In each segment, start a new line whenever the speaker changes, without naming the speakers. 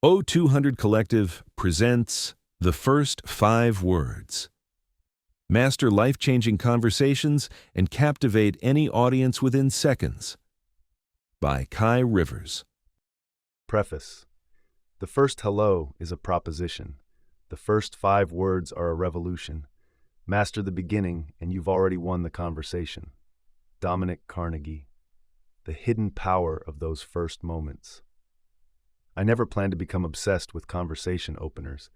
O200 Collective presents The First 5 Words. Master life-changing conversations and captivate any audience within seconds. By Kai Rivers.
Preface. The first hello is a proposition. The first 5 words are a revolution. Master the beginning and you've already won the conversation. Dominic Carnegie. The hidden power of those first moments. I never planned to become obsessed with conversation openers,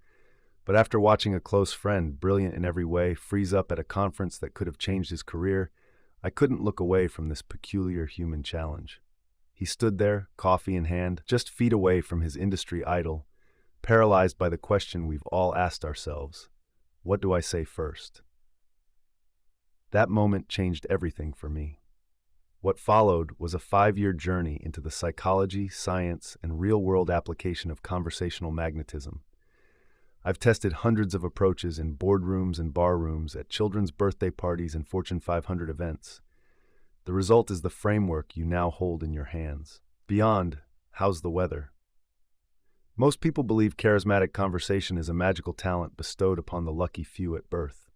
but after watching a close friend, brilliant in every way, freeze up at a conference that could have changed his career, I couldn't look away from this peculiar human challenge. He stood there, coffee in hand, just feet away from his industry idol, paralyzed by the question we've all asked ourselves: what do I say first? That moment changed everything for me. What followed was a 5-year journey into the psychology, science, and real-world application of conversational magnetism. I've tested hundreds of approaches in boardrooms and barrooms, at children's birthday parties and Fortune 500 events. The result is the framework you now hold in your hands. Beyond, how's the weather? Most people believe charismatic conversation is a magical talent bestowed upon the lucky few at birth.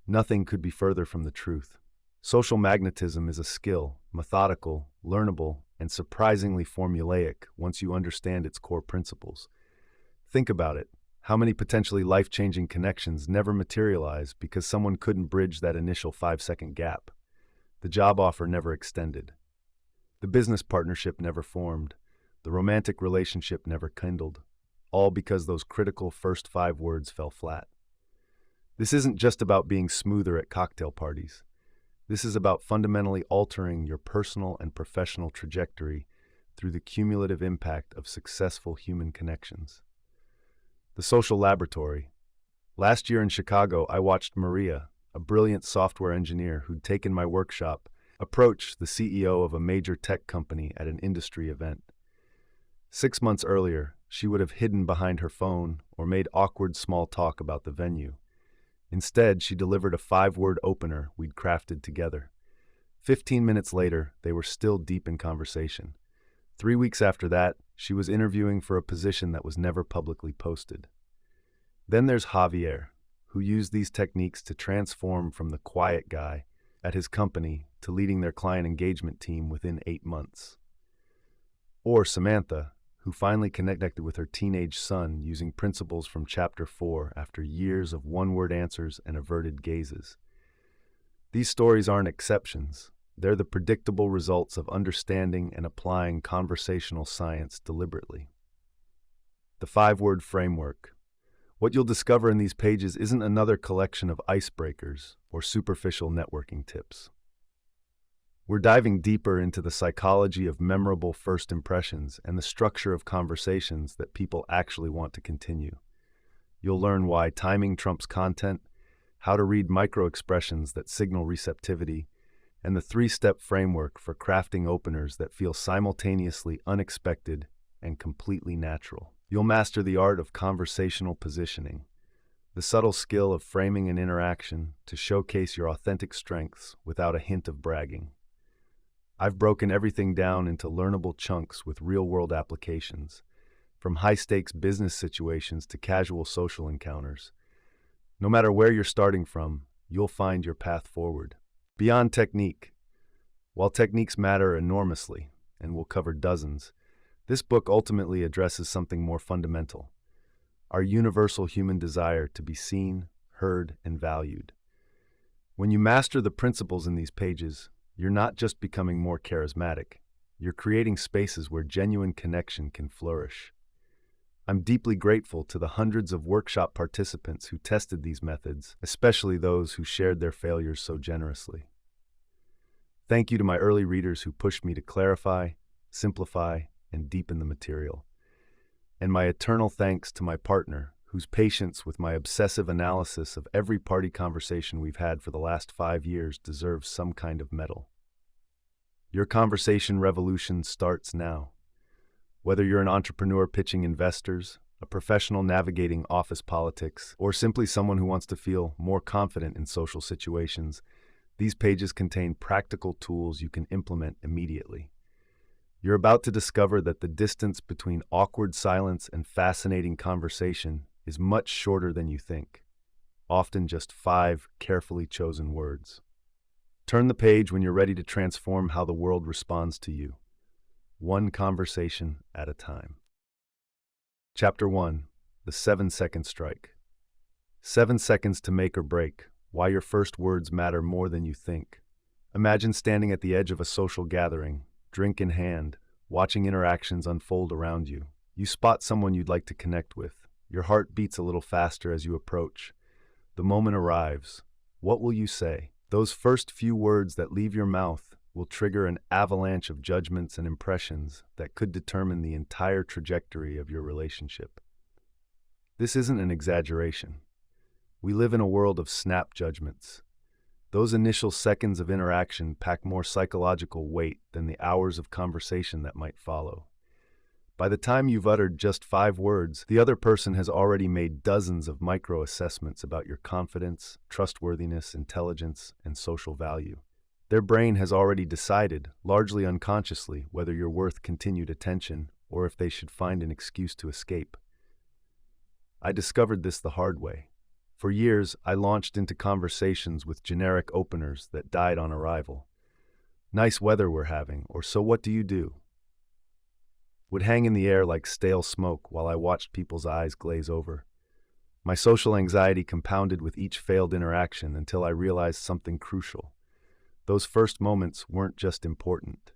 Nothing could be further from the truth. Social magnetism is a skill, methodical, learnable, and surprisingly formulaic once you understand its core principles. Think about it. How many potentially life-changing connections never materialize because someone couldn't bridge that initial 5-second gap? The job offer never extended. The business partnership never formed. The romantic relationship never kindled. All because those critical first 5 words fell flat. This isn't just about being smoother at cocktail parties. This is about fundamentally altering your personal and professional trajectory through the cumulative impact of successful human connections. The social laboratory. Last year in Chicago, I watched Maria, a brilliant software engineer who'd taken my workshop, approach the CEO of a major tech company at an industry event. 6 months earlier, she would have hidden behind her phone or made awkward small talk about the venue. Instead, she delivered a 5-word opener we'd crafted together. 15 minutes later, they were still deep in conversation. 3 weeks after that, she was interviewing for a position that was never publicly posted. Then there's Javier, who used these techniques to transform from the quiet guy at his company to leading their client engagement team within 8 months. Or Samantha, who finally connected with her teenage son using principles from Chapter 4 after years of one-word answers and averted gazes. These stories aren't exceptions. They're the predictable results of understanding and applying conversational science deliberately. The 5-word framework. What you'll discover in these pages isn't another collection of icebreakers or superficial networking tips. We're diving deeper into the psychology of memorable first impressions and the structure of conversations that people actually want to continue. You'll learn why timing trumps content, how to read micro-expressions that signal receptivity, and the 3-step framework for crafting openers that feel simultaneously unexpected and completely natural. You'll master the art of conversational positioning, the subtle skill of framing an interaction to showcase your authentic strengths without a hint of bragging. I've broken everything down into learnable chunks with real-world applications, from high-stakes business situations to casual social encounters. No matter where you're starting from, you'll find your path forward. Beyond technique. While techniques matter enormously, and we'll cover dozens, this book ultimately addresses something more fundamental: our universal human desire to be seen, heard, and valued. When you master the principles in these pages, you're not just becoming more charismatic, you're creating spaces where genuine connection can flourish. I'm deeply grateful to the hundreds of workshop participants who tested these methods, especially those who shared their failures so generously. Thank you to my early readers who pushed me to clarify, simplify, and deepen the material. And my eternal thanks to my partner, whose patience with my obsessive analysis of every party conversation we've had for the last 5 years deserves some kind of medal. Your conversation revolution starts now. Whether you're an entrepreneur pitching investors, a professional navigating office politics, or simply someone who wants to feel more confident in social situations, these pages contain practical tools you can implement immediately. You're about to discover that the distance between awkward silence and fascinating conversation is much shorter than you think, often just 5 carefully chosen words. Turn the page when you're ready to transform how the world responds to you, one conversation at a time. Chapter 1: The 7-Second Strike. 7 seconds to make or break. Why your first words matter more than you think. Imagine standing at the edge of a social gathering, drink in hand, watching interactions unfold around you. You spot someone you'd like to connect with. Your heart beats a little faster as you approach. The moment arrives. What will you say? Those first few words that leave your mouth will trigger an avalanche of judgments and impressions that could determine the entire trajectory of your relationship. This isn't an exaggeration. We live in a world of snap judgments. Those initial seconds of interaction pack more psychological weight than the hours of conversation that might follow. By the time you've uttered just 5 words, the other person has already made dozens of micro-assessments about your confidence, trustworthiness, intelligence, and social value. Their brain has already decided, largely unconsciously, whether you're worth continued attention or if they should find an excuse to escape. I discovered this the hard way. For years, I launched into conversations with generic openers that died on arrival. "Nice weather we're having," or "So what do you do?" would hang in the air like stale smoke while I watched people's eyes glaze over. My social anxiety compounded with each failed interaction until I realized something crucial. Those first moments weren't just important.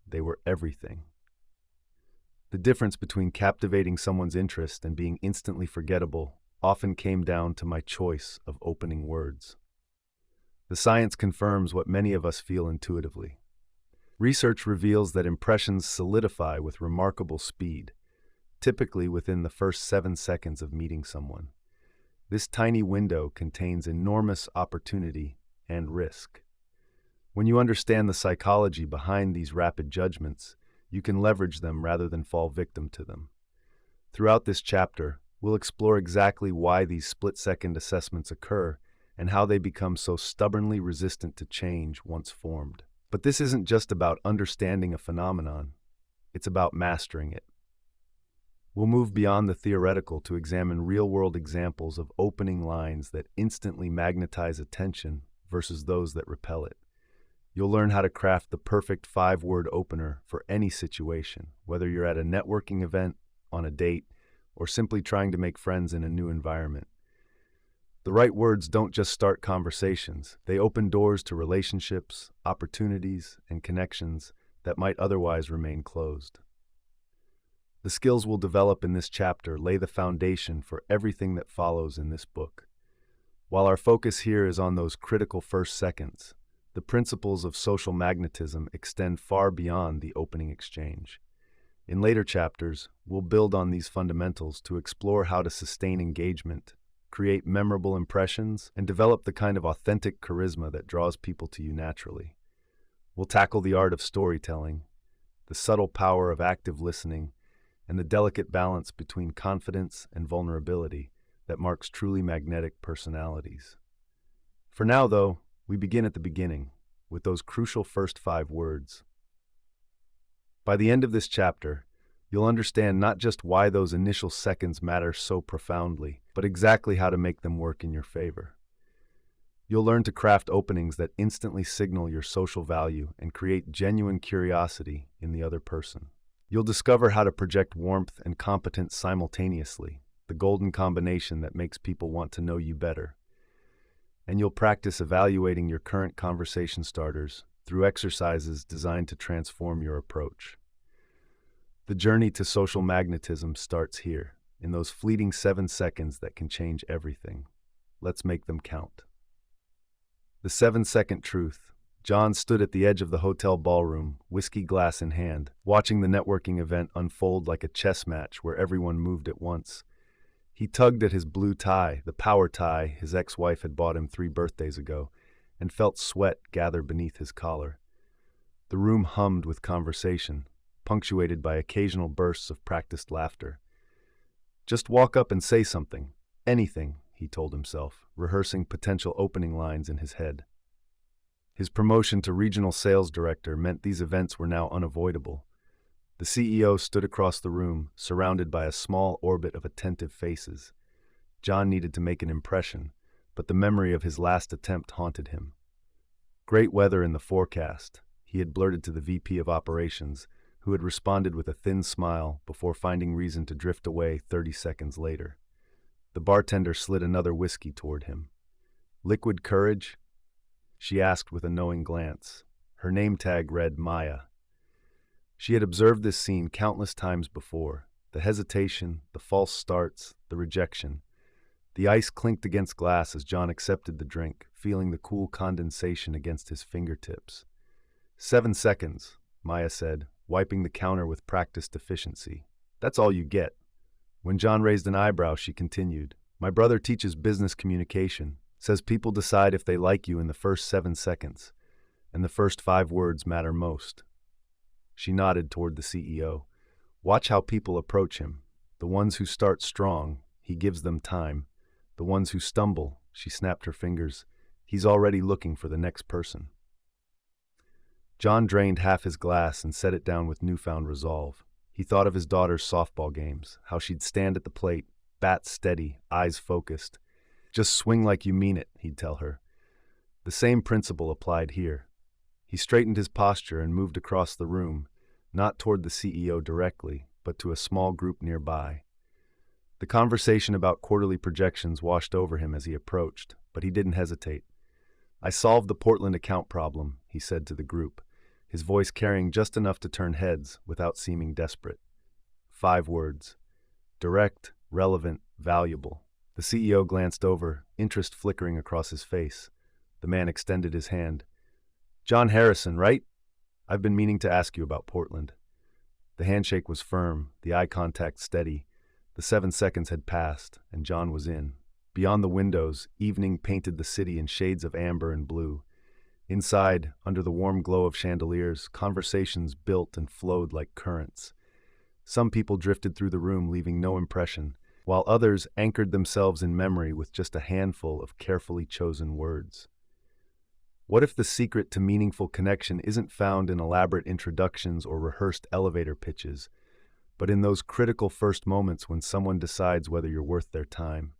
They were everything. The difference between captivating someone's interest and being instantly forgettable often came down to my choice of opening words. The science confirms what many of us feel intuitively. Research reveals that impressions solidify with remarkable speed, typically within the first 7 seconds of meeting someone. This tiny window contains enormous opportunity and risk. When you understand the psychology behind these rapid judgments, you can leverage them rather than fall victim to them. Throughout this chapter, we'll explore exactly why these split-second assessments occur and how they become so stubbornly resistant to change once formed. But this isn't just about understanding a phenomenon, it's about mastering it. We'll move beyond the theoretical to examine real-world examples of opening lines that instantly magnetize attention versus those that repel it. You'll learn how to craft the perfect 5-word opener for any situation, whether you're at a networking event, on a date, or simply trying to make friends in a new environment. The right words don't just start conversations, they open doors to relationships, opportunities, and connections that might otherwise remain closed. The skills we'll develop in this chapter lay the foundation for everything that follows in this book. While our focus here is on those critical first seconds, the principles of social magnetism extend far beyond the opening exchange. In later chapters, we'll build on these fundamentals to explore how to sustain engagement, create memorable impressions, and develop the kind of authentic charisma that draws people to you naturally. We'll tackle the art of storytelling, the subtle power of active listening, and the delicate balance between confidence and vulnerability that marks truly magnetic personalities. For now, though, we begin at the beginning, with those crucial first 5 words. By the end of this chapter, you'll understand not just why those initial seconds matter so profoundly, but exactly how to make them work in your favor. You'll learn to craft openings that instantly signal your social value and create genuine curiosity in the other person. You'll discover how to project warmth and competence simultaneously, the golden combination that makes people want to know you better. And you'll practice evaluating your current conversation starters through exercises designed to transform your approach. The journey to social magnetism starts here, in those fleeting 7 seconds that can change everything. Let's make them count. The 7-second truth. John stood at the edge of the hotel ballroom, whiskey glass in hand, watching the networking event unfold like a chess match where everyone moved at once. He tugged at his blue tie, the power tie his ex-wife had bought him 3 birthdays ago, and felt sweat gather beneath his collar. The room hummed with conversation, punctuated by occasional bursts of practiced laughter. "Just walk up and say something. Anything," he told himself, rehearsing potential opening lines in his head. His promotion to regional sales director meant these events were now unavoidable. The CEO stood across the room, surrounded by a small orbit of attentive faces. John needed to make an impression, but the memory of his last attempt haunted him. Great weather in the forecast, he had blurted to the VP of Operations, who had responded with a thin smile before finding reason to drift away 30 seconds later. The bartender slid another whiskey toward him. "Liquid courage?" she asked with a knowing glance. Her name tag read Maya. She had observed this scene countless times before. The hesitation, the false starts, the rejection. The ice clinked against glass as John accepted the drink, feeling the cool condensation against his fingertips. 7 seconds, Maya said, wiping the counter with practiced efficiency. "That's all you get." When John raised an eyebrow, she continued, "My brother teaches business communication, says people decide if they like you in the first 7 seconds, and the first 5 words matter most." She nodded toward the CEO. "Watch how people approach him. The ones who start strong, he gives them time. The ones who stumble," she snapped her fingers, "he's already looking for the next person." John drained half his glass and set it down with newfound resolve. He thought of his daughter's softball games, how she'd stand at the plate, bat steady, eyes focused. "Just swing like you mean it," he'd tell her. The same principle applied here. He straightened his posture and moved across the room, not toward the CEO directly, but to a small group nearby. The conversation about quarterly projections washed over him as he approached, but he didn't hesitate. "I solved the Portland account problem," he said to the group, his voice carrying just enough to turn heads without seeming desperate. 5 words. Direct, relevant, valuable. The CEO glanced over, interest flickering across his face. The man extended his hand. "John Harrison, right? I've been meaning to ask you about Portland." The handshake was firm, the eye contact steady. The 7 seconds had passed, and John was in. Beyond the windows, evening painted the city in shades of amber and blue. Inside, under the warm glow of chandeliers, conversations built and flowed like currents. Some people drifted through the room, leaving no impression, while others anchored themselves in memory with just a handful of carefully chosen words. What if the secret to meaningful connection isn't found in elaborate introductions or rehearsed elevator pitches, but in those critical first moments when someone decides whether you're worth their time?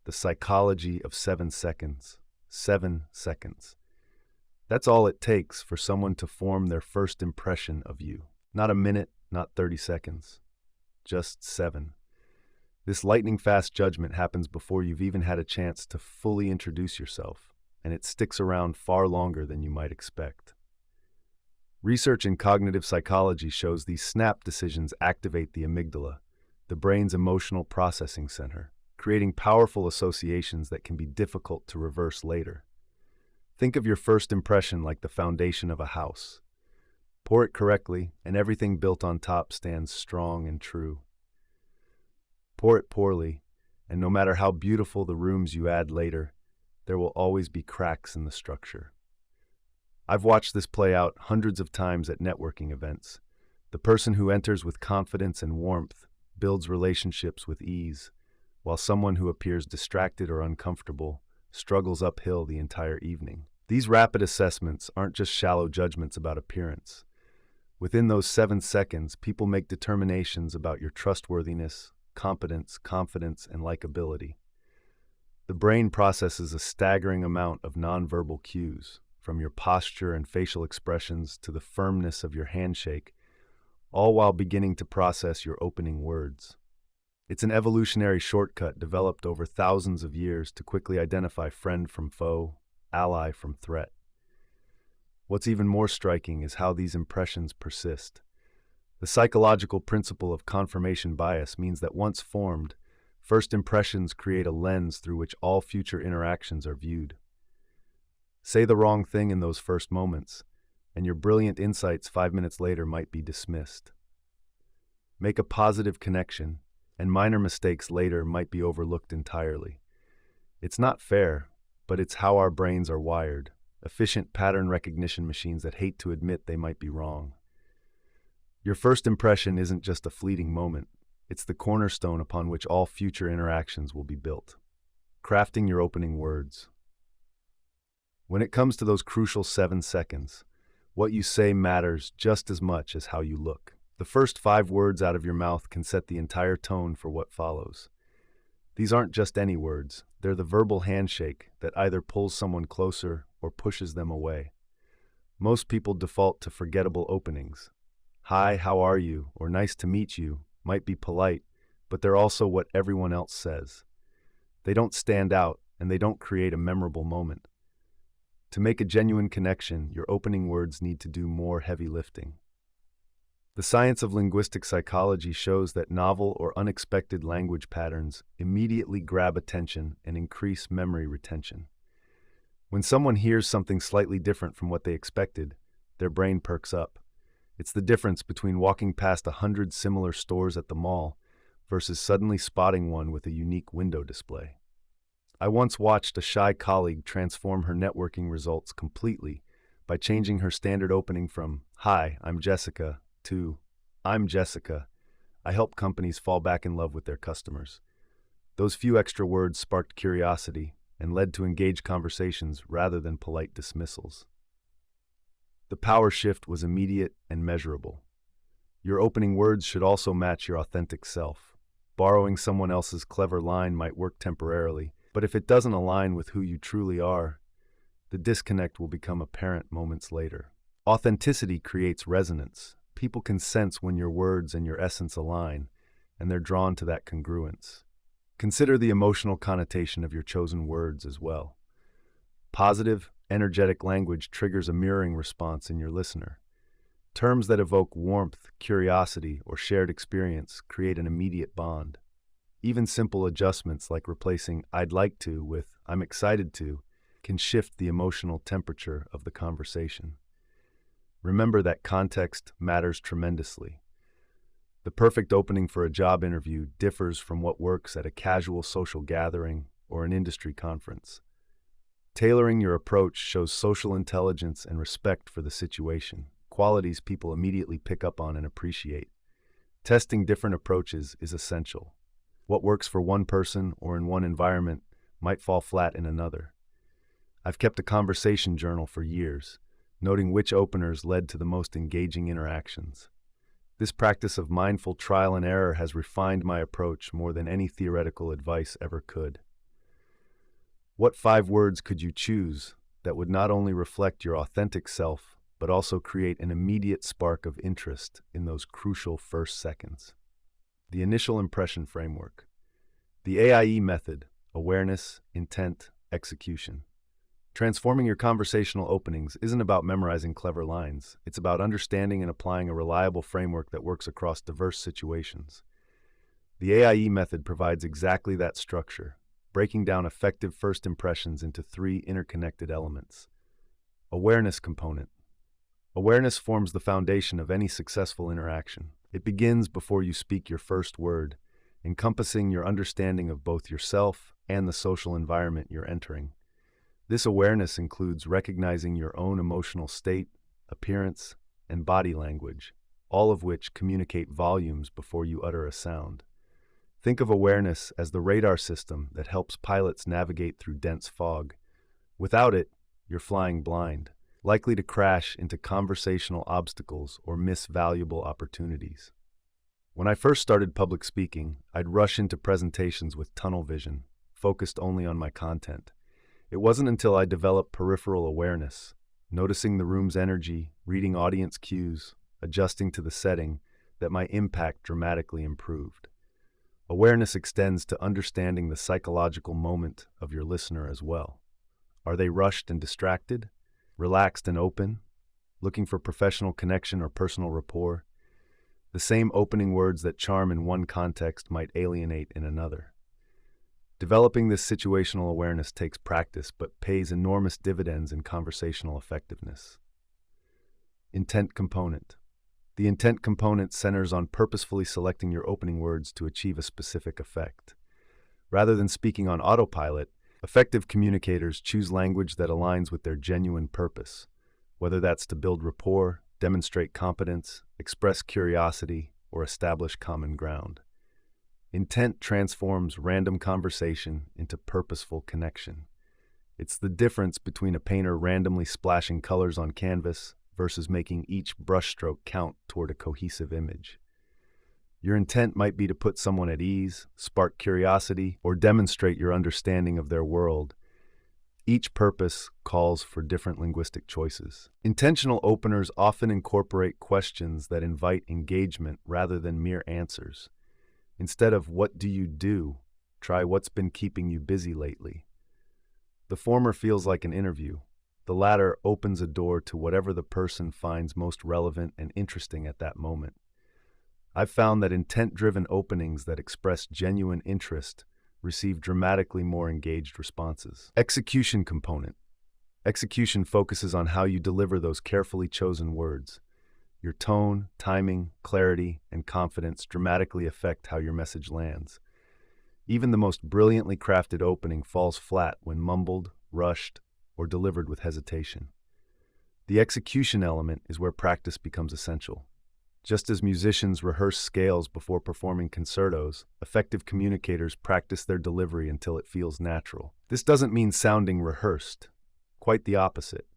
The psychology of 7 seconds. 7 seconds. That's all it takes for someone to form their first impression of you. Not a minute, not 30 seconds. Just 7. This lightning-fast judgment happens before you've even had a chance to fully introduce yourself, and it sticks around far longer than you might expect. Research in cognitive psychology shows these snap decisions activate the amygdala, the brain's emotional processing center, creating powerful associations that can be difficult to reverse later. Think of your first impression like the foundation of a house. Pour it correctly, and everything built on top stands strong and true. Pour it poorly, and no matter how beautiful the rooms you add later, there will always be cracks in the structure. I've watched this play out hundreds of times at networking events. The person who enters with confidence and warmth builds relationships with ease, while someone who appears distracted or uncomfortable struggles uphill the entire evening. These rapid assessments aren't just shallow judgments about appearance. Within those 7 seconds, people make determinations about your trustworthiness, competence, confidence, and likability. The brain processes a staggering amount of nonverbal cues, from your posture and facial expressions to the firmness of your handshake, all while beginning to process your opening words. It's an evolutionary shortcut developed over thousands of years to quickly identify friend from foe, ally from threat. What's even more striking is how these impressions persist. The psychological principle of confirmation bias means that once formed, first impressions create a lens through which all future interactions are viewed. Say the wrong thing in those first moments, and your brilliant insights 5 minutes later might be dismissed. Make a positive connection, and minor mistakes later might be overlooked entirely. It's not fair, but it's how our brains are wired, efficient pattern recognition machines that hate to admit they might be wrong. Your first impression isn't just a fleeting moment, it's the cornerstone upon which all future interactions will be built. Crafting your opening words. When it comes to those crucial 7 seconds, what you say matters just as much as how you look. The first 5 words out of your mouth can set the entire tone for what follows. These aren't just any words, they're the verbal handshake that either pulls someone closer or pushes them away. Most people default to forgettable openings. Hi, how are you? Or nice to meet you might be polite, but they're also what everyone else says. They don't stand out, and they don't create a memorable moment. To make a genuine connection, your opening words need to do more heavy lifting. The science of linguistic psychology shows that novel or unexpected language patterns immediately grab attention and increase memory retention. When someone hears something slightly different from what they expected, their brain perks up. It's the difference between walking past 100 similar stores at the mall versus suddenly spotting one with a unique window display. I once watched a shy colleague transform her networking results completely by changing her standard opening from, "Hi, I'm Jessica," to, "I'm Jessica. I help companies fall back in love with their customers." Those few extra words sparked curiosity and led to engaged conversations rather than polite dismissals. The power shift was immediate and measurable. Your opening words should also match your authentic self. Borrowing someone else's clever line might work temporarily, but if it doesn't align with who you truly are, the disconnect will become apparent moments later. Authenticity creates resonance. People can sense when your words and your essence align, and they're drawn to that congruence. Consider the emotional connotation of your chosen words as well. Positive, energetic language triggers a mirroring response in your listener. Terms that evoke warmth, curiosity, or shared experience create an immediate bond. Even simple adjustments like replacing "I'd like to" with "I'm excited to" can shift the emotional temperature of the conversation. Remember that context matters tremendously. The perfect opening for a job interview differs from what works at a casual social gathering or an industry conference. Tailoring your approach shows social intelligence and respect for the situation, qualities people immediately pick up on and appreciate. Testing different approaches is essential. What works for one person or in one environment might fall flat in another. I've kept a conversation journal for years, noting which openers led to the most engaging interactions. This practice of mindful trial and error has refined my approach more than any theoretical advice ever could. What 5 words could you choose that would not only reflect your authentic self, but also create an immediate spark of interest in those crucial first seconds? The initial impression framework. The AIE method: awareness, intent, execution. Transforming your conversational openings isn't about memorizing clever lines. It's about understanding and applying a reliable framework that works across diverse situations. The AIE method provides exactly that structure, breaking down effective first impressions into 3 interconnected elements. Awareness component. Awareness forms the foundation of any successful interaction. It begins before you speak your first word, encompassing your understanding of both yourself and the social environment you're entering. This awareness includes recognizing your own emotional state, appearance, and body language, all of which communicate volumes before you utter a sound. Think of awareness as the radar system that helps pilots navigate through dense fog. Without it, you're flying blind, likely to crash into conversational obstacles or miss valuable opportunities. When I first started public speaking, I'd rush into presentations with tunnel vision, focused only on my content. It wasn't until I developed peripheral awareness, noticing the room's energy, reading audience cues, adjusting to the setting, that my impact dramatically improved. Awareness extends to understanding the psychological moment of your listener as well. Are they rushed and distracted? Relaxed and open? Looking for professional connection or personal rapport? The same opening words that charm in one context might alienate in another. Developing this situational awareness takes practice but pays enormous dividends in conversational effectiveness. Intent component. The intent component centers on purposefully selecting your opening words to achieve a specific effect. Rather than speaking on autopilot, effective communicators choose language that aligns with their genuine purpose, whether that's to build rapport, demonstrate competence, express curiosity, or establish common ground. Intent transforms random conversation into purposeful connection. It's the difference between a painter randomly splashing colors on canvas versus making each brushstroke count toward a cohesive image. Your intent might be to put someone at ease, spark curiosity, or demonstrate your understanding of their world. Each purpose calls for different linguistic choices. Intentional openers often incorporate questions that invite engagement rather than mere answers. Instead of "what do you do?" try "what's been keeping you busy lately?" The former feels like an interview. The latter opens a door to whatever the person finds most relevant and interesting at that moment. I've found that intent-driven openings that express genuine interest receive dramatically more engaged responses. Execution component. Execution focuses on how you deliver those carefully chosen words. Your tone, timing, clarity, and confidence dramatically affect how your message lands. Even the most brilliantly crafted opening falls flat when mumbled, rushed, or delivered with hesitation. The execution element is where practice becomes essential. Just as musicians rehearse scales before performing concertos, effective communicators practice their delivery until it feels natural. This doesn't mean sounding rehearsed. Quite the opposite.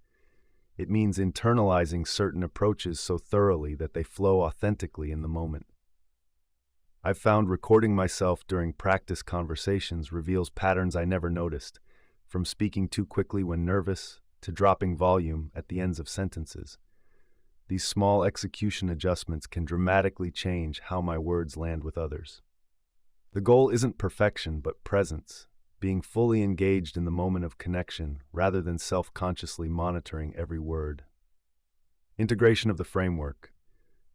It means internalizing certain approaches so thoroughly that they flow authentically in the moment. I've found recording myself during practice conversations reveals patterns I never noticed, from speaking too quickly when nervous to dropping volume at the ends of sentences. These small execution adjustments can dramatically change how my words land with others. The goal isn't perfection, but presence, being fully engaged in the moment of connection rather than self-consciously monitoring every word. Integration of the framework.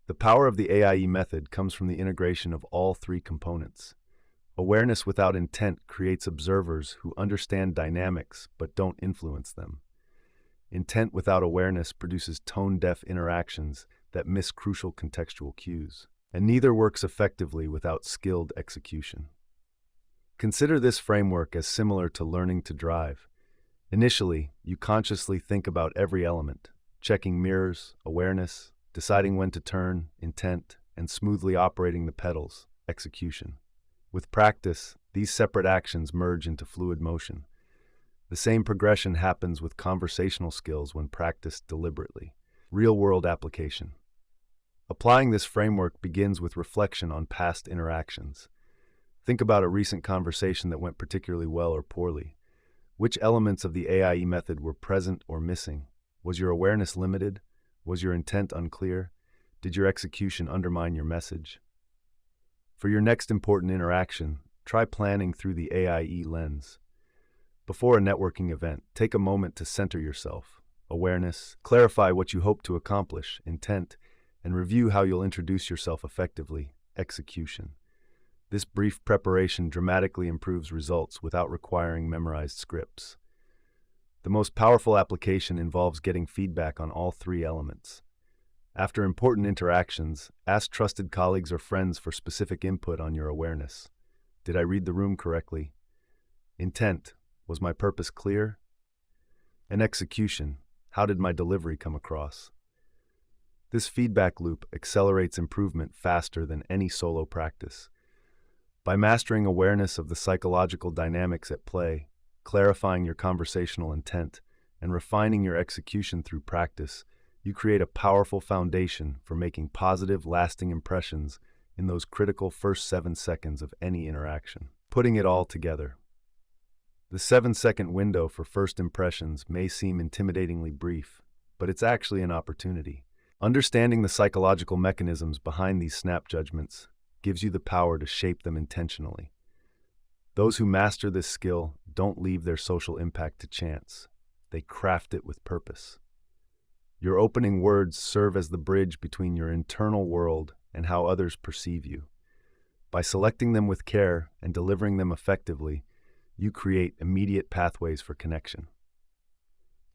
The power of the AIE method comes from the integration of all three components. Awareness without intent creates observers who understand dynamics but don't influence them. Intent without awareness produces tone-deaf interactions that miss crucial contextual cues, and neither works effectively without skilled execution. Consider this framework as similar to learning to drive. Initially, you consciously think about every element, checking mirrors, awareness, deciding when to turn, intent, and smoothly operating the pedals, execution. With practice, these separate actions merge into fluid motion. The same progression happens with conversational skills when practiced deliberately. Real-world application. Applying this framework begins with reflection on past interactions. Think about a recent conversation that went particularly well or poorly. Which elements of the AIE method were present or missing? Was your awareness limited? Was your intent unclear? Did your execution undermine your message? For your next important interaction, try planning through the AIE lens. Before a networking event, take a moment to center yourself. Awareness, clarify what you hope to accomplish, intent, and review how you'll introduce yourself effectively, execution. This brief preparation dramatically improves results without requiring memorized scripts. The most powerful application involves getting feedback on all three elements. After important interactions, ask trusted colleagues or friends for specific input on your awareness. Did I read the room correctly? Intent. Was my purpose clear? And execution. How did my delivery come across? This feedback loop accelerates improvement faster than any solo practice. By mastering awareness of the psychological dynamics at play, clarifying your conversational intent, and refining your execution through practice, you create a powerful foundation for making positive, lasting impressions in those critical first 7 seconds of any interaction. Putting it all together. The 7-second window for first impressions may seem intimidatingly brief, but it's actually an opportunity. Understanding the psychological mechanisms behind these snap judgments gives you the power to shape them intentionally. Those who master this skill don't leave their social impact to chance. They craft it with purpose. Your opening words serve as the bridge between your internal world and how others perceive you. By selecting them with care and delivering them effectively, you create immediate pathways for connection.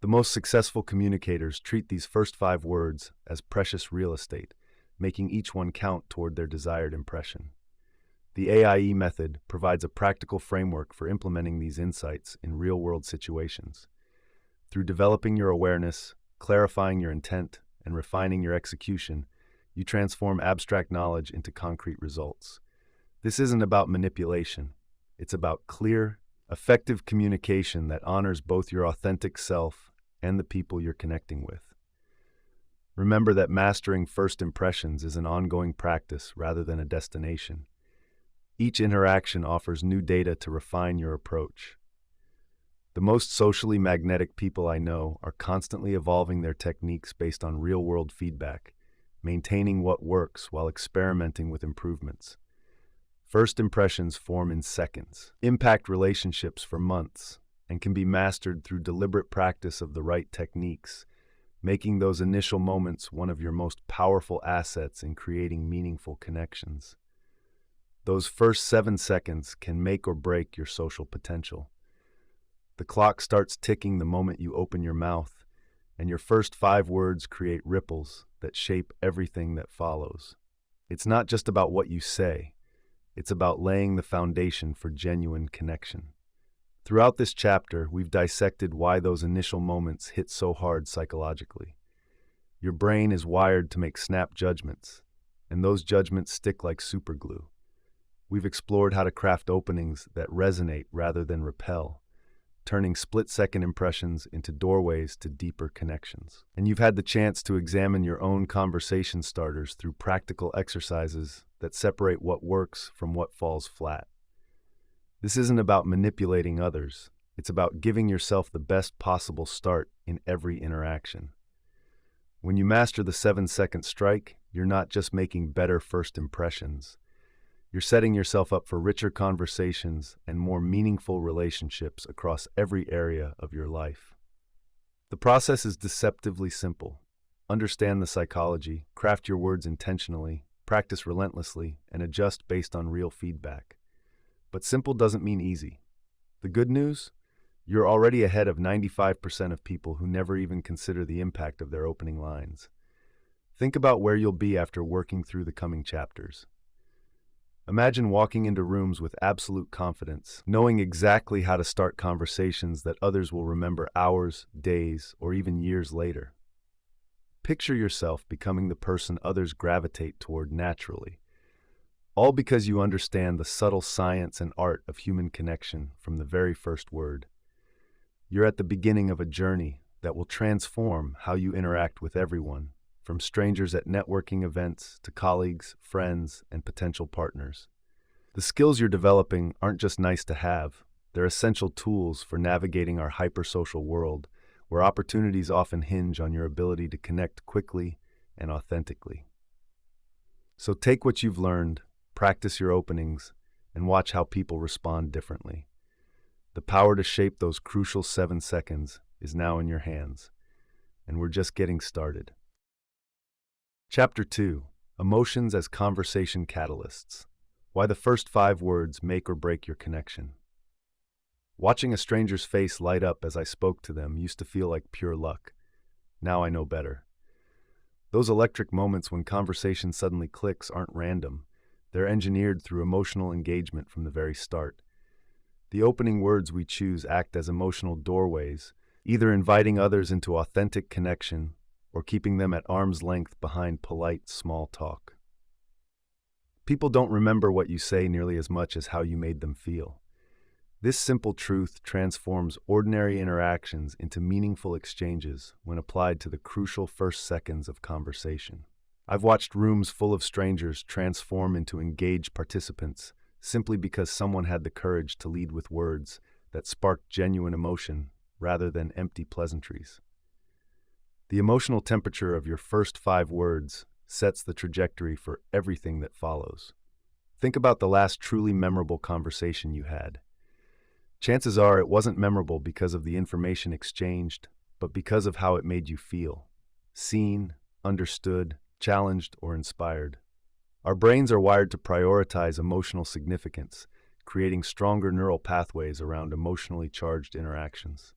The most successful communicators treat these first 5 words as precious real estate, making each one count toward their desired impression. The AIE method provides a practical framework for implementing these insights in real-world situations. Through developing your awareness, clarifying your intent, and refining your execution, you transform abstract knowledge into concrete results. This isn't about manipulation. It's about clear, effective communication that honors both your authentic self and the people you're connecting with. Remember that mastering first impressions is an ongoing practice rather than a destination. Each interaction offers new data to refine your approach. The most socially magnetic people I know are constantly evolving their techniques based on real-world feedback, maintaining what works while experimenting with improvements. First impressions form in seconds, impact relationships for months, and can be mastered through deliberate practice of the right techniques, making those initial moments one of your most powerful assets in creating meaningful connections. Those first 7 seconds can make or break your social potential. The clock starts ticking the moment you open your mouth, and your first 5 words create ripples that shape everything that follows. It's not just about what you say, it's about laying the foundation for genuine connection. Throughout this chapter, we've dissected why those initial moments hit so hard psychologically. Your brain is wired to make snap judgments, and those judgments stick like superglue. We've explored how to craft openings that resonate rather than repel, turning split-second impressions into doorways to deeper connections. And you've had the chance to examine your own conversation starters through practical exercises that separate what works from what falls flat. This isn't about manipulating others. It's about giving yourself the best possible start in every interaction. When you master the 7-second strike, you're not just making better first impressions. You're setting yourself up for richer conversations and more meaningful relationships across every area of your life. The process is deceptively simple. Understand the psychology, craft your words intentionally, practice relentlessly, and adjust based on real feedback. But simple doesn't mean easy. The good news? You're already ahead of 95% of people who never even consider the impact of their opening lines. Think about where you'll be after working through the coming chapters. Imagine walking into rooms with absolute confidence, knowing exactly how to start conversations that others will remember hours, days, or even years later. Picture yourself becoming the person others gravitate toward naturally, all because you understand the subtle science and art of human connection from the very first word. You're at the beginning of a journey that will transform how you interact with everyone, from strangers at networking events to colleagues, friends, and potential partners. The skills you're developing aren't just nice to have, they're essential tools for navigating our hypersocial world, where opportunities often hinge on your ability to connect quickly and authentically. So take what you've learned, practice your openings, and watch how people respond differently. The power to shape those crucial 7 seconds is now in your hands, and we're just getting started. Chapter 2: Emotions as Conversation Catalysts. Why the first 5 words make or break your connection. Watching a stranger's face light up as I spoke to them used to feel like pure luck. Now I know better. Those electric moments when conversation suddenly clicks aren't random. They're engineered through emotional engagement from the very start. The opening words we choose act as emotional doorways, either inviting others into authentic connection or keeping them at arm's length behind polite small talk. People don't remember what you say nearly as much as how you made them feel. This simple truth transforms ordinary interactions into meaningful exchanges when applied to the crucial first seconds of conversation. I've watched rooms full of strangers transform into engaged participants simply because someone had the courage to lead with words that sparked genuine emotion rather than empty pleasantries. The emotional temperature of your first 5 words sets the trajectory for everything that follows. Think about the last truly memorable conversation you had. Chances are it wasn't memorable because of the information exchanged, but because of how it made you feel. Seen, understood, challenged, or inspired. Our brains are wired to prioritize emotional significance, creating stronger neural pathways around emotionally charged interactions.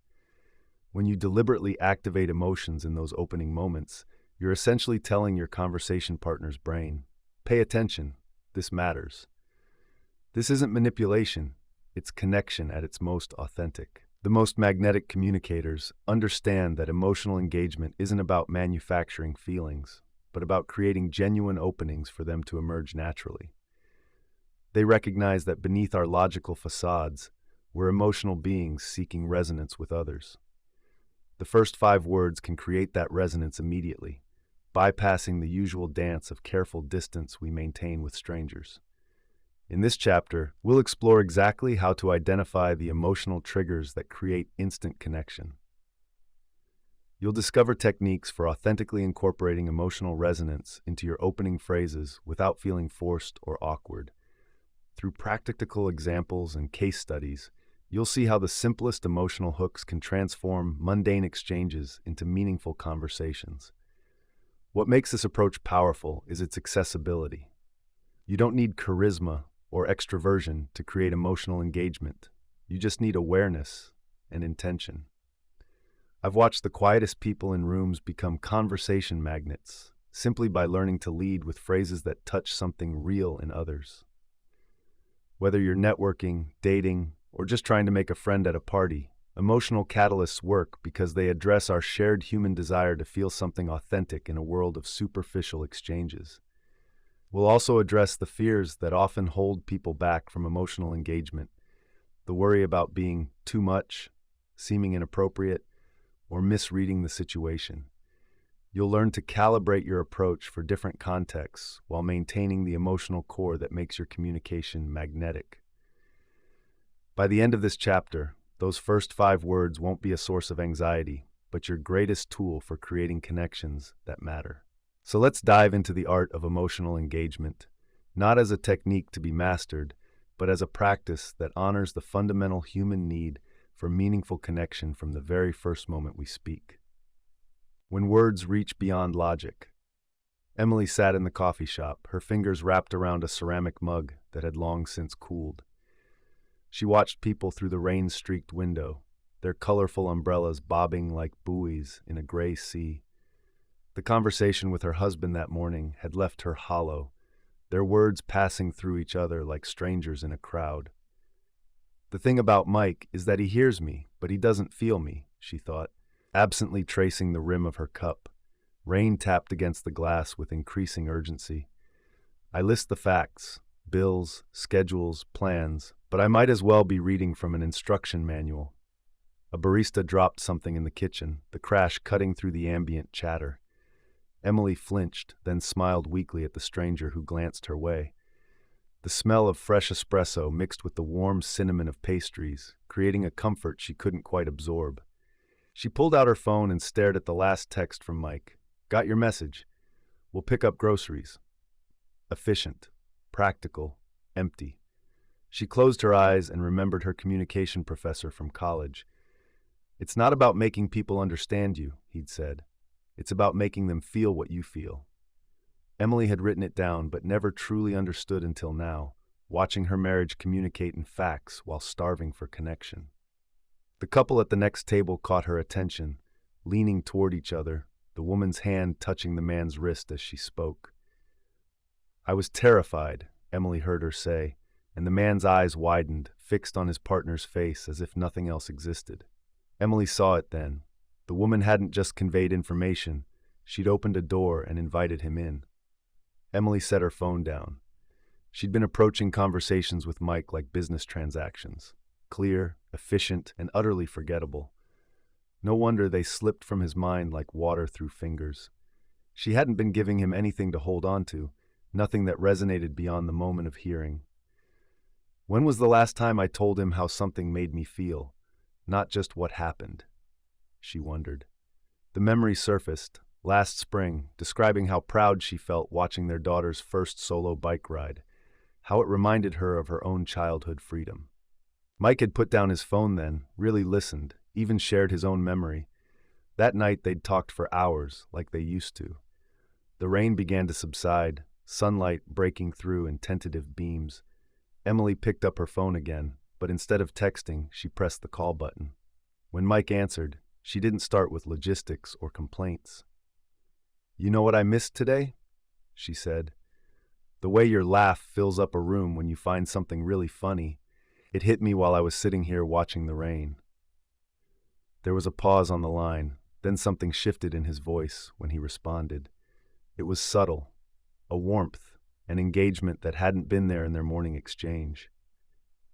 When you deliberately activate emotions in those opening moments, you're essentially telling your conversation partner's brain, "Pay attention, this matters." This isn't manipulation, it's connection at its most authentic. The most magnetic communicators understand that emotional engagement isn't about manufacturing feelings, but about creating genuine openings for them to emerge naturally. They recognize that beneath our logical facades, we're emotional beings seeking resonance with others. The first 5 words can create that resonance immediately, bypassing the usual dance of careful distance we maintain with strangers. In this chapter, we'll explore exactly how to identify the emotional triggers that create instant connection. You'll discover techniques for authentically incorporating emotional resonance into your opening phrases without feeling forced or awkward. Through practical examples and case studies, you'll see how the simplest emotional hooks can transform mundane exchanges into meaningful conversations. What makes this approach powerful is its accessibility. You don't need charisma or extroversion to create emotional engagement. You just need awareness and intention. I've watched the quietest people in rooms become conversation magnets simply by learning to lead with phrases that touch something real in others. Whether you're networking, dating, or just trying to make a friend at a party, emotional catalysts work because they address our shared human desire to feel something authentic in a world of superficial exchanges. We'll also address the fears that often hold people back from emotional engagement, the worry about being too much, seeming inappropriate, or misreading the situation. You'll learn to calibrate your approach for different contexts while maintaining the emotional core that makes your communication magnetic. By the end of this chapter, those first 5 words won't be a source of anxiety, but your greatest tool for creating connections that matter. So let's dive into the art of emotional engagement, not as a technique to be mastered, but as a practice that honors the fundamental human need for meaningful connection from the very first moment we speak. When words reach beyond logic. Emily sat in the coffee shop, her fingers wrapped around a ceramic mug that had long since cooled. She watched people through the rain-streaked window, their colorful umbrellas bobbing like buoys in a gray sea. The conversation with her husband that morning had left her hollow, their words passing through each other like strangers in a crowd. The thing about Mike is that he hears me, but he doesn't feel me, she thought, absently tracing the rim of her cup. Rain tapped against the glass with increasing urgency. I list the facts, bills, schedules, plans, but I might as well be reading from an instruction manual. A barista dropped something in the kitchen, the crash cutting through the ambient chatter. Emily flinched, then smiled weakly at the stranger who glanced her way. The smell of fresh espresso mixed with the warm cinnamon of pastries, creating a comfort she couldn't quite absorb. She pulled out her phone and stared at the last text from Mike. Got your message. We'll pick up groceries. Efficient, practical, empty. She closed her eyes and remembered her communication professor from college. It's not about making people understand you, he'd said. It's about making them feel what you feel. Emily had written it down, but never truly understood until now, watching her marriage communicate in facts while starving for connection. The couple at the next table caught her attention, leaning toward each other, the woman's hand touching the man's wrist as she spoke. I was terrified, Emily heard her say, and the man's eyes widened, fixed on his partner's face as if nothing else existed. Emily saw it then. The woman hadn't just conveyed information, she'd opened a door and invited him in. Emily set her phone down. She'd been approaching conversations with Mike like business transactions, clear, efficient, and utterly forgettable. No wonder they slipped from his mind like water through fingers. She hadn't been giving him anything to hold on to, nothing that resonated beyond the moment of hearing. When was the last time I told him how something made me feel, not just what happened? She wondered. The memory surfaced, last spring, describing how proud she felt watching their daughter's first solo bike ride, how it reminded her of her own childhood freedom. Mike had put down his phone then, really listened, even shared his own memory. That night they'd talked for hours, like they used to. The rain began to subside, sunlight breaking through in tentative beams. Emily picked up her phone again, but instead of texting, she pressed the call button. When Mike answered, she didn't start with logistics or complaints. You know what I missed today? She said. The way your laugh fills up a room when you find something really funny. It hit me while I was sitting here watching the rain. There was a pause on the line, then something shifted in his voice when he responded. It was subtle, a warmth, an engagement that hadn't been there in their morning exchange.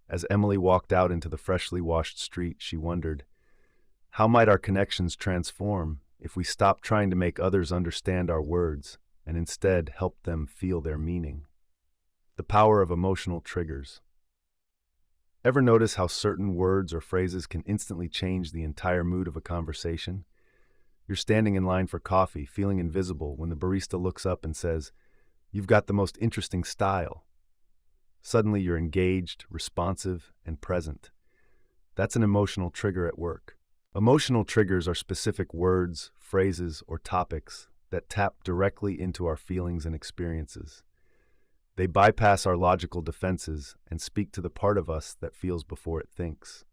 As Emily walked out into the freshly washed street, she wondered, how might our connections transform if we stop trying to make others understand our words and instead help them feel their meaning. The power of emotional triggers. Ever notice how certain words or phrases can instantly change the entire mood of a conversation? You're standing in line for coffee, feeling invisible, when the barista looks up and says, "You've got the most interesting style." Suddenly you're engaged, responsive, and present. That's an emotional trigger at work. Emotional triggers are specific words, phrases, or topics that tap directly into our feelings and experiences. They bypass our logical defenses and speak to the part of us that feels before it thinks.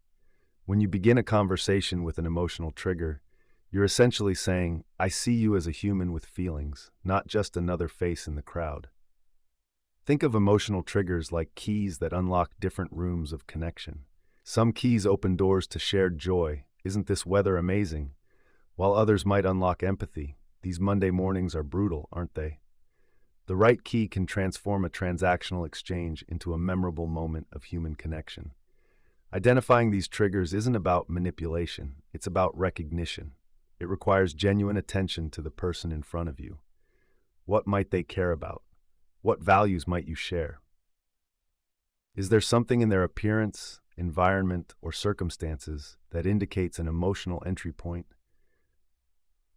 When you begin a conversation with an emotional trigger, you're essentially saying, "I see you as a human with feelings, not just another face in the crowd." Think of emotional triggers like keys that unlock different rooms of connection. Some keys open doors to shared joy. "Isn't this weather amazing?" While others might unlock empathy. "These Monday mornings are brutal, aren't they?" The right key can transform a transactional exchange into a memorable moment of human connection. Identifying these triggers isn't about manipulation, it's about recognition. It requires genuine attention to the person in front of you. What might they care about? What values might you share? Is there something in their appearance, environment, or circumstances that indicates an emotional entry point?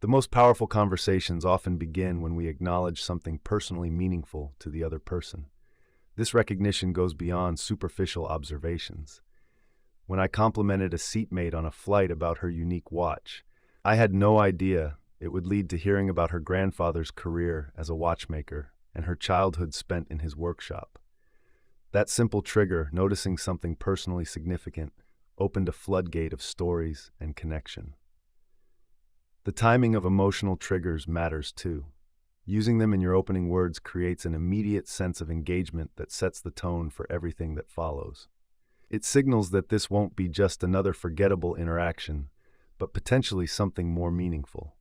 The most powerful conversations often begin when we acknowledge something personally meaningful to the other person. This recognition goes beyond superficial observations. When I complimented a seatmate on a flight about her unique watch, I had no idea it would lead to hearing about her grandfather's career as a watchmaker and her childhood spent in his workshop. That simple trigger, noticing something personally significant, opened a floodgate of stories and connection. The timing of emotional triggers matters too. Using them in your opening words creates an immediate sense of engagement that sets the tone for everything that follows. It signals that this won't be just another forgettable interaction, but potentially something more meaningful.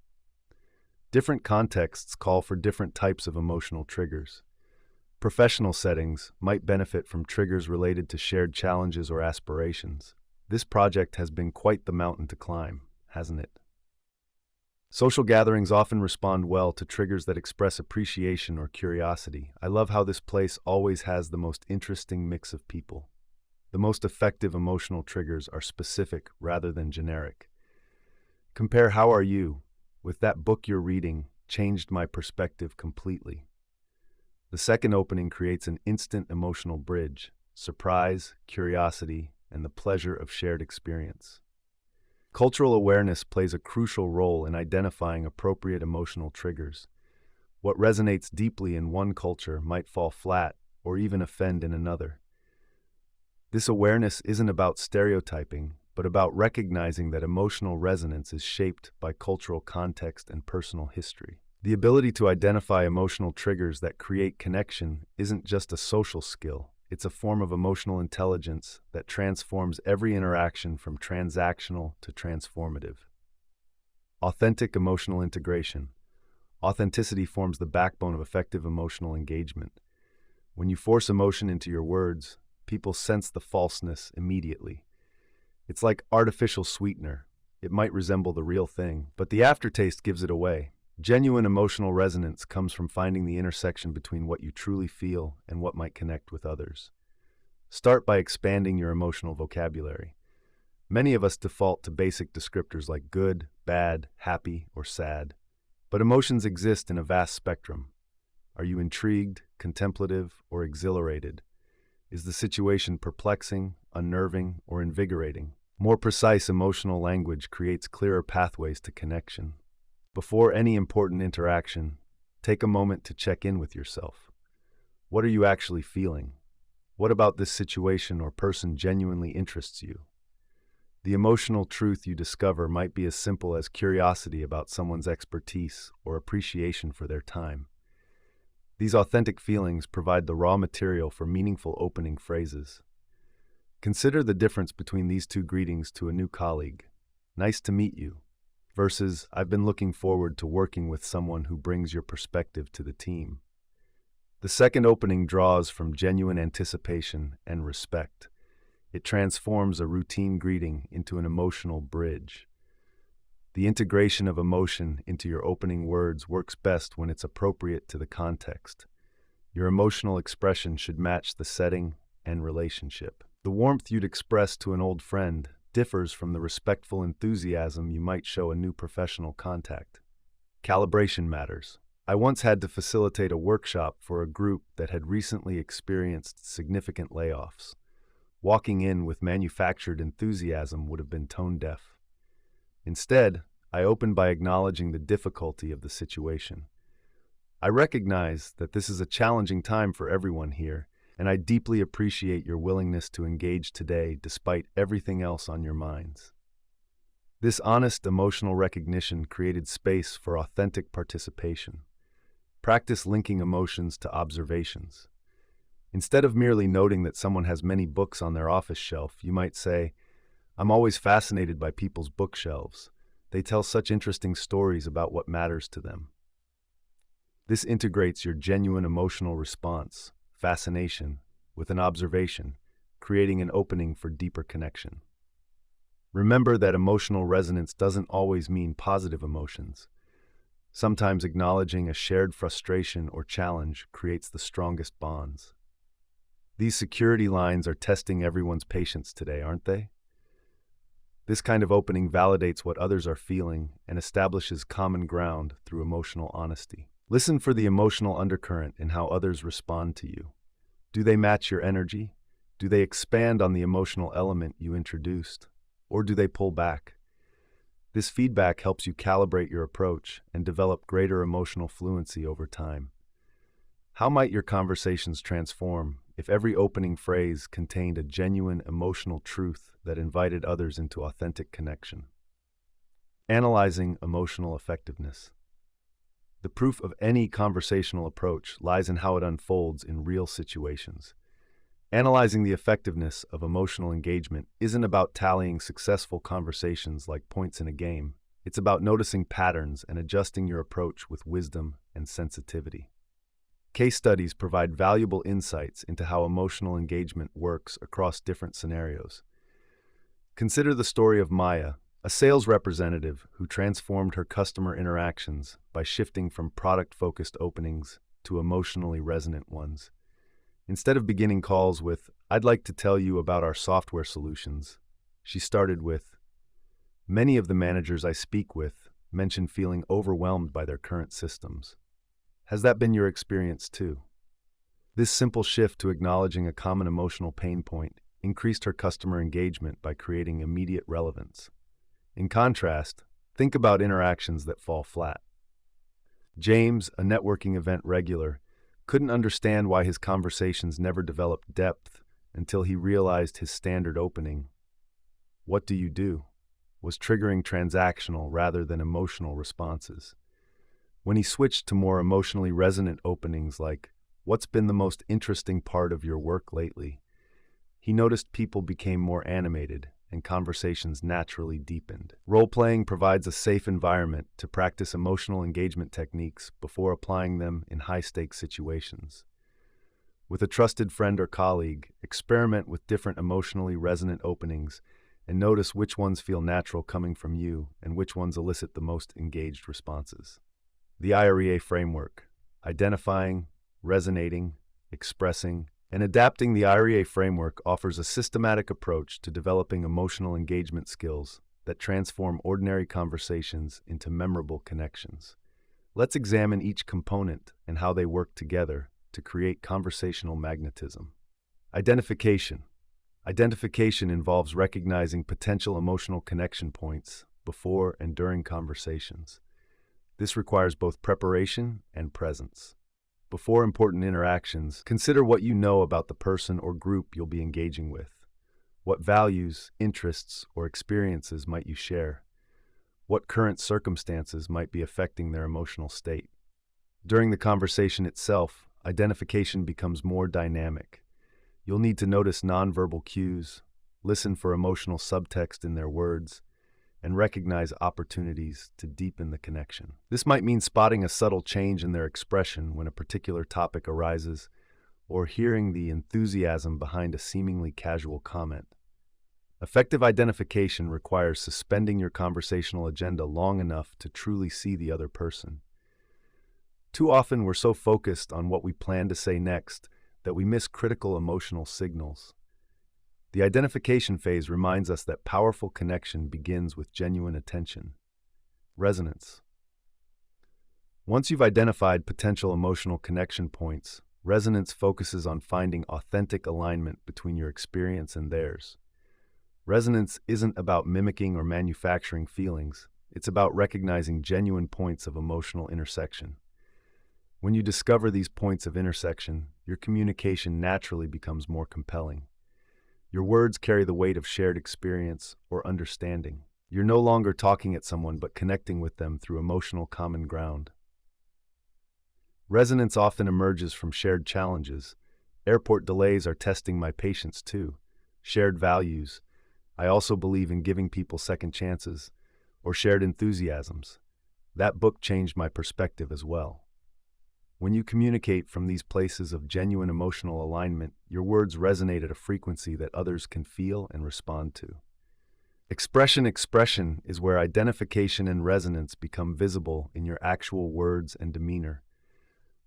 Different contexts call for different types of emotional triggers. Professional settings might benefit from triggers related to shared challenges or aspirations. This project has been quite the mountain to climb, hasn't it? Social gatherings often respond well to triggers that express appreciation or curiosity. I love how this place always has the most interesting mix of people. The most effective emotional triggers are specific rather than generic. Compare "How are you?" with "That book you're reading changed my perspective completely." The second opening creates an instant emotional bridge: surprise, curiosity, and the pleasure of shared experience. Cultural awareness plays a crucial role in identifying appropriate emotional triggers. What resonates deeply in one culture might fall flat or even offend in another. This awareness isn't about stereotyping, but about recognizing that emotional resonance is shaped by cultural context and personal history. The ability to identify emotional triggers that create connection isn't just a social skill, it's a form of emotional intelligence that transforms every interaction from transactional to transformative. Authentic emotional integration. Authenticity forms the backbone of effective emotional engagement. When you force emotion into your words, people sense the falseness immediately. It's like artificial sweetener. It might resemble the real thing, but the aftertaste gives it away. Genuine emotional resonance comes from finding the intersection between what you truly feel and what might connect with others. Start by expanding your emotional vocabulary. Many of us default to basic descriptors like good, bad, happy, or sad. But emotions exist in a vast spectrum. Are you intrigued, contemplative, or exhilarated? Is the situation perplexing, unnerving, or invigorating? More precise emotional language creates clearer pathways to connection. Before any important interaction, take a moment to check in with yourself. What are you actually feeling? What about this situation or person genuinely interests you? The emotional truth you discover might be as simple as curiosity about someone's expertise or appreciation for their time. These authentic feelings provide the raw material for meaningful opening phrases. Consider the difference between these two greetings to a new colleague. "Nice to meet you," versus "I've been looking forward to working with someone who brings your perspective to the team." The second opening draws from genuine anticipation and respect. It transforms a routine greeting into an emotional bridge. The integration of emotion into your opening words works best when it's appropriate to the context. Your emotional expression should match the setting and relationship. The warmth you'd express to an old friend differs from the respectful enthusiasm you might show a new professional contact. Calibration matters. I once had to facilitate a workshop for a group that had recently experienced significant layoffs. Walking in with manufactured enthusiasm would have been tone deaf. Instead, I opened by acknowledging the difficulty of the situation. I recognize that this is a challenging time for everyone here, and I deeply appreciate your willingness to engage today despite everything else on your minds. This honest emotional recognition created space for authentic participation. Practice linking emotions to observations. Instead of merely noting that someone has many books on their office shelf, you might say, "I'm always fascinated by people's bookshelves. They tell such interesting stories about what matters to them." This integrates your genuine emotional response, fascination, with an observation, creating an opening for deeper connection. Remember that emotional resonance doesn't always mean positive emotions. Sometimes acknowledging a shared frustration or challenge creates the strongest bonds. These security lines are testing everyone's patience today, aren't they? This kind of opening validates what others are feeling and establishes common ground through emotional honesty. Listen for the emotional undercurrent in how others respond to you. Do they match your energy? Do they expand on the emotional element you introduced? Or do they pull back? This feedback helps you calibrate your approach and develop greater emotional fluency over time. How might your conversations transform if every opening phrase contained a genuine emotional truth that invited others into authentic connection? Analyzing emotional effectiveness. The proof of any conversational approach lies in how it unfolds in real situations. Analyzing the effectiveness of emotional engagement isn't about tallying successful conversations like points in a game. It's about noticing patterns and adjusting your approach with wisdom and sensitivity. Case studies provide valuable insights into how emotional engagement works across different scenarios. Consider the story of Maya, a sales representative who transformed her customer interactions by shifting from product-focused openings to emotionally resonant ones. Instead of beginning calls with, "I'd like to tell you about our software solutions," she started with, "Many of the managers I speak with mention feeling overwhelmed by their current systems. Has that been your experience too?" This simple shift to acknowledging a common emotional pain point increased her customer engagement by creating immediate relevance. In contrast, think about interactions that fall flat. James, a networking event regular, couldn't understand why his conversations never developed depth until he realized his standard opening, "What do you do?" was triggering transactional rather than emotional responses. When he switched to more emotionally resonant openings like, "What's been the most interesting part of your work lately?" he noticed people became more animated and conversations naturally deepened. Role-playing provides a safe environment to practice emotional engagement techniques before applying them in high-stakes situations. With a trusted friend or colleague, experiment with different emotionally resonant openings and notice which ones feel natural coming from you and which ones elicit the most engaged responses. The IREA framework: identifying, resonating, expressing, and adapting. The IREA framework offers a systematic approach to developing emotional engagement skills that transform ordinary conversations into memorable connections. Let's examine each component and how they work together to create conversational magnetism. Identification. Identification involves recognizing potential emotional connection points before and during conversations. This requires both preparation and presence. Before important interactions, consider what you know about the person or group you'll be engaging with. What values, interests, or experiences might you share? What current circumstances might be affecting their emotional state? During the conversation itself, identification becomes more dynamic. You'll need to notice nonverbal cues, listen for emotional subtext in their words, and recognize opportunities to deepen the connection. This might mean spotting a subtle change in their expression when a particular topic arises, or hearing the enthusiasm behind a seemingly casual comment. Effective identification requires suspending your conversational agenda long enough to truly see the other person. Too often, we're so focused on what we plan to say next that we miss critical emotional signals. The identification phase reminds us that powerful connection begins with genuine attention. Resonance. Once you've identified potential emotional connection points, resonance focuses on finding authentic alignment between your experience and theirs. Resonance isn't about mimicking or manufacturing feelings, it's about recognizing genuine points of emotional intersection. When you discover these points of intersection, your communication naturally becomes more compelling. Your words carry the weight of shared experience or understanding. You're no longer talking at someone but connecting with them through emotional common ground. Resonance often emerges from shared challenges. Airport delays are testing my patience too. Shared values. I also believe in giving people second chances. Or shared enthusiasms. That book changed my perspective as well. When you communicate from these places of genuine emotional alignment, your words resonate at a frequency that others can feel and respond to. Expression is where identification and resonance become visible in your actual words and demeanor.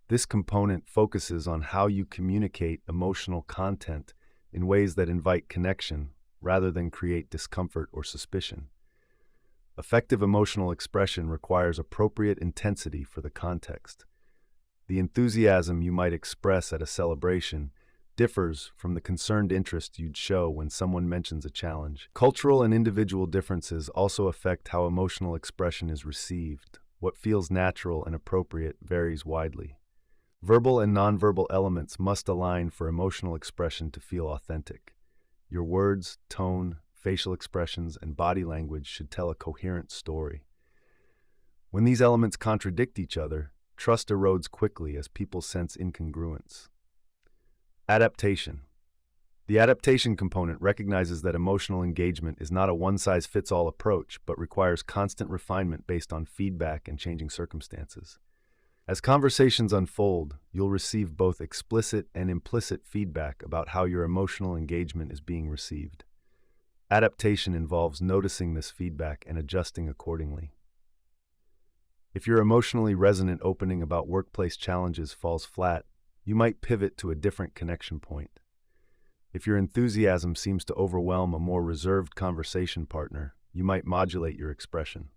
This component focuses on how you communicate emotional content in ways that invite connection rather than create discomfort or suspicion. Effective emotional expression requires appropriate intensity for the context. The enthusiasm you might express at a celebration differs from the concerned interest you'd show when someone mentions a challenge. Cultural and individual differences also affect how emotional expression is received. What feels natural and appropriate varies widely. Verbal and nonverbal elements must align for emotional expression to feel authentic. Your words, tone, facial expressions, and body language should tell a coherent story. When these elements contradict each other, trust erodes quickly as people sense incongruence. Adaptation. The adaptation component recognizes that emotional engagement is not a one-size-fits-all approach, but requires constant refinement based on feedback and changing circumstances. As conversations unfold, you'll receive both explicit and implicit feedback about how your emotional engagement is being received. Adaptation involves noticing this feedback and adjusting accordingly. If your emotionally resonant opening about workplace challenges falls flat, you might pivot to a different connection point. If your enthusiasm seems to overwhelm a more reserved conversation partner, you might modulate your expression.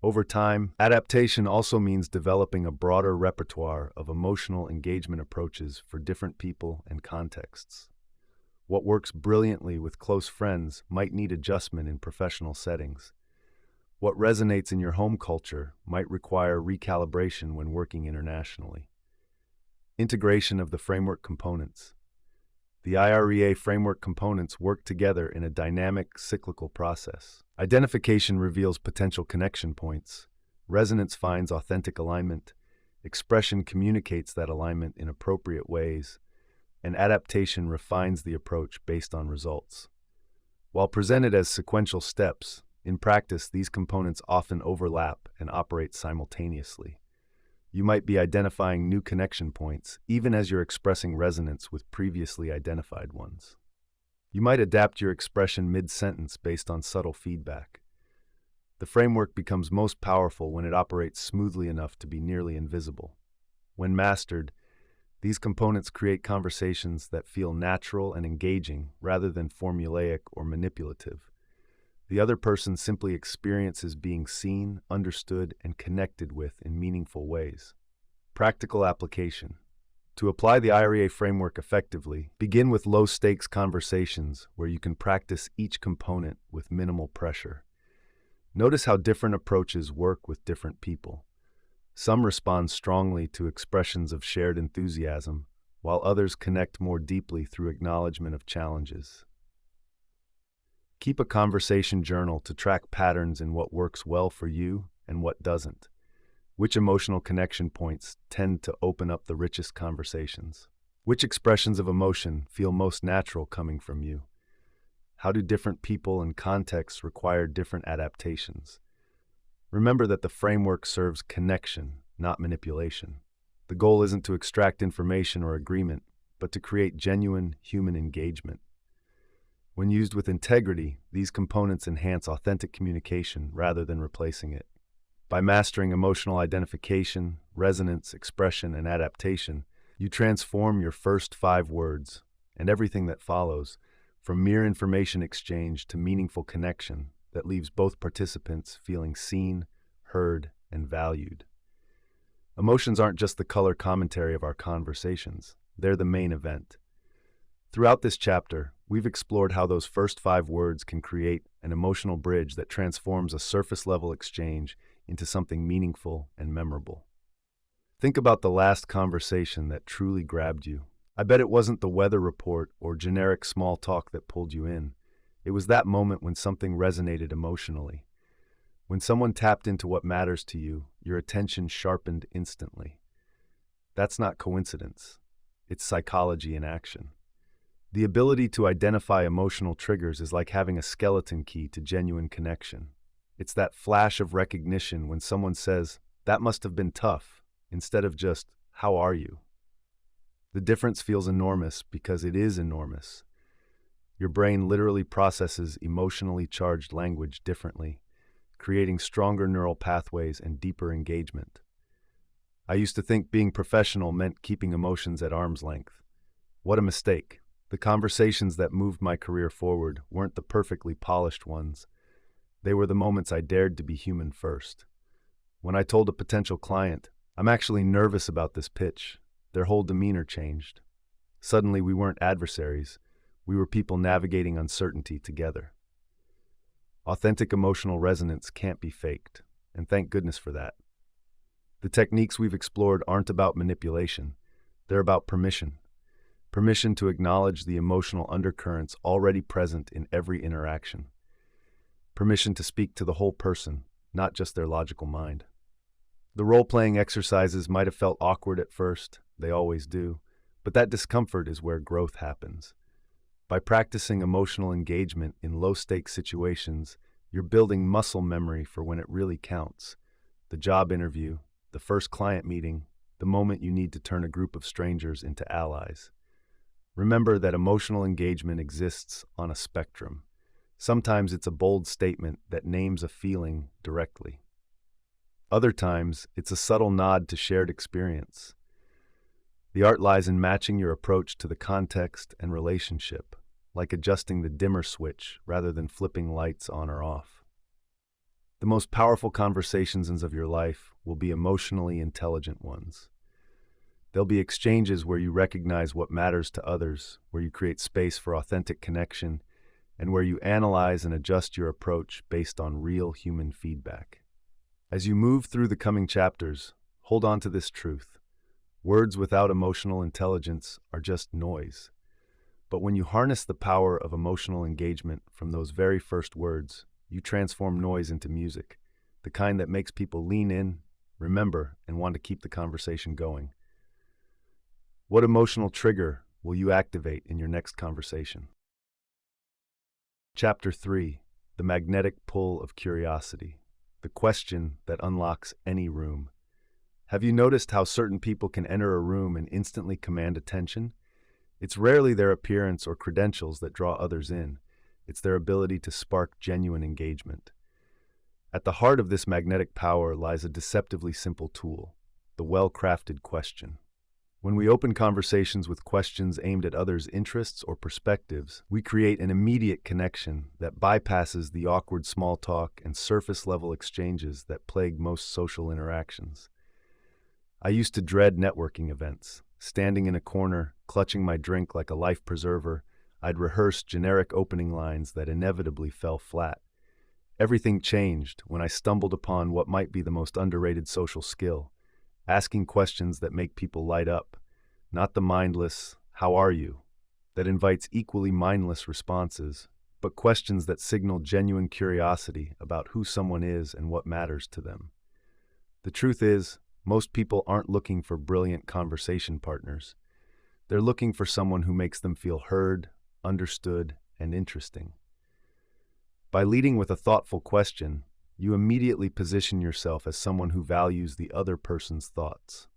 Over time, adaptation also means developing a broader repertoire of emotional engagement approaches for different people and contexts. What works brilliantly with close friends might need adjustment in professional settings. What resonates in your home culture might require recalibration when working internationally. Integration of the framework components. The IREA framework components work together in a dynamic, cyclical process. Identification reveals potential connection points. Resonance finds authentic alignment. Expression communicates that alignment in appropriate ways. And adaptation refines the approach based on results. While presented as sequential steps, in practice, these components often overlap and operate simultaneously. You might be identifying new connection points, even as you're expressing resonance with previously identified ones. You might adapt your expression mid-sentence based on subtle feedback. The framework becomes most powerful when it operates smoothly enough to be nearly invisible. When mastered, these components create conversations that feel natural and engaging rather than formulaic or manipulative. The other person simply experiences being seen, understood, and connected with in meaningful ways. Practical application. To apply the IREA framework effectively, begin with low-stakes conversations where you can practice each component with minimal pressure. Notice how different approaches work with different people. Some respond strongly to expressions of shared enthusiasm, while others connect more deeply through acknowledgement of challenges. Keep a conversation journal to track patterns in what works well for you and what doesn't. Which emotional connection points tend to open up the richest conversations? Which expressions of emotion feel most natural coming from you? How do different people and contexts require different adaptations? Remember that the framework serves connection, not manipulation. The goal isn't to extract information or agreement, but to create genuine human engagement. When used with integrity, these components enhance authentic communication rather than replacing it. By mastering emotional identification, resonance, expression, and adaptation, you transform your first 5 words and everything that follows from mere information exchange to meaningful connection that leaves both participants feeling seen, heard, and valued. Emotions aren't just the color commentary of our conversations, they're the main event. Throughout this chapter, we've explored how those first 5 words can create an emotional bridge that transforms a surface-level exchange into something meaningful and memorable. Think about the last conversation that truly grabbed you. I bet it wasn't the weather report or generic small talk that pulled you in. It was that moment when something resonated emotionally. When someone tapped into what matters to you, your attention sharpened instantly. That's not coincidence. It's psychology in action. The ability to identify emotional triggers is like having a skeleton key to genuine connection. It's that flash of recognition when someone says, "That must have been tough," instead of just, "How are you?" The difference feels enormous because it is enormous. Your brain literally processes emotionally charged language differently, creating stronger neural pathways and deeper engagement. I used to think being professional meant keeping emotions at arm's length. What a mistake. The conversations that moved my career forward weren't the perfectly polished ones. They were the moments I dared to be human first. When I told a potential client, "I'm actually nervous about this pitch," their whole demeanor changed. Suddenly, we weren't adversaries. We were people navigating uncertainty together. Authentic emotional resonance can't be faked, and thank goodness for that. The techniques we've explored aren't about manipulation. They're about permission. Permission to acknowledge the emotional undercurrents already present in every interaction. Permission to speak to the whole person, not just their logical mind. The role-playing exercises might have felt awkward at first, they always do, but that discomfort is where growth happens. By practicing emotional engagement in low-stakes situations, you're building muscle memory for when it really counts. The job interview, the first client meeting, the moment you need to turn a group of strangers into allies. Remember that emotional engagement exists on a spectrum. Sometimes it's a bold statement that names a feeling directly. Other times, it's a subtle nod to shared experience. The art lies in matching your approach to the context and relationship, like adjusting the dimmer switch rather than flipping lights on or off. The most powerful conversations of your life will be emotionally intelligent ones. There'll be exchanges where you recognize what matters to others, where you create space for authentic connection, and where you analyze and adjust your approach based on real human feedback. As you move through the coming chapters, hold on to this truth. Words without emotional intelligence are just noise. But when you harness the power of emotional engagement from those very first words, you transform noise into music, the kind that makes people lean in, remember, and want to keep the conversation going. What emotional trigger will you activate in your next conversation? Chapter 3: The Magnetic Pull of Curiosity. The question that unlocks any room. Have you noticed how certain people can enter a room and instantly command attention? It's rarely their appearance or credentials that draw others in. It's their ability to spark genuine engagement. At the heart of this magnetic power lies a deceptively simple tool: the well-crafted question. When we open conversations with questions aimed at others' interests or perspectives, we create an immediate connection that bypasses the awkward small talk and surface-level exchanges that plague most social interactions. I used to dread networking events. Standing in a corner, clutching my drink like a life preserver, I'd rehearse generic opening lines that inevitably fell flat. Everything changed when I stumbled upon what might be the most underrated social skill: asking questions that make people light up, not the mindless, "How are you?" that invites equally mindless responses, but questions that signal genuine curiosity about who someone is and what matters to them. The truth is, most people aren't looking for brilliant conversation partners. They're looking for someone who makes them feel heard, understood, and interesting. By leading with a thoughtful question, you immediately position yourself as someone who values the other person's thoughts.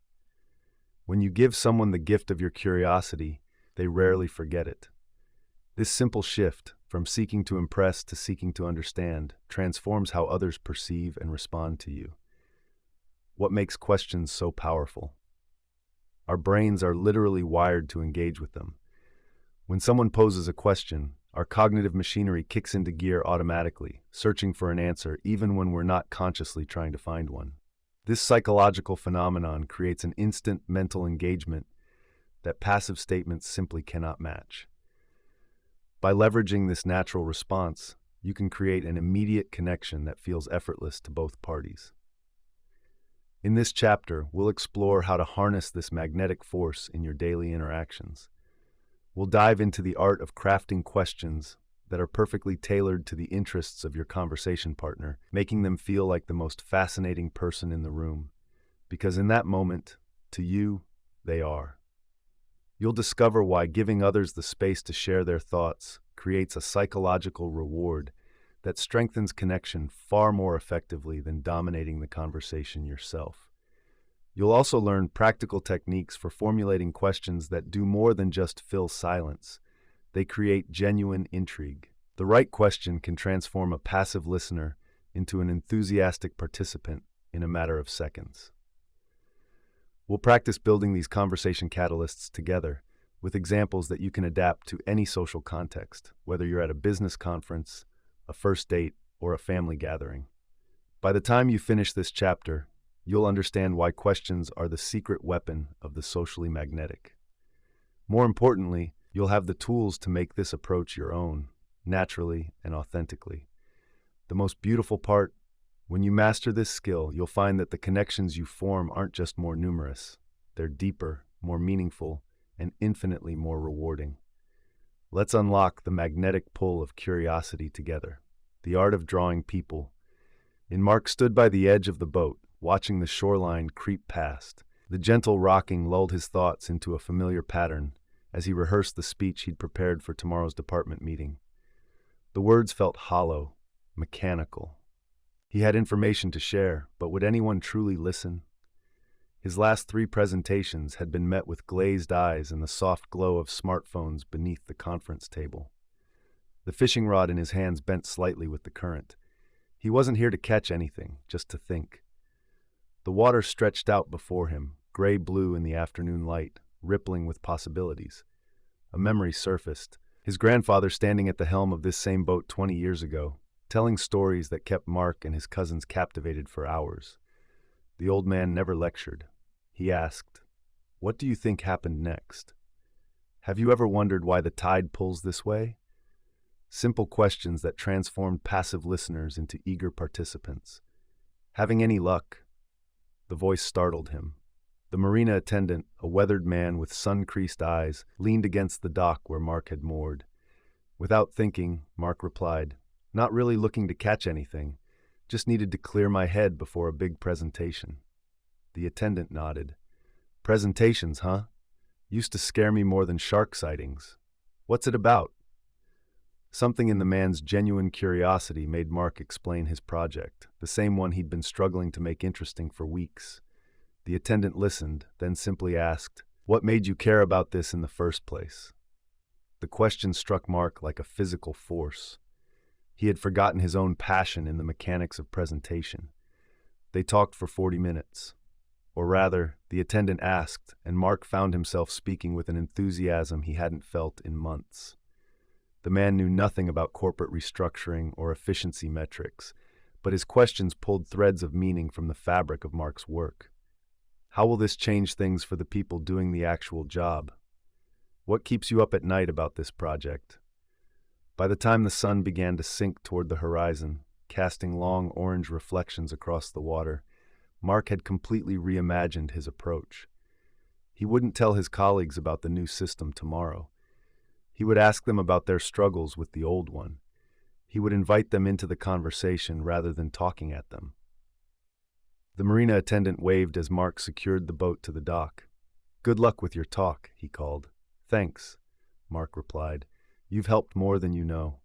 When you give someone the gift of your curiosity, they rarely forget it. This simple shift, from seeking to impress to seeking to understand, transforms how others perceive and respond to you. What makes questions so powerful? Our brains are literally wired to engage with them. When someone poses a question, our cognitive machinery kicks into gear automatically, searching for an answer even when we're not consciously trying to find one. This psychological phenomenon creates an instant mental engagement that passive statements simply cannot match. By leveraging this natural response, you can create an immediate connection that feels effortless to both parties. In this chapter, we'll explore how to harness this magnetic force in your daily interactions. We'll dive into the art of crafting questions that are perfectly tailored to the interests of your conversation partner, making them feel like the most fascinating person in the room. Because in that moment, to you, they are. You'll discover why giving others the space to share their thoughts creates a psychological reward that strengthens connection far more effectively than dominating the conversation yourself. You'll also learn practical techniques for formulating questions that do more than just fill silence. They create genuine intrigue. The right question can transform a passive listener into an enthusiastic participant in a matter of seconds. We'll practice building these conversation catalysts together with examples that you can adapt to any social context, whether you're at a business conference, a first date, or a family gathering. By the time you finish this chapter, you'll understand why questions are the secret weapon of the socially magnetic. More importantly, you'll have the tools to make this approach your own, naturally and authentically. The most beautiful part: when you master this skill, you'll find that the connections you form aren't just more numerous. They're deeper, more meaningful, and infinitely more rewarding. Let's unlock the magnetic pull of curiosity together, the art of drawing people. Mark stood by the edge of the boat, watching the shoreline creep past. The gentle rocking lulled his thoughts into a familiar pattern as he rehearsed the speech he'd prepared for tomorrow's department meeting. The words felt hollow, mechanical. He had information to share, but would anyone truly listen? His last 3 presentations had been met with glazed eyes and the soft glow of smartphones beneath the conference table. The fishing rod in his hands bent slightly with the current. He wasn't here to catch anything, just to think. The water stretched out before him, gray-blue in the afternoon light, rippling with possibilities. A memory surfaced, his grandfather standing at the helm of this same boat 20 years ago, telling stories that kept Mark and his cousins captivated for hours. The old man never lectured. He asked, "What do you think happened next? Have you ever wondered why the tide pulls this way?" Simple questions that transformed passive listeners into eager participants. "Having any luck?" The voice startled him. The marina attendant, a weathered man with sun-creased eyes, leaned against the dock where Mark had moored. Without thinking, Mark replied, "Not really looking to catch anything. Just needed to clear my head before a big presentation." The attendant nodded. "Presentations, huh? Used to scare me more than shark sightings. What's it about?" Something in the man's genuine curiosity made Mark explain his project, the same one he'd been struggling to make interesting for weeks. The attendant listened, then simply asked, "What made you care about this in the first place?" The question struck Mark like a physical force. He had forgotten his own passion in the mechanics of presentation. They talked for 40 minutes. Or rather, the attendant asked, and Mark found himself speaking with an enthusiasm he hadn't felt in months. The man knew nothing about corporate restructuring or efficiency metrics, but his questions pulled threads of meaning from the fabric of Mark's work. How will this change things for the people doing the actual job? What keeps you up at night about this project? By the time the sun began to sink toward the horizon, casting long orange reflections across the water, Mark had completely reimagined his approach. He wouldn't tell his colleagues about the new system tomorrow. He would ask them about their struggles with the old one. He would invite them into the conversation rather than talking at them. The marina attendant waved as Mark secured the boat to the dock. "Good luck with your talk," he called. "Thanks," Mark replied. "You've helped more than you know."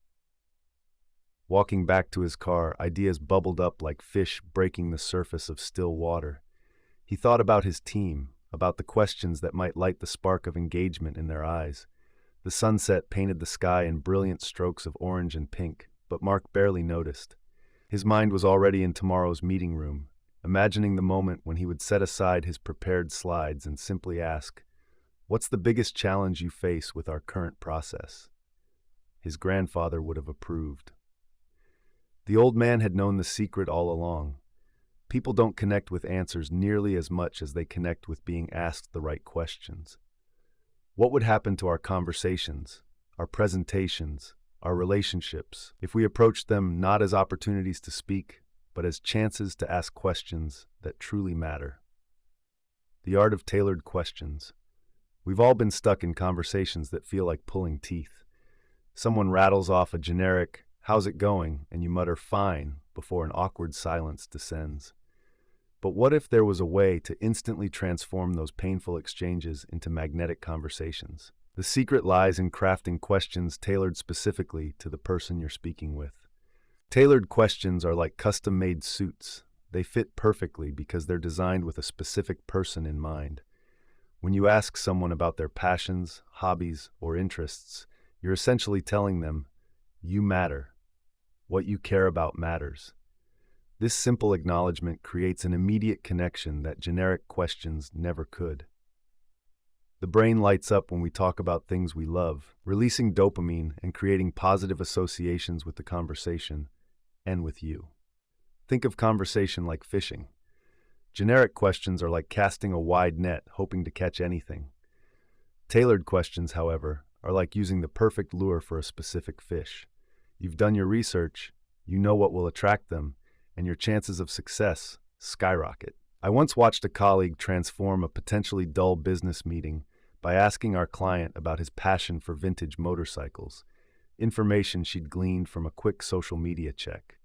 Walking back to his car, ideas bubbled up like fish breaking the surface of still water. He thought about his team, about the questions that might light the spark of engagement in their eyes. The sunset painted the sky in brilliant strokes of orange and pink, but Mark barely noticed. His mind was already in tomorrow's meeting room, imagining the moment when he would set aside his prepared slides and simply ask, "What's the biggest challenge you face with our current process?" His grandfather would have approved. The old man had known the secret all along. People don't connect with answers nearly as much as they connect with being asked the right questions. What would happen to our conversations, our presentations, our relationships, if we approached them not as opportunities to speak, but as chances to ask questions that truly matter? The art of tailored questions. We've all been stuck in conversations that feel like pulling teeth. Someone rattles off a generic, "How's it going?" and you mutter, "Fine," before an awkward silence descends. But what if there was a way to instantly transform those painful exchanges into magnetic conversations? The secret lies in crafting questions tailored specifically to the person you're speaking with. Tailored questions are like custom-made suits. They fit perfectly because they're designed with a specific person in mind. When you ask someone about their passions, hobbies, or interests, you're essentially telling them, "You matter. What you care about matters." This simple acknowledgement creates an immediate connection that generic questions never could. The brain lights up when we talk about things we love, releasing dopamine and creating positive associations with the conversation and with you. Think of conversation like fishing. Generic questions are like casting a wide net, hoping to catch anything. Tailored questions, however, are like using the perfect lure for a specific fish. You've done your research, you know what will attract them, and your chances of success skyrocket. I once watched a colleague transform a potentially dull business meeting by asking our client about his passion for vintage motorcycles, information she'd gleaned from a quick social media check.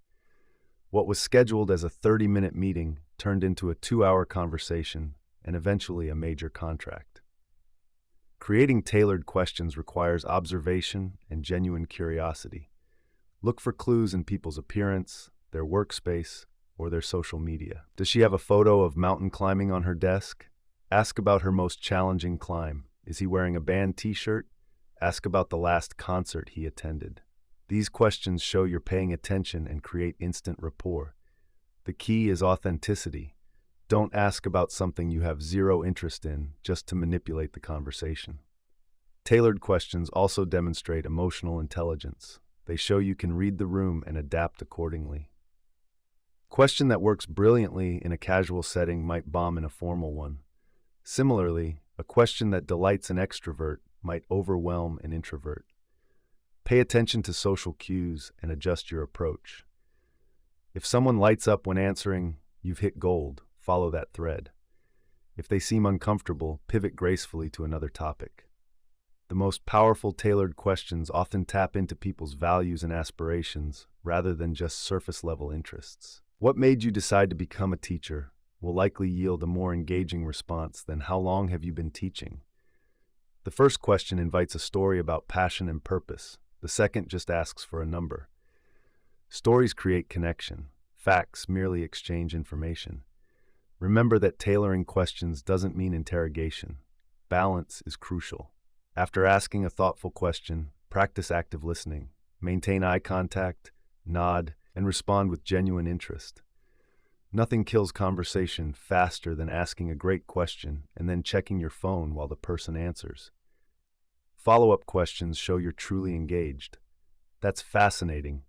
What was scheduled as a 30-minute meeting turned into a 2-hour conversation and eventually a major contract. Creating tailored questions requires observation and genuine curiosity. Look for clues in people's appearance, their workspace, or their social media. Does she have a photo of mountain climbing on her desk? Ask about her most challenging climb. Is he wearing a band t-shirt? Ask about the last concert he attended. These questions show you're paying attention and create instant rapport. The key is authenticity. Don't ask about something you have zero interest in just to manipulate the conversation. Tailored questions also demonstrate emotional intelligence. They show you can read the room and adapt accordingly. A question that works brilliantly in a casual setting might bomb in a formal one. Similarly, a question that delights an extrovert might overwhelm an introvert. Pay attention to social cues and adjust your approach. If someone lights up when answering, "You've hit gold," follow that thread. If they seem uncomfortable, pivot gracefully to another topic. The most powerful tailored questions often tap into people's values and aspirations rather than just surface-level interests. What made you decide to become a teacher will likely yield a more engaging response than "How long have you been teaching?" The first question invites a story about passion and purpose. The second just asks for a number. Stories create connection. Facts merely exchange information. Remember that tailoring questions doesn't mean interrogation. Balance is crucial. After asking a thoughtful question, practice active listening. Maintain eye contact, nod, and respond with genuine interest. Nothing kills conversation faster than asking a great question and then checking your phone while the person answers. Follow-up questions show you're truly engaged. That's fascinating.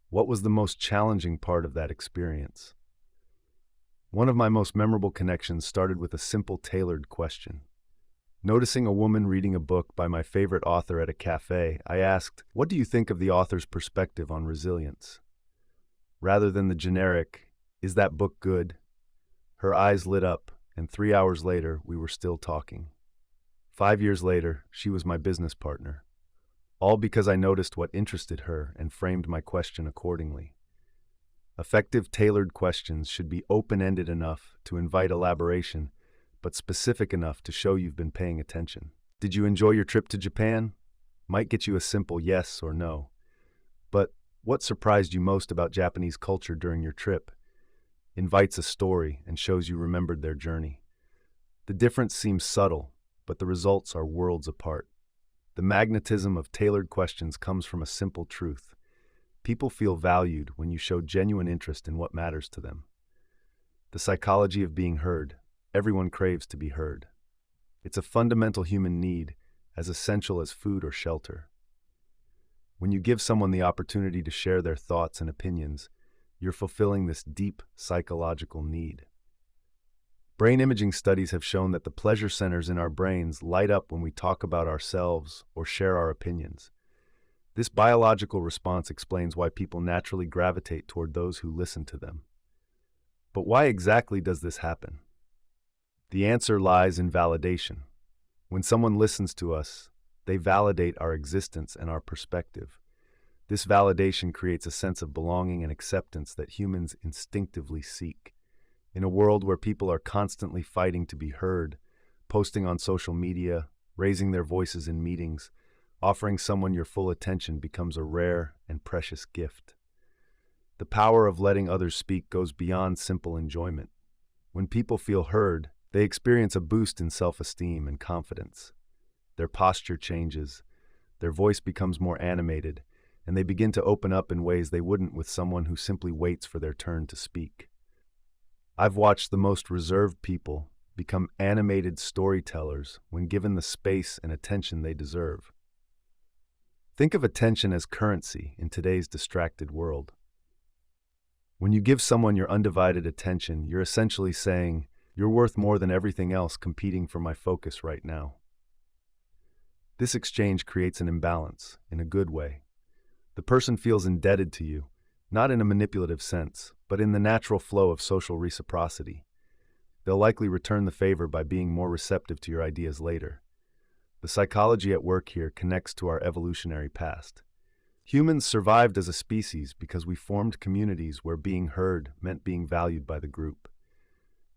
What was the most challenging part of that experience? One of my most memorable connections started with a simple tailored question. Noticing a woman reading a book by my favorite author at a cafe, I asked, "What do you think of the author's perspective on resilience?" Rather than the generic, "Is that book good?" her eyes lit up, and 3 hours later, we were still talking. 5 years later, she was my business partner. All because I noticed what interested her and framed my question accordingly. Effective tailored questions should be open-ended enough to invite elaboration, but specific enough to show you've been paying attention. Did you enjoy your trip to Japan? Might get you a simple yes or no. But what surprised you most about Japanese culture during your trip? Invites a story and shows you remembered their journey. The difference seems subtle, but the results are worlds apart. The magnetism of tailored questions comes from a simple truth. People feel valued when you show genuine interest in what matters to them. The psychology of being heard. Everyone craves to be heard. It's a fundamental human need, as essential as food or shelter. When you give someone the opportunity to share their thoughts and opinions, you're fulfilling this deep psychological need. Brain imaging studies have shown that the pleasure centers in our brains light up when we talk about ourselves or share our opinions. This biological response explains why people naturally gravitate toward those who listen to them. But why exactly does this happen? The answer lies in validation. When someone listens to us, they validate our existence and our perspective. This validation creates a sense of belonging and acceptance that humans instinctively seek. In a world where people are constantly fighting to be heard, posting on social media, raising their voices in meetings, offering someone your full attention becomes a rare and precious gift. The power of letting others speak goes beyond simple enjoyment. When people feel heard, they experience a boost in self-esteem and confidence. Their posture changes, their voice becomes more animated, and they begin to open up in ways they wouldn't with someone who simply waits for their turn to speak. I've watched the most reserved people become animated storytellers when given the space and attention they deserve. Think of attention as currency in today's distracted world. When you give someone your undivided attention, you're essentially saying, "You're worth more than everything else competing for my focus right now." This exchange creates an imbalance, in a good way. The person feels indebted to you, not in a manipulative sense, but in the natural flow of social reciprocity. They'll likely return the favor by being more receptive to your ideas later. The psychology at work here connects to our evolutionary past. Humans survived as a species because we formed communities where being heard meant being valued by the group.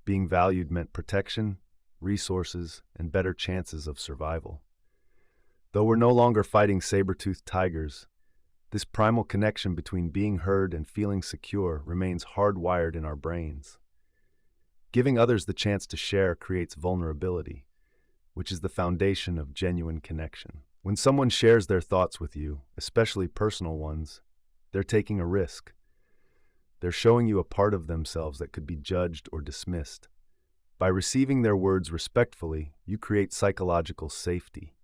Being valued meant protection, resources, and better chances of survival. Though we're no longer fighting saber-toothed tigers, this primal connection between being heard and feeling secure remains hardwired in our brains. Giving others the chance to share creates vulnerability, which is the foundation of genuine connection. When someone shares their thoughts with you, especially personal ones, they're taking a risk. They're showing you a part of themselves that could be judged or dismissed. By receiving their words respectfully, you create psychological safety.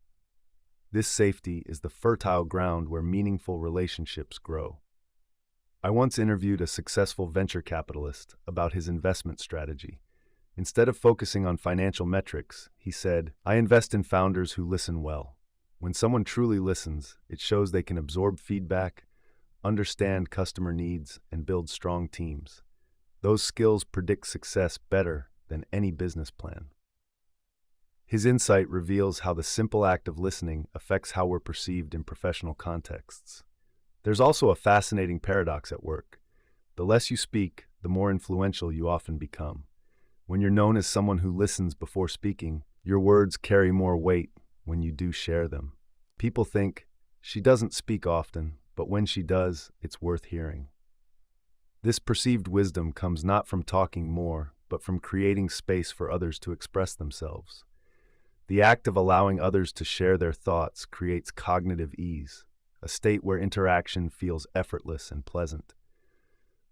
This safety is the fertile ground where meaningful relationships grow. I once interviewed a successful venture capitalist about his investment strategy. Instead of focusing on financial metrics, he said, "I invest in founders who listen well. When someone truly listens, it shows they can absorb feedback, understand customer needs, and build strong teams. Those skills predict success better than any business plan." His insight reveals how the simple act of listening affects how we're perceived in professional contexts. There's also a fascinating paradox at work. The less you speak, the more influential you often become. When you're known as someone who listens before speaking, your words carry more weight when you do share them. People think, "She doesn't speak often, but when she does, it's worth hearing." This perceived wisdom comes not from talking more, but from creating space for others to express themselves. The act of allowing others to share their thoughts creates cognitive ease, a state where interaction feels effortless and pleasant.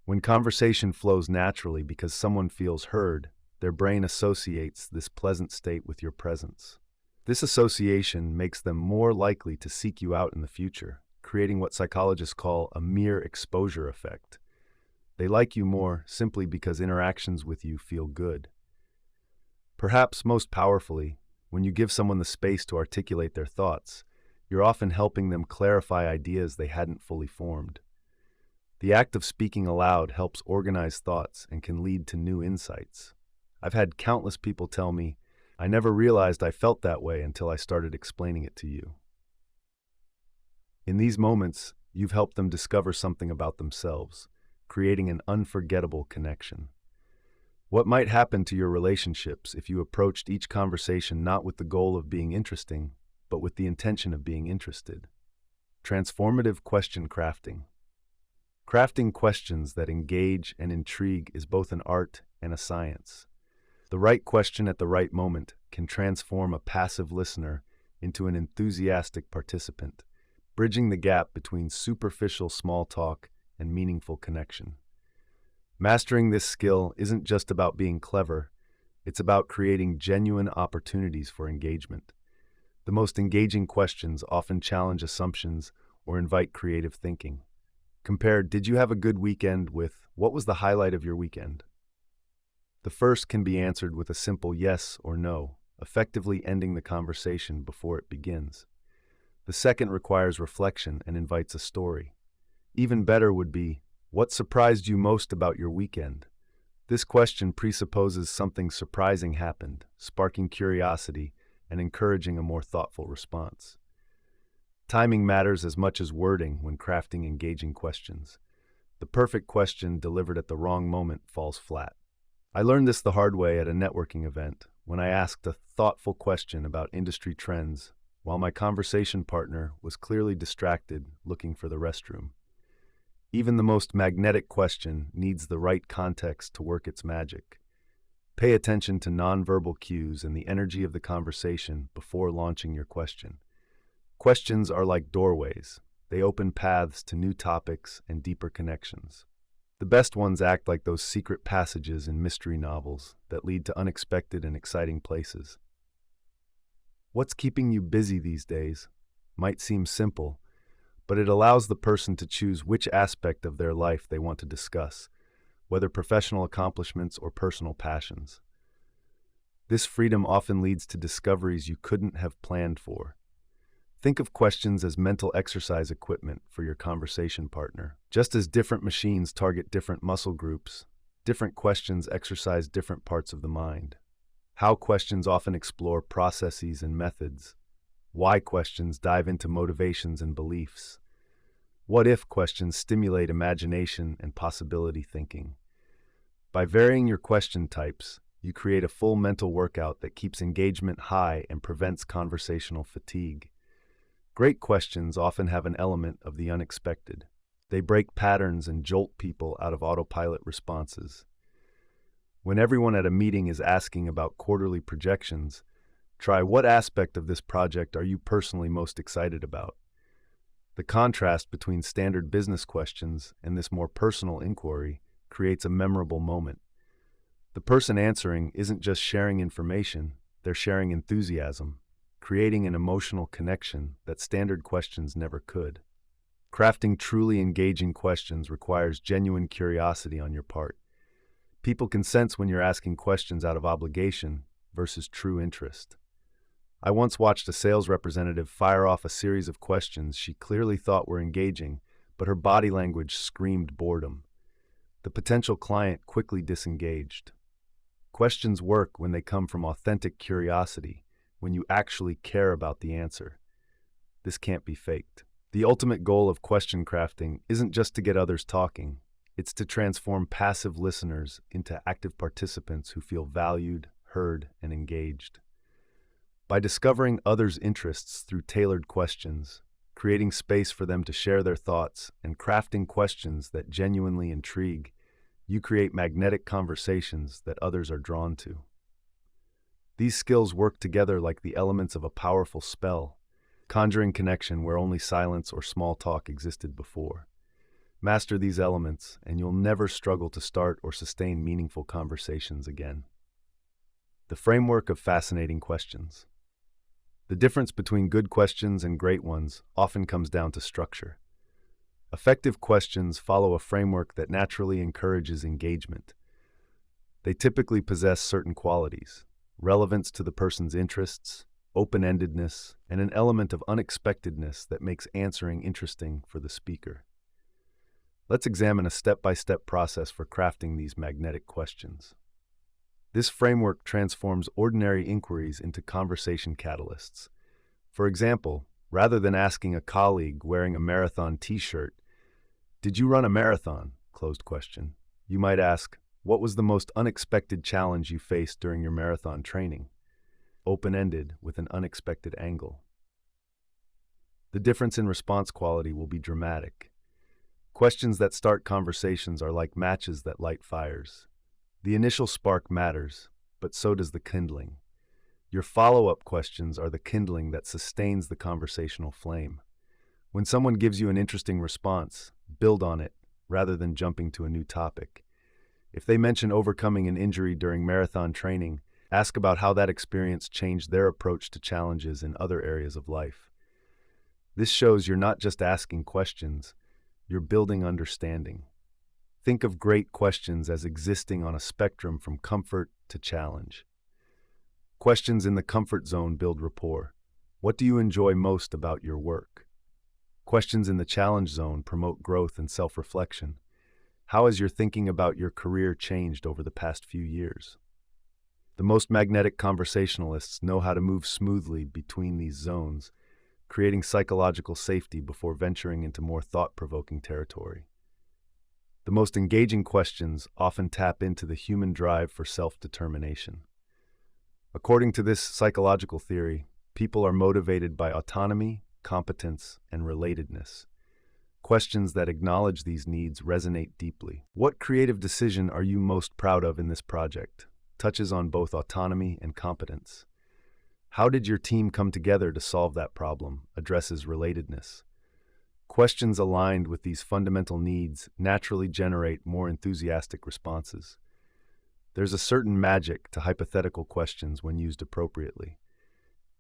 When conversation flows naturally because someone feels heard, their brain associates this pleasant state with your presence. This association makes them more likely to seek you out in the future, creating what psychologists call a mere exposure effect. They like you more simply because interactions with you feel good. Perhaps most powerfully, when you give someone the space to articulate their thoughts, you're often helping them clarify ideas they hadn't fully formed. The act of speaking aloud helps organize thoughts and can lead to new insights. I've had countless people tell me, "I never realized I felt that way until I started explaining it to you." In these moments, you've helped them discover something about themselves, creating an unforgettable connection. What might happen to your relationships if you approached each conversation not with the goal of being interesting, but with the intention of being interested? Transformative question crafting. Crafting questions that engage and intrigue is both an art and a science. The right question at the right moment can transform a passive listener into an enthusiastic participant, bridging the gap between superficial small talk and meaningful connection. Mastering this skill isn't just about being clever, it's about creating genuine opportunities for engagement. The most engaging questions often challenge assumptions or invite creative thinking. Compare, "Did you have a good weekend?" with, "What was the highlight of your weekend?" The first can be answered with a simple yes or no, effectively ending the conversation before it begins. The second requires reflection and invites a story. Even better would be, "What surprised you most about your weekend?" This question presupposes something surprising happened, sparking curiosity and encouraging a more thoughtful response. Timing matters as much as wording when crafting engaging questions. The perfect question delivered at the wrong moment falls flat. I learned this the hard way at a networking event when I asked a thoughtful question about industry trends while my conversation partner was clearly distracted looking for the restroom. Even the most magnetic question needs the right context to work its magic. Pay attention to nonverbal cues and the energy of the conversation before launching your question. Questions are like doorways. They open paths to new topics and deeper connections. The best ones act like those secret passages in mystery novels that lead to unexpected and exciting places. What's keeping you busy these days? Might seem simple, but it allows the person to choose which aspect of their life they want to discuss, whether professional accomplishments or personal passions. This freedom often leads to discoveries you couldn't have planned for. Think of questions as mental exercise equipment for your conversation partner. Just as different machines target different muscle groups, different questions exercise different parts of the mind. How questions often explore processes and methods. Why questions dive into motivations and beliefs. What if questions stimulate imagination and possibility thinking. By varying your question types, you create a full mental workout that keeps engagement high and prevents conversational fatigue. Great questions often have an element of the unexpected. They break patterns and jolt people out of autopilot responses. When everyone at a meeting is asking about quarterly projections, try, "What aspect of this project are you personally most excited about?" The contrast between standard business questions and this more personal inquiry creates a memorable moment. The person answering isn't just sharing information, they're sharing enthusiasm, creating an emotional connection that standard questions never could. Crafting truly engaging questions requires genuine curiosity on your part. People can sense when you're asking questions out of obligation versus true interest. I once watched a sales representative fire off a series of questions she clearly thought were engaging, but her body language screamed boredom. The potential client quickly disengaged. Questions work when they come from authentic curiosity, when you actually care about the answer. This can't be faked. The ultimate goal of question crafting isn't just to get others talking, it's to transform passive listeners into active participants who feel valued, heard, and engaged. By discovering others' interests through tailored questions, creating space for them to share their thoughts, and crafting questions that genuinely intrigue, you create magnetic conversations that others are drawn to. These skills work together like the elements of a powerful spell, conjuring connection where only silence or small talk existed before. Master these elements, and you'll never struggle to start or sustain meaningful conversations again. The framework of fascinating questions. The difference between good questions and great ones often comes down to structure. Effective questions follow a framework that naturally encourages engagement. They typically possess certain qualities: relevance to the person's interests, open-endedness, and an element of unexpectedness that makes answering interesting for the speaker. Let's examine a step-by-step process for crafting these magnetic questions. This framework transforms ordinary inquiries into conversation catalysts. For example, rather than asking a colleague wearing a marathon t-shirt, "Did you run a marathon?" closed question, you might ask, "What was the most unexpected challenge you faced during your marathon training?" Open-ended with an unexpected angle. The difference in response quality will be dramatic. Questions that start conversations are like matches that light fires. The initial spark matters, but so does the kindling. Your follow-up questions are the kindling that sustains the conversational flame. When someone gives you an interesting response, build on it rather than jumping to a new topic. If they mention overcoming an injury during marathon training, ask about how that experience changed their approach to challenges in other areas of life. This shows you're not just asking questions, you're building understanding. Think of great questions as existing on a spectrum from comfort to challenge. Questions in the comfort zone build rapport. What do you enjoy most about your work? Questions in the challenge zone promote growth and self-reflection. How has your thinking about your career changed over the past few years? The most magnetic conversationalists know how to move smoothly between these zones, creating psychological safety before venturing into more thought-provoking territory. The most engaging questions often tap into the human drive for self-determination. According to this psychological theory, people are motivated by autonomy, competence, and relatedness. Questions that acknowledge these needs resonate deeply. What creative decision are you most proud of in this project? Touches on both autonomy and competence. How did your team come together to solve that problem? Addresses relatedness. Questions aligned with these fundamental needs naturally generate more enthusiastic responses. There's a certain magic to hypothetical questions when used appropriately.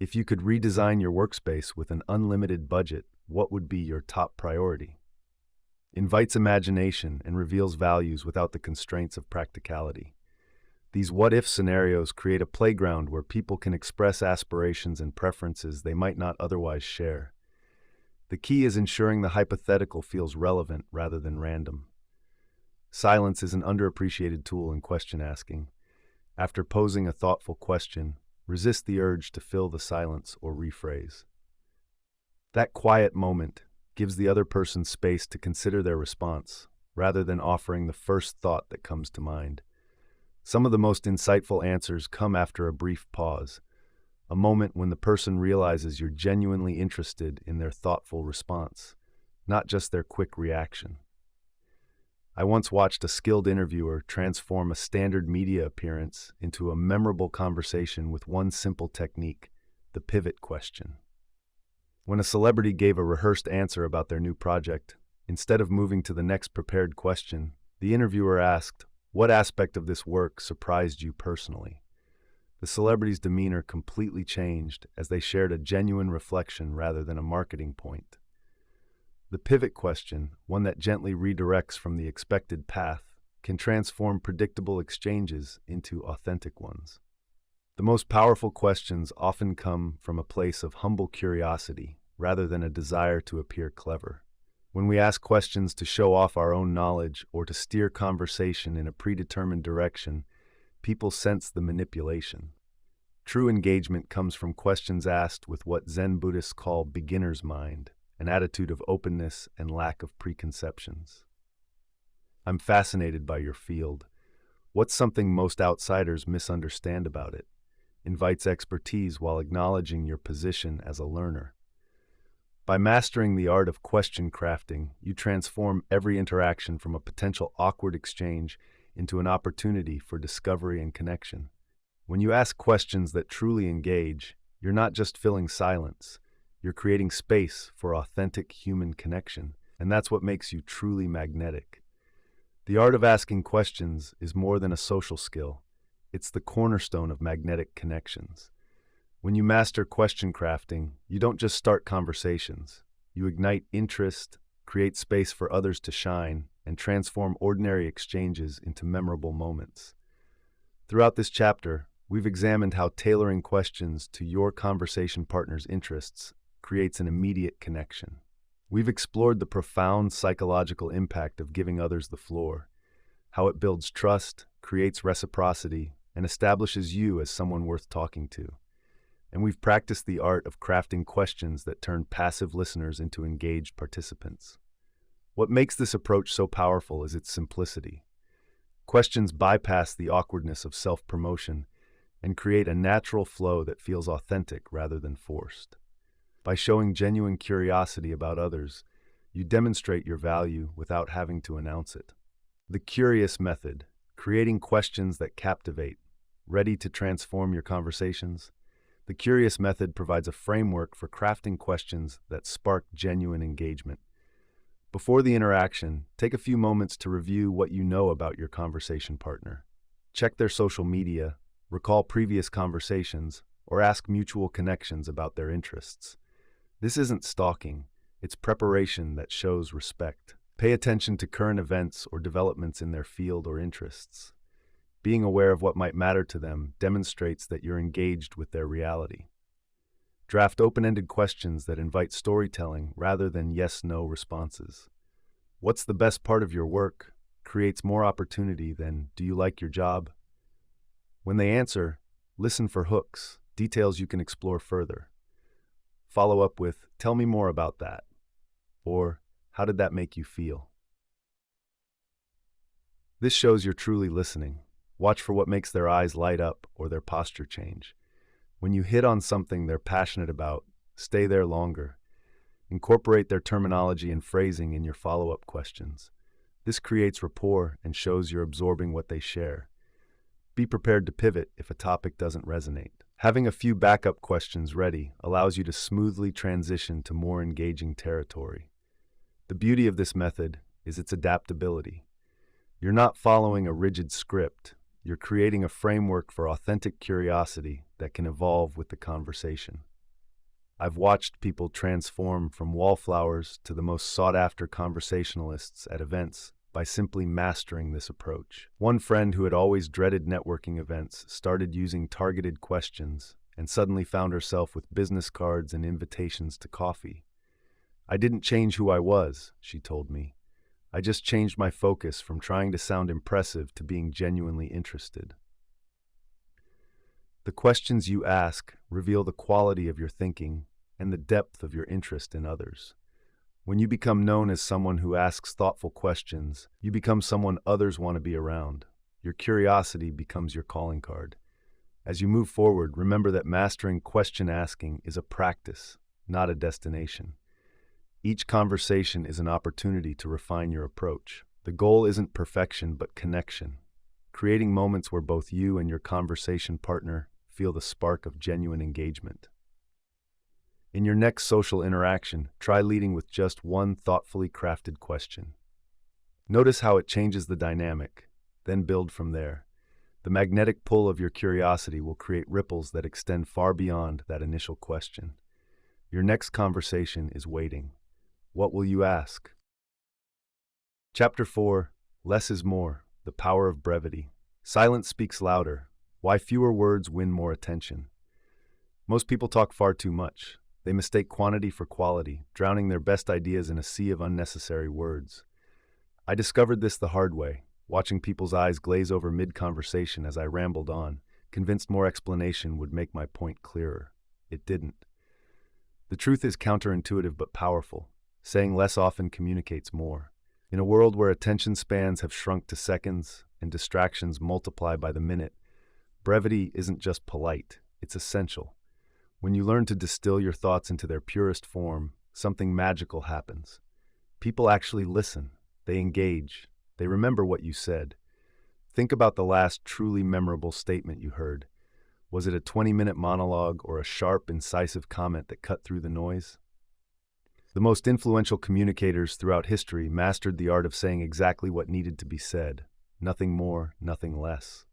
If you could redesign your workspace with an unlimited budget, what would be your top priority? Invites imagination and reveals values without the constraints of practicality. These what-if scenarios create a playground where people can express aspirations and preferences they might not otherwise share. The key is ensuring the hypothetical feels relevant rather than random. Silence is an underappreciated tool in question asking. After posing a thoughtful question, resist the urge to fill the silence or rephrase. That quiet moment gives the other person space to consider their response, rather than offering the first thought that comes to mind. Some of the most insightful answers come after a brief pause, a moment when the person realizes you're genuinely interested in their thoughtful response, not just their quick reaction. I once watched a skilled interviewer transform a standard media appearance into a memorable conversation with one simple technique, the pivot question. When a celebrity gave a rehearsed answer about their new project, instead of moving to the next prepared question, the interviewer asked, "What aspect of this work surprised you personally?" The celebrity's demeanor completely changed as they shared a genuine reflection rather than a marketing point. The pivot question, one that gently redirects from the expected path, can transform predictable exchanges into authentic ones. The most powerful questions often come from a place of humble curiosity rather than a desire to appear clever. When we ask questions to show off our own knowledge or to steer conversation in a predetermined direction, people sense the manipulation. True engagement comes from questions asked with what Zen Buddhists call beginner's mind, an attitude of openness and lack of preconceptions. I'm fascinated by your field. What's something most outsiders misunderstand about it? Invites expertise while acknowledging your position as a learner. By mastering the art of question crafting, you transform every interaction from a potential awkward exchange into an opportunity for discovery and connection. When you ask questions that truly engage, you're not just filling silence, you're creating space for authentic human connection, and that's what makes you truly magnetic. The art of asking questions is more than a social skill. It's the cornerstone of magnetic connections. When you master question crafting, you don't just start conversations. You ignite interest, create space for others to shine, and transform ordinary exchanges into memorable moments. Throughout this chapter, we've examined how tailoring questions to your conversation partner's interests creates an immediate connection. We've explored the profound psychological impact of giving others the floor, how it builds trust, creates reciprocity, and establishes you as someone worth talking to. And we've practiced the art of crafting questions that turn passive listeners into engaged participants. What makes this approach so powerful is its simplicity. Questions bypass the awkwardness of self-promotion and create a natural flow that feels authentic rather than forced. By showing genuine curiosity about others, you demonstrate your value without having to announce it. The curious method, creating questions that captivate, ready to transform your conversations. The curious method provides a framework for crafting questions that spark genuine engagement. Before the interaction, take a few moments to review what you know about your conversation partner. Check their social media, recall previous conversations, or ask mutual connections about their interests. This isn't stalking, it's preparation that shows respect. Pay attention to current events or developments in their field or interests. Being aware of what might matter to them demonstrates that you're engaged with their reality. Draft open-ended questions that invite storytelling rather than yes-no responses. What's the best part of your work? Creates more opportunity than do you like your job? When they answer, listen for hooks, details you can explore further. Follow up with, tell me more about that, or how did that make you feel? This shows you're truly listening. Watch for what makes their eyes light up or their posture change. When you hit on something they're passionate about, stay there longer. Incorporate their terminology and phrasing in your follow-up questions. This creates rapport and shows you're absorbing what they share. Be prepared to pivot if a topic doesn't resonate. Having a few backup questions ready allows you to smoothly transition to more engaging territory. The beauty of this method is its adaptability. You're not following a rigid script. You're creating a framework for authentic curiosity that can evolve with the conversation. I've watched people transform from wallflowers to the most sought-after conversationalists at events by simply mastering this approach. One friend who had always dreaded networking events started using targeted questions and suddenly found herself with business cards and invitations to coffee. "I didn't change who I was," she told me. "I just changed my focus from trying to sound impressive to being genuinely interested." The questions you ask reveal the quality of your thinking and the depth of your interest in others. When you become known as someone who asks thoughtful questions, you become someone others want to be around. Your curiosity becomes your calling card. As you move forward, remember that mastering question asking is a practice, not a destination. Each conversation is an opportunity to refine your approach. The goal isn't perfection, but connection. Creating moments where both you and your conversation partner feel the spark of genuine engagement. In your next social interaction, try leading with just one thoughtfully crafted question. Notice how it changes the dynamic, then build from there. The magnetic pull of your curiosity will create ripples that extend far beyond that initial question. Your next conversation is waiting. What will you ask? Chapter 4, Less is More, The Power of Brevity. Silence speaks louder. Why fewer words win more attention. Most people talk far too much. They mistake quantity for quality, drowning their best ideas in a sea of unnecessary words. I discovered this the hard way, watching people's eyes glaze over mid-conversation as I rambled on, convinced more explanation would make my point clearer. It didn't. The truth is counterintuitive but powerful. Saying less often communicates more. In a world where attention spans have shrunk to seconds and distractions multiply by the minute, brevity isn't just polite, it's essential. When you learn to distill your thoughts into their purest form, something magical happens. People actually listen, they engage, they remember what you said. Think about the last truly memorable statement you heard. Was it a 20-minute monologue or a sharp, incisive comment that cut through the noise? The most influential communicators throughout history mastered the art of saying exactly what needed to be said, nothing more, nothing less.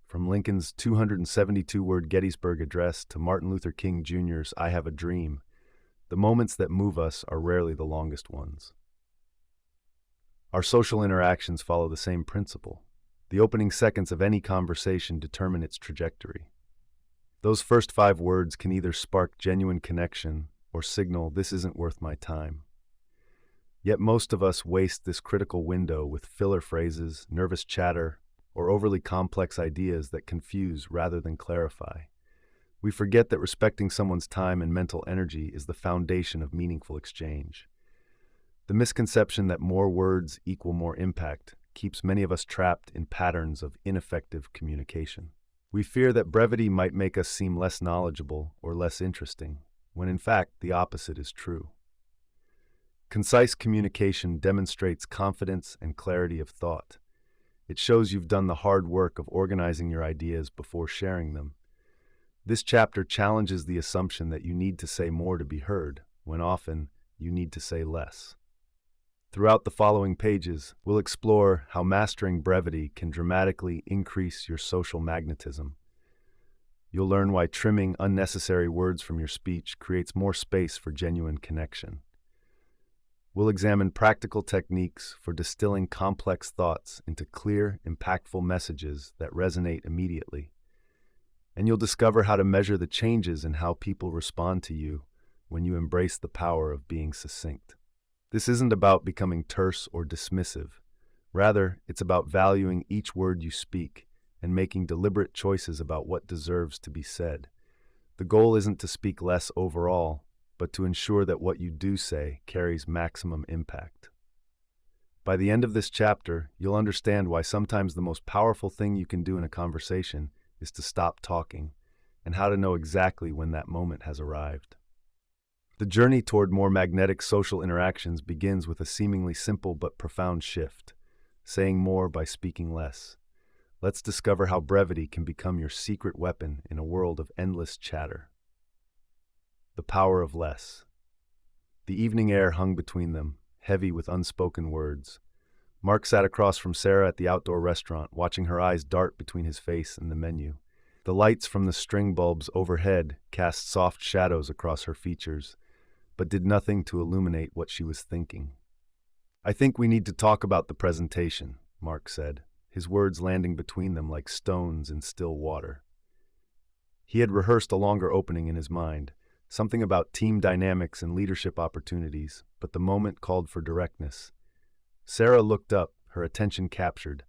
From Lincoln's 272-word Gettysburg Address to Martin Luther King Jr.'s I Have a Dream, the moments that move us are rarely the longest ones. Our social interactions follow the same principle. The opening seconds of any conversation determine its trajectory. Those first 5 words can either spark genuine connection or signal this isn't worth my time. Yet most of us waste this critical window with filler phrases, nervous chatter, or overly complex ideas that confuse rather than clarify. We forget that respecting someone's time and mental energy is the foundation of meaningful exchange. The misconception that more words equal more impact keeps many of us trapped in patterns of ineffective communication. We fear that brevity might make us seem less knowledgeable or less interesting, when in fact the opposite is true. Concise communication demonstrates confidence and clarity of thought. It shows you've done the hard work of organizing your ideas before sharing them. This chapter challenges the assumption that you need to say more to be heard, when often you need to say less. Throughout the following pages, we'll explore how mastering brevity can dramatically increase your social magnetism. You'll learn why trimming unnecessary words from your speech creates more space for genuine connection. We'll examine practical techniques for distilling complex thoughts into clear, impactful messages that resonate immediately. And you'll discover how to measure the changes in how people respond to you when you embrace the power of being succinct. This isn't about becoming terse or dismissive. Rather, it's about valuing each word you speak and making deliberate choices about what deserves to be said. The goal isn't to speak less overall, but to ensure that what you do say carries maximum impact. By the end of this chapter, you'll understand why sometimes the most powerful thing you can do in a conversation is to stop talking, and how to know exactly when that moment has arrived. The journey toward more magnetic social interactions begins with a seemingly simple but profound shift, saying more by speaking less. Let's discover how brevity can become your secret weapon in a world of endless chatter. The power of less. The evening air hung between them, heavy with unspoken words. Mark sat across from Sarah at the outdoor restaurant, watching her eyes dart between his face and the menu. The lights from the string bulbs overhead cast soft shadows across her features, but did nothing to illuminate what she was thinking. "I think we need to talk about the presentation," Mark said, his words landing between them like stones in still water. He had rehearsed a longer opening in his mind, something about team dynamics and leadership opportunities, but the moment called for directness. Sarah looked up, her attention captured.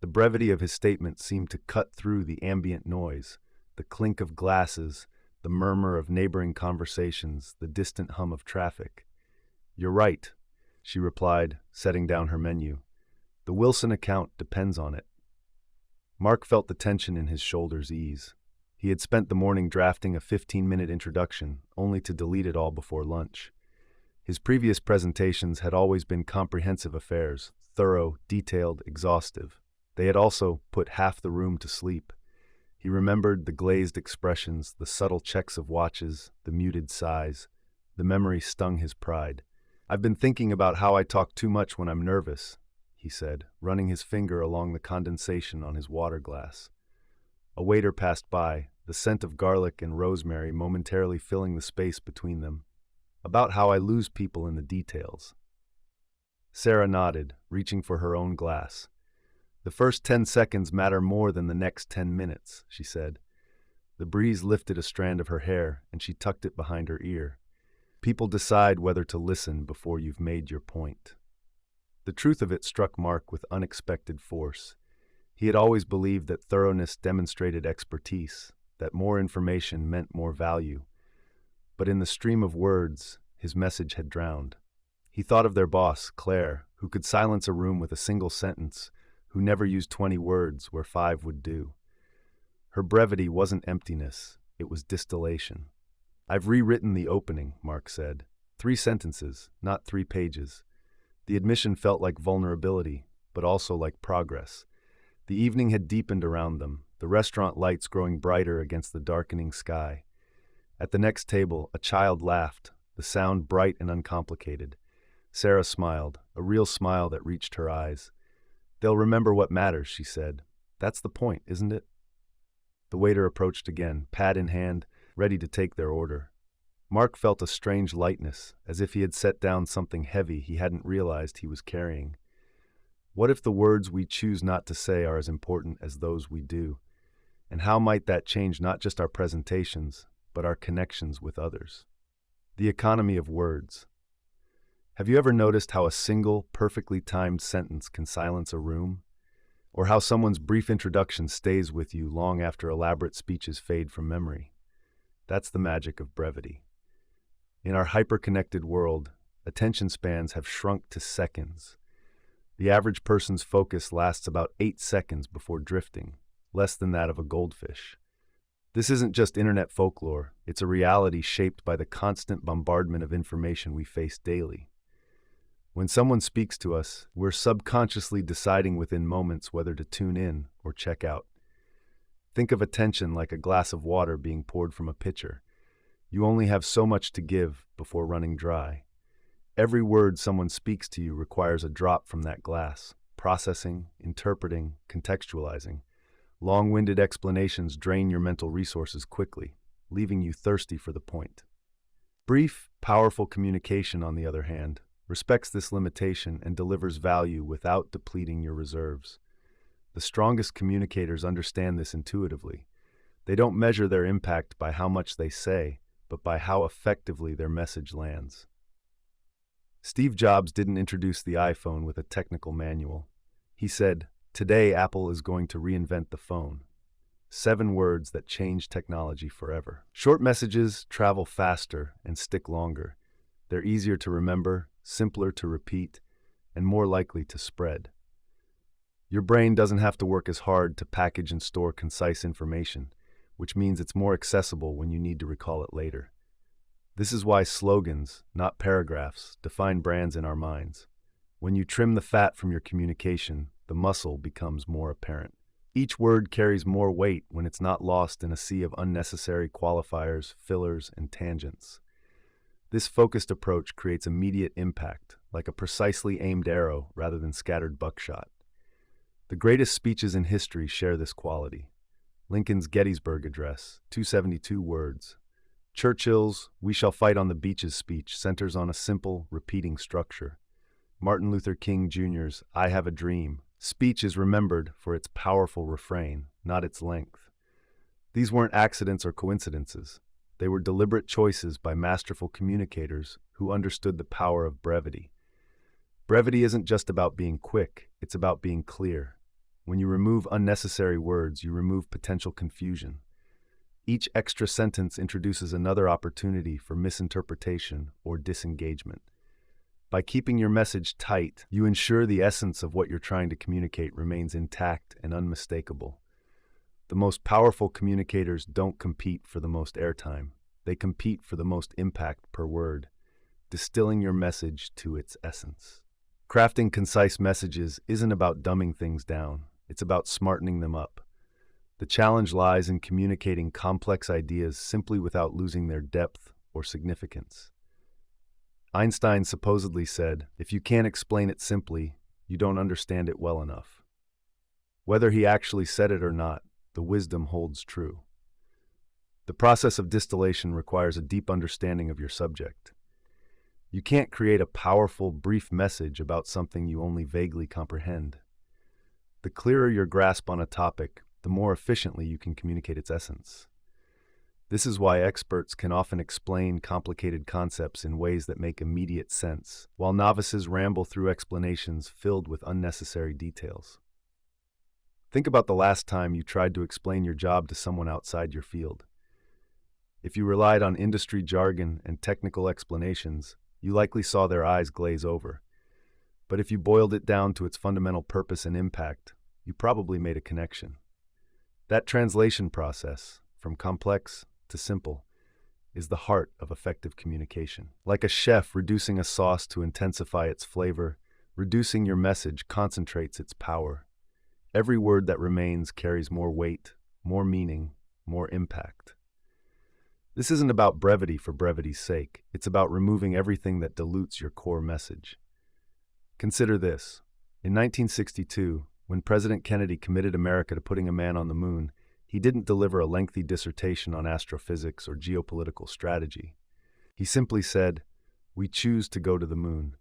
The brevity of his statement seemed to cut through the ambient noise, the clink of glasses, the murmur of neighboring conversations, the distant hum of traffic. "You're right," she replied, setting down her menu. "The Wilson account depends on it." Mark felt the tension in his shoulders ease. He had spent the morning drafting a 15-minute introduction, only to delete it all before lunch. His previous presentations had always been comprehensive affairs, thorough, detailed, exhaustive. They had also put half the room to sleep. He remembered the glazed expressions, the subtle checks of watches, the muted sighs. The memory stung his pride. "I've been thinking about how I talk too much when I'm nervous," he said, running his finger along the condensation on his water glass. A waiter passed by, the scent of garlic and rosemary momentarily filling the space between them. "About how I lose people in the details." Sarah nodded, reaching for her own glass. "The first 10 seconds matter more than the next 10 minutes, she said. The breeze lifted a strand of her hair, and she tucked it behind her ear. "People decide whether to listen before you've made your point." The truth of it struck Mark with unexpected force. He had always believed that thoroughness demonstrated expertise, that more information meant more value. But in the stream of words, his message had drowned. He thought of their boss, Claire, who could silence a room with a single sentence, who never used 20 words where 5 would do. Her brevity wasn't emptiness, it was distillation. "I've rewritten the opening," Mark said. 3 sentences, not 3 pages. The admission felt like vulnerability, but also like progress. The evening had deepened around them, the restaurant lights growing brighter against the darkening sky. At the next table, a child laughed, the sound bright and uncomplicated. Sarah smiled, a real smile that reached her eyes. "They'll remember what matters," she said. "That's the point, isn't it?" The waiter approached again, pad in hand, ready to take their order. Mark felt a strange lightness, as if he had set down something heavy he hadn't realized he was carrying. What if the words we choose not to say are as important as those we do? And how might that change not just our presentations, but our connections with others? The economy of words. Have you ever noticed how a single, perfectly timed sentence can silence a room? Or how someone's brief introduction stays with you long after elaborate speeches fade from memory? That's the magic of brevity. In our hyper-connected world, attention spans have shrunk to seconds. The average person's focus lasts about 8 seconds before drifting, less than that of a goldfish. This isn't just internet folklore, it's a reality shaped by the constant bombardment of information we face daily. When someone speaks to us, we're subconsciously deciding within moments whether to tune in or check out. Think of attention like a glass of water being poured from a pitcher. You only have so much to give before running dry. Every word someone speaks to you requires a drop from that glass, processing, interpreting, contextualizing. Long-winded explanations drain your mental resources quickly, leaving you thirsty for the point. Brief, powerful communication, on the other hand, respects this limitation and delivers value without depleting your reserves. The strongest communicators understand this intuitively. They don't measure their impact by how much they say, but by how effectively their message lands. Steve Jobs didn't introduce the iPhone with a technical manual. He said, "Today Apple is going to reinvent the phone." 7 words that change technology forever. Short messages travel faster and stick longer. They're easier to remember, simpler to repeat, and more likely to spread. Your brain doesn't have to work as hard to package and store concise information, which means it's more accessible when you need to recall it later. This is why slogans, not paragraphs, define brands in our minds. When you trim the fat from your communication, the muscle becomes more apparent. Each word carries more weight when it's not lost in a sea of unnecessary qualifiers, fillers, and tangents. This focused approach creates immediate impact, like a precisely aimed arrow rather than scattered buckshot. The greatest speeches in history share this quality. Lincoln's Gettysburg Address, 272 words. Churchill's "We Shall Fight on the Beaches" speech centers on a simple, repeating structure. Martin Luther King Jr.'s "I Have a Dream" speech is remembered for its powerful refrain, not its length. These weren't accidents or coincidences. They were deliberate choices by masterful communicators who understood the power of brevity. Brevity isn't just about being quick, it's about being clear. When you remove unnecessary words, you remove potential confusion. Each extra sentence introduces another opportunity for misinterpretation or disengagement. By keeping your message tight, you ensure the essence of what you're trying to communicate remains intact and unmistakable. The most powerful communicators don't compete for the most airtime. They compete for the most impact per word, distilling your message to its essence. Crafting concise messages isn't about dumbing things down. It's about smartening them up. The challenge lies in communicating complex ideas simply without losing their depth or significance. Einstein supposedly said, "If you can't explain it simply, you don't understand it well enough." Whether he actually said it or not, the wisdom holds true. The process of distillation requires a deep understanding of your subject. You can't create a powerful, brief message about something you only vaguely comprehend. The clearer your grasp on a topic, the more efficiently you can communicate its essence. This is why experts can often explain complicated concepts in ways that make immediate sense, while novices ramble through explanations filled with unnecessary details. Think about the last time you tried to explain your job to someone outside your field. If you relied on industry jargon and technical explanations, you likely saw their eyes glaze over. But if you boiled it down to its fundamental purpose and impact, you probably made a connection. That translation process, from complex to simple, is the heart of effective communication. Like a chef reducing a sauce to intensify its flavor, reducing your message concentrates its power. Every word that remains carries more weight, more meaning, more impact. This isn't about brevity for brevity's sake. It's about removing everything that dilutes your core message. Consider this. In 1962, when President Kennedy committed America to putting a man on the moon, he didn't deliver a lengthy dissertation on astrophysics or geopolitical strategy. He simply said, "We choose to go to the moon."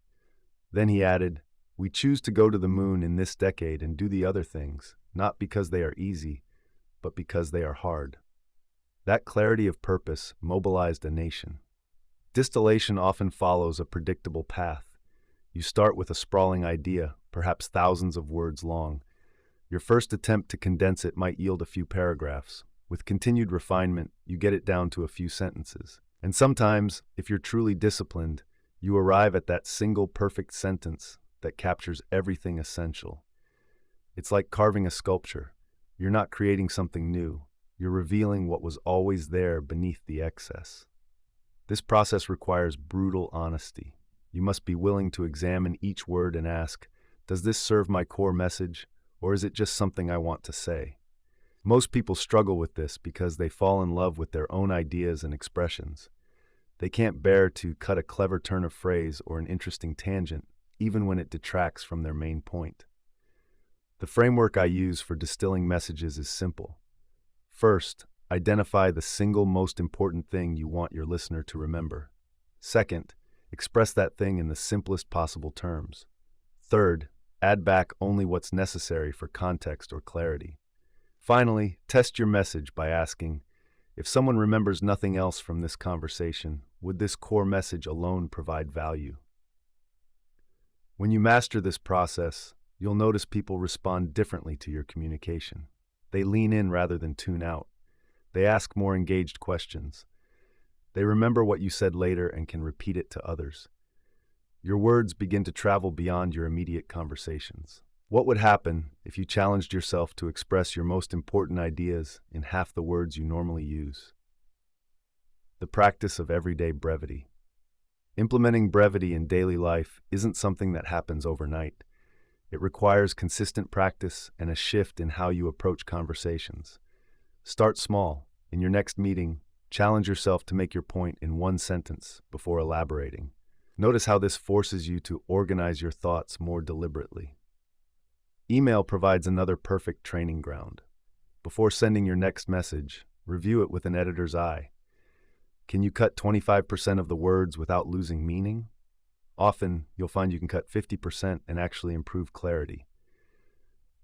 Then he added, "We choose to go to the moon in this decade and do the other things, not because they are easy, but because they are hard." That clarity of purpose mobilized a nation. Distillation often follows a predictable path. You start with a sprawling idea, perhaps thousands of words long. Your first attempt to condense it might yield a few paragraphs. With continued refinement, you get it down to a few sentences. And sometimes, if you're truly disciplined, you arrive at that single perfect sentence that captures everything essential. It's like carving a sculpture. You're not creating something new. You're revealing what was always there beneath the excess. This process requires brutal honesty. You must be willing to examine each word and ask, does this serve my core message, or is it just something I want to say? Most people struggle with this because they fall in love with their own ideas and expressions. They can't bear to cut a clever turn of phrase or an interesting tangent, even when it detracts from their main point. The framework I use for distilling messages is simple. First, identify the single most important thing you want your listener to remember. Second, express that thing in the simplest possible terms. Third, add back only what's necessary for context or clarity. Finally, test your message by asking, if someone remembers nothing else from this conversation, would this core message alone provide value? When you master this process, you'll notice people respond differently to your communication. They lean in rather than tune out. They ask more engaged questions. They remember what you said later and can repeat it to others. Your words begin to travel beyond your immediate conversations. What would happen if you challenged yourself to express your most important ideas in half the words you normally use? The practice of everyday brevity. Implementing brevity in daily life isn't something that happens overnight. It requires consistent practice and a shift in how you approach conversations. Start small. In your next meeting, challenge yourself to make your point in one sentence before elaborating. Notice how this forces you to organize your thoughts more deliberately. Email provides another perfect training ground. Before sending your next message, review it with an editor's eye. Can you cut 25% of the words without losing meaning? Often, you'll find you can cut 50% and actually improve clarity.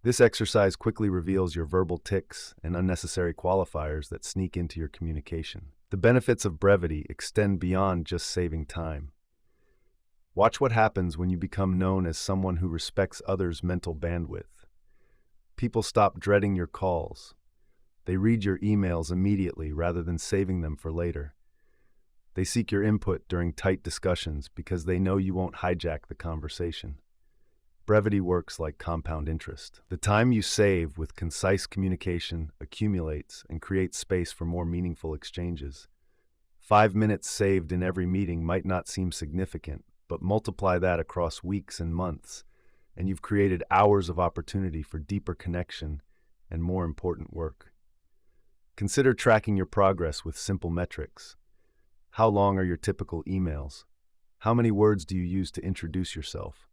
This exercise quickly reveals your verbal tics and unnecessary qualifiers that sneak into your communication. The benefits of brevity extend beyond just saving time. Watch what happens when you become known as someone who respects others' mental bandwidth. People stop dreading your calls. They read your emails immediately rather than saving them for later. They seek your input during tight discussions because they know you won't hijack the conversation. Brevity works like compound interest. The time you save with concise communication accumulates and creates space for more meaningful exchanges. 5 minutes saved in every meeting might not seem significant, but multiply that across weeks and months, and you've created hours of opportunity for deeper connection and more important work. Consider tracking your progress with simple metrics. How long are your typical emails? How many words do you use to introduce yourself?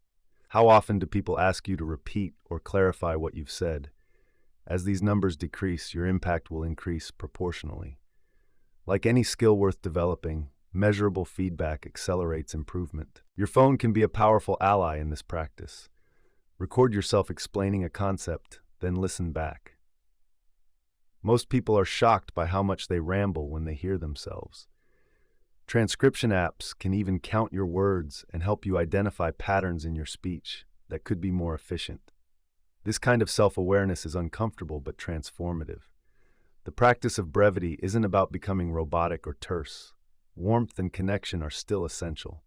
How often do people ask you to repeat or clarify what you've said? As these numbers decrease, your impact will increase proportionally. Like any skill worth developing, measurable feedback accelerates improvement. Your phone can be a powerful ally in this practice. Record yourself explaining a concept, then listen back. Most people are shocked by how much they ramble when they hear themselves. Transcription apps can even count your words and help you identify patterns in your speech that could be more efficient. This kind of self-awareness is uncomfortable but transformative. The practice of brevity isn't about becoming robotic or terse. Warmth and connection are still essential.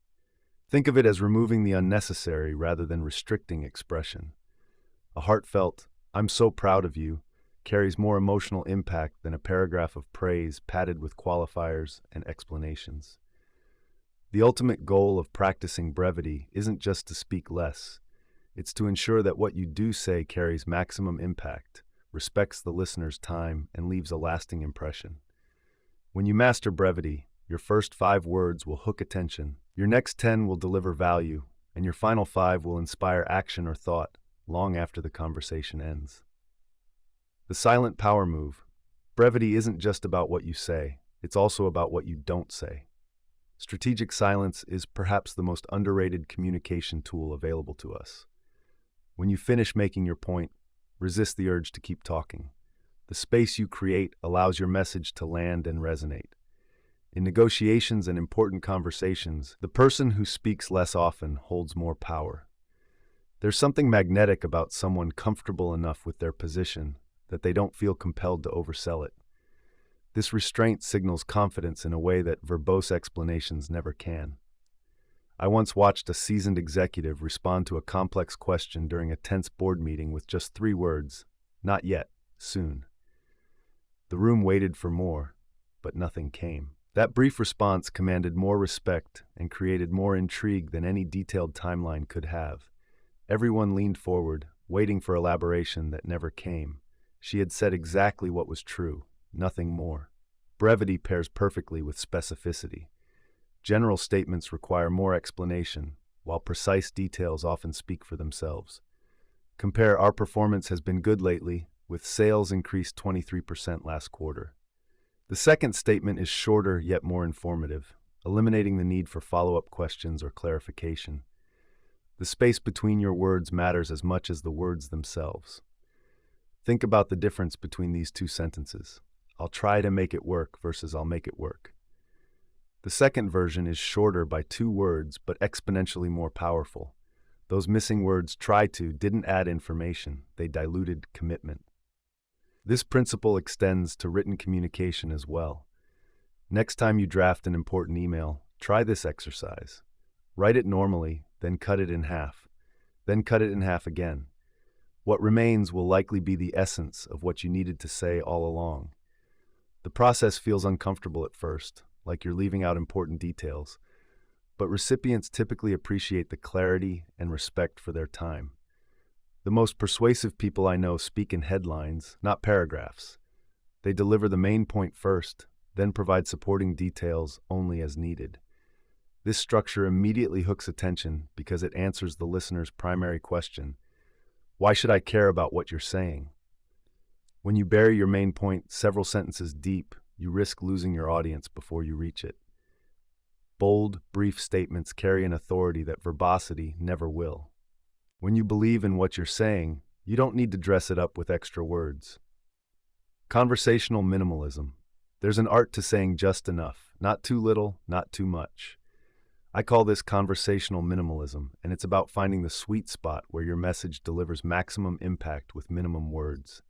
Think of it as removing the unnecessary rather than restricting expression. A heartfelt, "I'm so proud of you," carries more emotional impact than a paragraph of praise padded with qualifiers and explanations. The ultimate goal of practicing brevity isn't just to speak less. It's to ensure that what you do say carries maximum impact, respects the listener's time, and leaves a lasting impression. When you master brevity, your first 5 words will hook attention, your next 10 will deliver value, and your final 5 will inspire action or thought long after the conversation ends. The silent power move. Brevity isn't just about what you say, it's also about what you don't say. Strategic silence is perhaps the most underrated communication tool available to us. When you finish making your point, resist the urge to keep talking. The space you create allows your message to land and resonate. In negotiations and important conversations, the person who speaks less often holds more power. There's something magnetic about someone comfortable enough with their position that they don't feel compelled to oversell it. This restraint signals confidence in a way that verbose explanations never can. I once watched a seasoned executive respond to a complex question during a tense board meeting with just 3 words, "Not yet, soon." The room waited for more, but nothing came. That brief response commanded more respect and created more intrigue than any detailed timeline could have. Everyone leaned forward, waiting for elaboration that never came, She had said exactly what was true, nothing more. Brevity pairs perfectly with specificity. General statements require more explanation, while precise details often speak for themselves. Compare "Our performance has been good lately," with "Sales increased 23% last quarter." The second statement is shorter yet more informative, eliminating the need for follow-up questions or clarification. The space between your words matters as much as the words themselves. Think about the difference between these two sentences. "I'll try to make it work" versus "I'll make it work." The second version is shorter by 2 words, but exponentially more powerful. Those missing words "try to" didn't add information, they diluted commitment. This principle extends to written communication as well. Next time you draft an important email, try this exercise. Write it normally, then cut it in half. Then cut it in half again. What remains will likely be the essence of what you needed to say all along. The process feels uncomfortable at first, like you're leaving out important details, but recipients typically appreciate the clarity and respect for their time. The most persuasive people I know speak in headlines, not paragraphs. They deliver the main point first, then provide supporting details only as needed. This structure immediately hooks attention because it answers the listener's primary question: why should I care about what you're saying? When you bury your main point several sentences deep, you risk losing your audience before you reach it. Bold, brief statements carry an authority that verbosity never will. When you believe in what you're saying, you don't need to dress it up with extra words. Conversational minimalism. There's an art to saying just enough, not too little, not too much. I call this conversational minimalism, and it's about finding the sweet spot where your message delivers maximum impact with minimum words.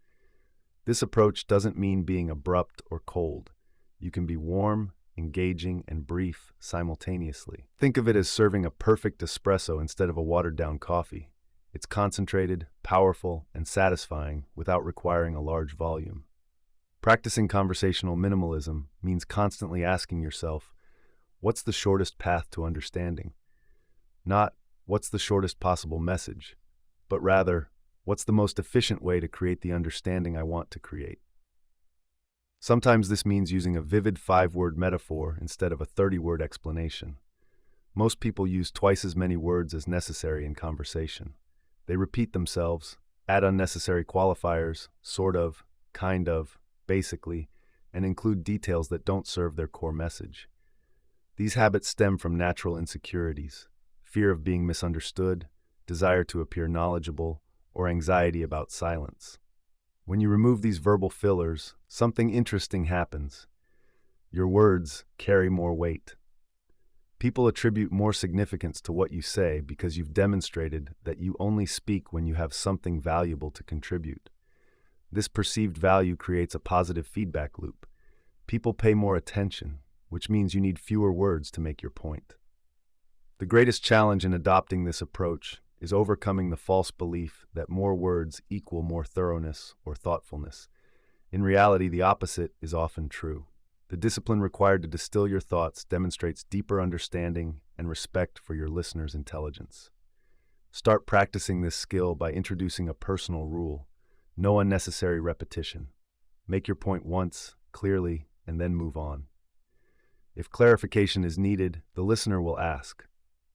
This approach doesn't mean being abrupt or cold. You can be warm, engaging, and brief simultaneously. Think of it as serving a perfect espresso instead of a watered-down coffee. It's concentrated, powerful, and satisfying without requiring a large volume. Practicing conversational minimalism means constantly asking yourself, what's the shortest path to understanding? Not, what's the shortest possible message, but rather, what's the most efficient way to create the understanding I want to create? Sometimes this means using a vivid 5-word metaphor instead of a 30-word explanation. Most people use twice as many words as necessary in conversation. They repeat themselves, add unnecessary qualifiers, sort of, kind of, basically, and include details that don't serve their core message. These habits stem from natural insecurities, fear of being misunderstood, desire to appear knowledgeable, or anxiety about silence. When you remove these verbal fillers, something interesting happens. Your words carry more weight. People attribute more significance to what you say because you've demonstrated that you only speak when you have something valuable to contribute. This perceived value creates a positive feedback loop. People pay more attention, which means you need fewer words to make your point. The greatest challenge in adopting this approach is overcoming the false belief that more words equal more thoroughness or thoughtfulness. In reality, the opposite is often true. The discipline required to distill your thoughts demonstrates deeper understanding and respect for your listener's intelligence. Start practicing this skill by introducing a personal rule: no unnecessary repetition. Make your point once, clearly, and then move on. If clarification is needed, the listener will ask.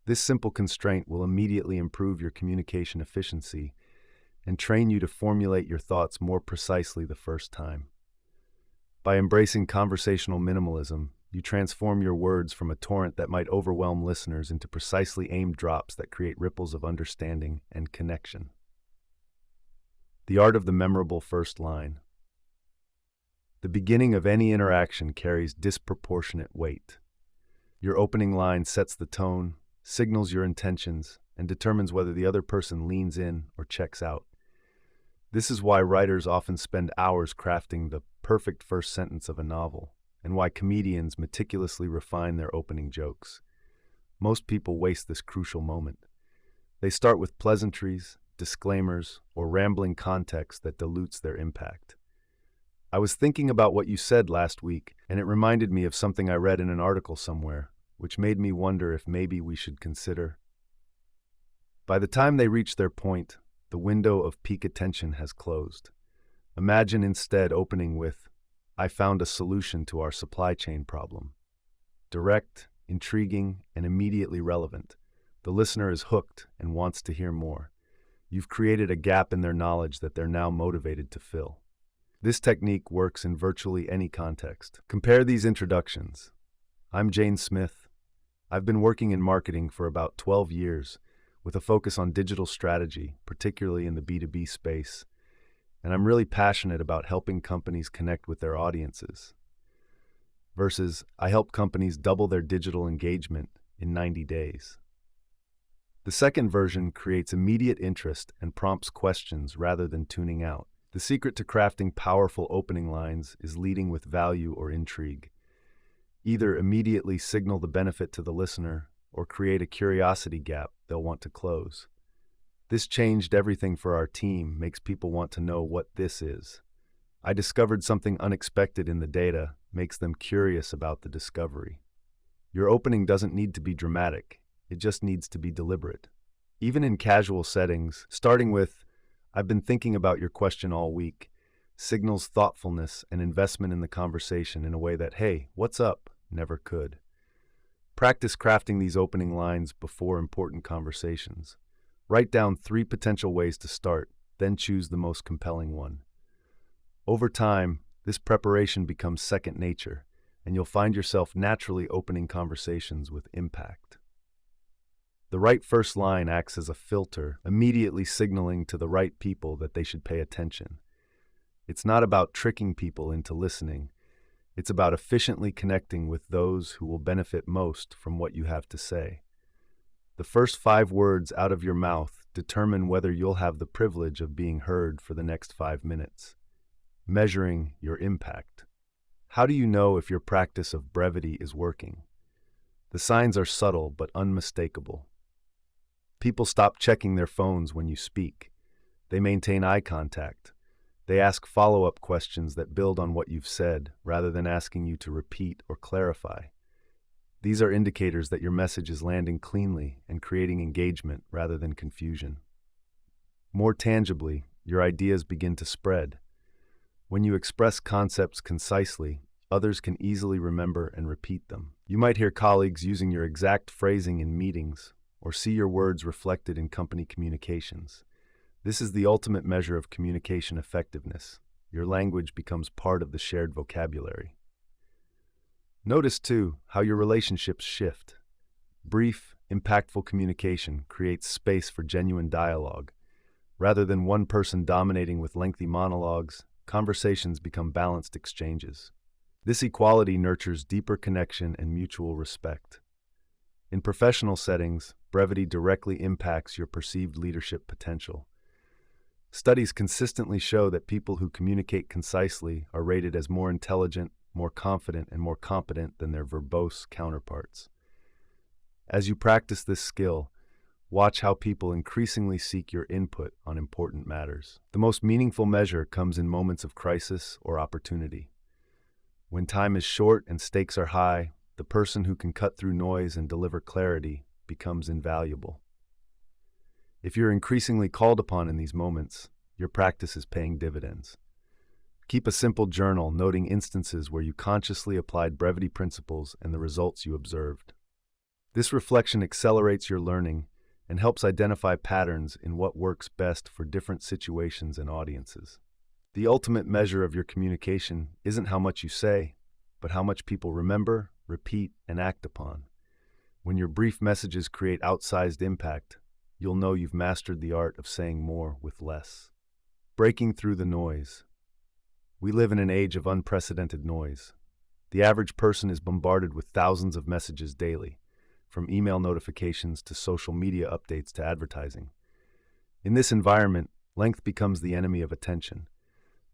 This simple constraint will immediately improve your communication efficiency and train you to formulate your thoughts more precisely the first time. By embracing conversational minimalism, you transform your words from a torrent that might overwhelm listeners into precisely aimed drops that create ripples of understanding and connection. The art of the memorable first line. The beginning of any interaction carries disproportionate weight. Your opening line sets the tone, signals your intentions, and determines whether the other person leans in or checks out. This is why writers often spend hours crafting the perfect first sentence of a novel, and why comedians meticulously refine their opening jokes. Most people waste this crucial moment. They start with pleasantries, disclaimers, or rambling context that dilutes their impact. I was thinking about what you said last week, and it reminded me of something I read in an article somewhere, which made me wonder if maybe we should consider. By the time they reach their point, the window of peak attention has closed. Imagine instead opening with, "I found a solution to our supply chain problem." Direct, intriguing, and immediately relevant. The listener is hooked and wants to hear more. You've created a gap in their knowledge that they're now motivated to fill. This technique works in virtually any context. Compare these introductions. I'm Jane Smith. I've been working in marketing for about 12 years with a focus on digital strategy, particularly in the B2B space, and I'm really passionate about helping companies connect with their audiences. Versus, I help companies double their digital engagement in 90 days. The second version creates immediate interest and prompts questions rather than tuning out. The secret to crafting powerful opening lines is leading with value or intrigue. Either immediately signal the benefit to the listener or create a curiosity gap they'll want to close. This changed everything for our team, makes people want to know what this is. I discovered something unexpected in the data, makes them curious about the discovery. Your opening doesn't need to be dramatic, it just needs to be deliberate. Even in casual settings, starting with, "I've been thinking about your question all week," signals thoughtfulness and investment in the conversation in a way that, "Hey, what's up?" never could. Practice crafting these opening lines before important conversations. Write down 3 potential ways to start, then choose the most compelling one. Over time, this preparation becomes second nature, and you'll find yourself naturally opening conversations with impact. The right first line acts as a filter, immediately signaling to the right people that they should pay attention. It's not about tricking people into listening. It's about efficiently connecting with those who will benefit most from what you have to say. The first 5 words out of your mouth determine whether you'll have the privilege of being heard for the next 5 minutes. Measuring your impact. How do you know if your practice of brevity is working? The signs are subtle but unmistakable. People stop checking their phones when you speak. They maintain eye contact. They ask follow-up questions that build on what you've said, rather than asking you to repeat or clarify. These are indicators that your message is landing cleanly and creating engagement rather than confusion. More tangibly, your ideas begin to spread. When you express concepts concisely, others can easily remember and repeat them. You might hear colleagues using your exact phrasing in meetings, or see your words reflected in company communications. This is the ultimate measure of communication effectiveness. Your language becomes part of the shared vocabulary. Notice, too, how your relationships shift. Brief, impactful communication creates space for genuine dialogue. Rather than one person dominating with lengthy monologues, conversations become balanced exchanges. This equality nurtures deeper connection and mutual respect. In professional settings, brevity directly impacts your perceived leadership potential. Studies consistently show that people who communicate concisely are rated as more intelligent, more confident, and more competent than their verbose counterparts. As you practice this skill, watch how people increasingly seek your input on important matters. The most meaningful measure comes in moments of crisis or opportunity. When time is short and stakes are high, the person who can cut through noise and deliver clarity becomes invaluable. If you're increasingly called upon in these moments, your practice is paying dividends. Keep a simple journal noting instances where you consciously applied brevity principles and the results you observed. This reflection accelerates your learning and helps identify patterns in what works best for different situations and audiences. The ultimate measure of your communication isn't how much you say, but how much people remember, repeat, and act upon. When your brief messages create outsized impact, you'll know you've mastered the art of saying more with less. Breaking through the noise. We live in an age of unprecedented noise. The average person is bombarded with thousands of messages daily, from email notifications to social media updates to advertising. In this environment, length becomes the enemy of attention.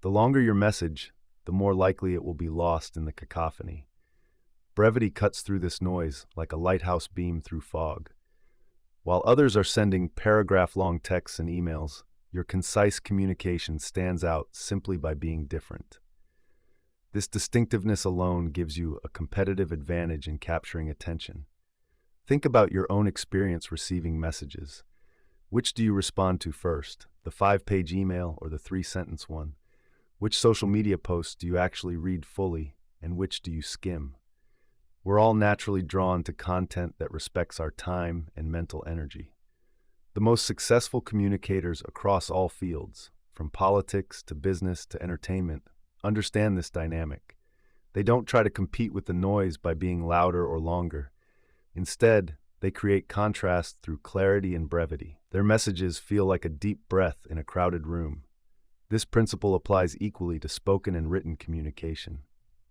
The longer your message, the more likely it will be lost in the cacophony. Brevity cuts through this noise like a lighthouse beam through fog. While others are sending paragraph-long texts and emails, your concise communication stands out simply by being different. This distinctiveness alone gives you a competitive advantage in capturing attention. Think about your own experience receiving messages. Which do you respond to first, the 5-page email or the 3-sentence one? Which social media posts do you actually read fully, and which do you skim? We're all naturally drawn to content that respects our time and mental energy. The most successful communicators across all fields, from politics to business to entertainment, understand this dynamic. They don't try to compete with the noise by being louder or longer. Instead, they create contrast through clarity and brevity. Their messages feel like a deep breath in a crowded room. This principle applies equally to spoken and written communication.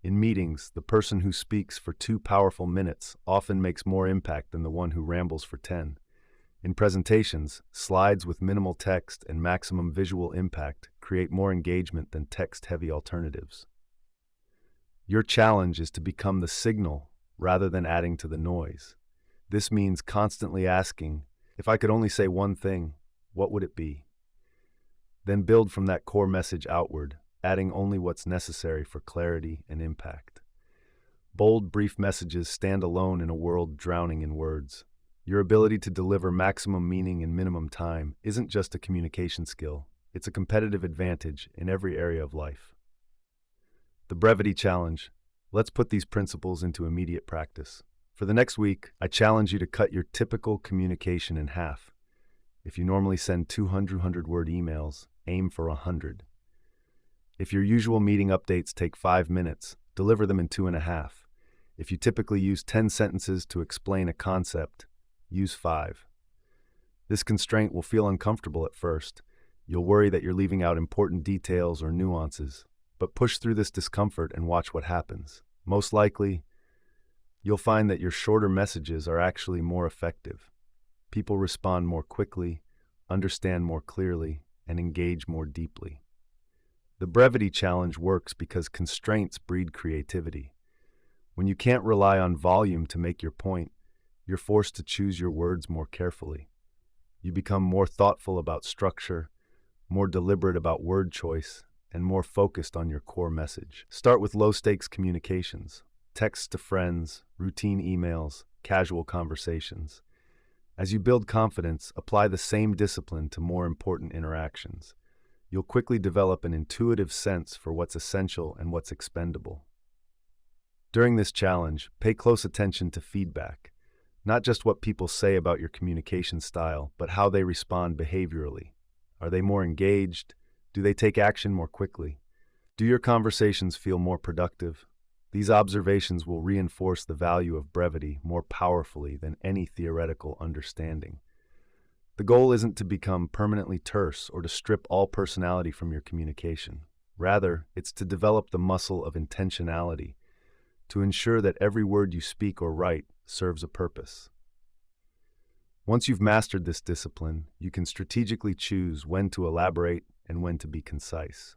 In meetings, the person who speaks for 2 powerful minutes often makes more impact than the one who rambles for 10. In presentations, slides with minimal text and maximum visual impact create more engagement than text-heavy alternatives. Your challenge is to become the signal rather than adding to the noise. This means constantly asking, if I could only say one thing, what would it be? Then build from that core message outward, adding only what's necessary for clarity and impact. Bold, brief messages stand alone in a world drowning in words. Your ability to deliver maximum meaning in minimum time isn't just a communication skill, it's a competitive advantage in every area of life. The Brevity Challenge. Let's put these principles into immediate practice. For the next week, I challenge you to cut your typical communication in half. If you normally send 200-word emails, aim for 100. If your usual meeting updates take 5 minutes, deliver them in 2.5. If you typically use 10 sentences to explain a concept, use 5. This constraint will feel uncomfortable at first. You'll worry that you're leaving out important details or nuances, but push through this discomfort and watch what happens. Most likely, you'll find that your shorter messages are actually more effective. People respond more quickly, understand more clearly, and engage more deeply. The Brevity Challenge works because constraints breed creativity. When you can't rely on volume to make your point, you're forced to choose your words more carefully. You become more thoughtful about structure, more deliberate about word choice, and more focused on your core message. Start with low-stakes communications, texts to friends, routine emails, casual conversations. As you build confidence, apply the same discipline to more important interactions. You'll quickly develop an intuitive sense for what's essential and what's expendable. During this challenge, pay close attention to feedback. Not just what people say about your communication style, but how they respond behaviorally. Are they more engaged? Do they take action more quickly? Do your conversations feel more productive? These observations will reinforce the value of brevity more powerfully than any theoretical understanding. The goal isn't to become permanently terse or to strip all personality from your communication. Rather, it's to develop the muscle of intentionality, to ensure that every word you speak or write serves a purpose. Once you've mastered this discipline, you can strategically choose when to elaborate and when to be concise.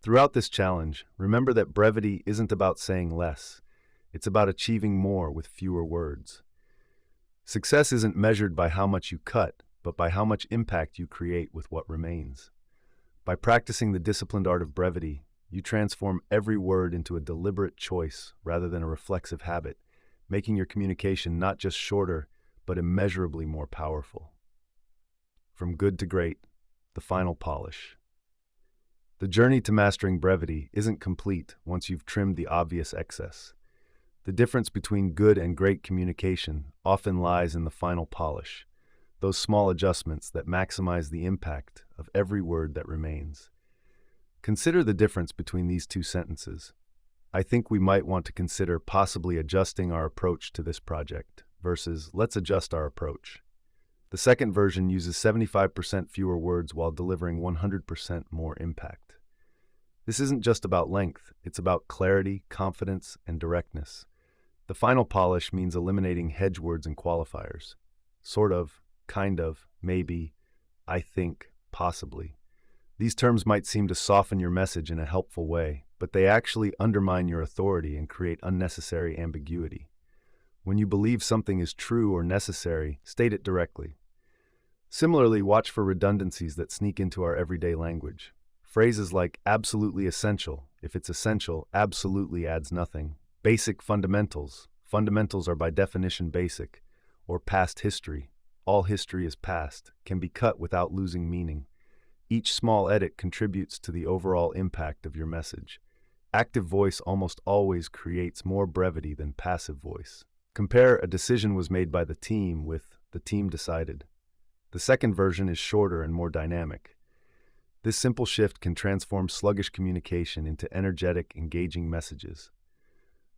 Throughout this challenge, remember that brevity isn't about saying less. It's about achieving more with fewer words. Success isn't measured by how much you cut, but by how much impact you create with what remains. By practicing the disciplined art of brevity, you transform every word into a deliberate choice rather than a reflexive habit, making your communication not just shorter, but immeasurably more powerful. From good to great, the final polish. The journey to mastering brevity isn't complete once you've trimmed the obvious excess. The difference between good and great communication often lies in the final polish, those small adjustments that maximize the impact of every word that remains. Consider the difference between these two sentences. I think we might want to consider possibly adjusting our approach to this project versus let's adjust our approach. The second version uses 75% fewer words while delivering 100% more impact. This isn't just about length, it's about clarity, confidence, and directness. The final polish means eliminating hedge words and qualifiers. Sort of, kind of, maybe, I think, possibly. These terms might seem to soften your message in a helpful way, but they actually undermine your authority and create unnecessary ambiguity. When you believe something is true or necessary, state it directly. Similarly, watch for redundancies that sneak into our everyday language. Phrases like absolutely essential, if it's essential, absolutely adds nothing. Basic fundamentals, fundamentals are by definition basic. Or past history, all history is past, can be cut without losing meaning. Each small edit contributes to the overall impact of your message. Active voice almost always creates more brevity than passive voice. Compare "a decision was made by the team" with "the team decided." The second version is shorter and more dynamic. This simple shift can transform sluggish communication into energetic, engaging messages.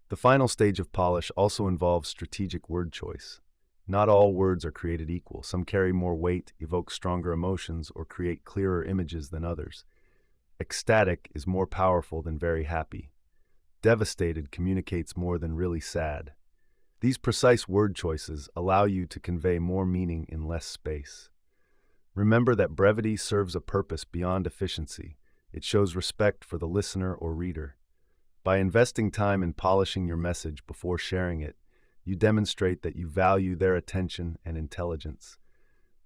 The final stage of polish also involves strategic word choice. Not all words are created equal. Some carry more weight, evoke stronger emotions, or create clearer images than others. Ecstatic is more powerful than very happy. Devastated communicates more than really sad. These precise word choices allow you to convey more meaning in less space. Remember that brevity serves a purpose beyond efficiency. It shows respect for the listener or reader. By investing time in polishing your message before sharing it, you demonstrate that you value their attention and intelligence.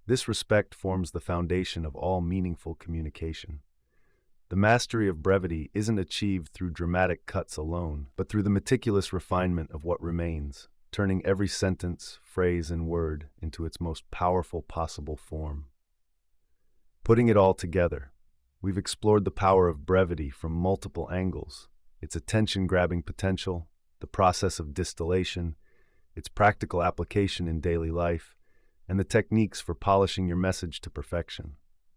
This respect forms the foundation of all meaningful communication. The mastery of brevity isn't achieved through dramatic cuts alone, but through the meticulous refinement of what remains, turning every sentence, phrase, and word into its most powerful possible form. Putting it all together, we've explored the power of brevity from multiple angles: its attention-grabbing potential, the process of distillation, its practical application in daily life, and the techniques for polishing your message to perfection.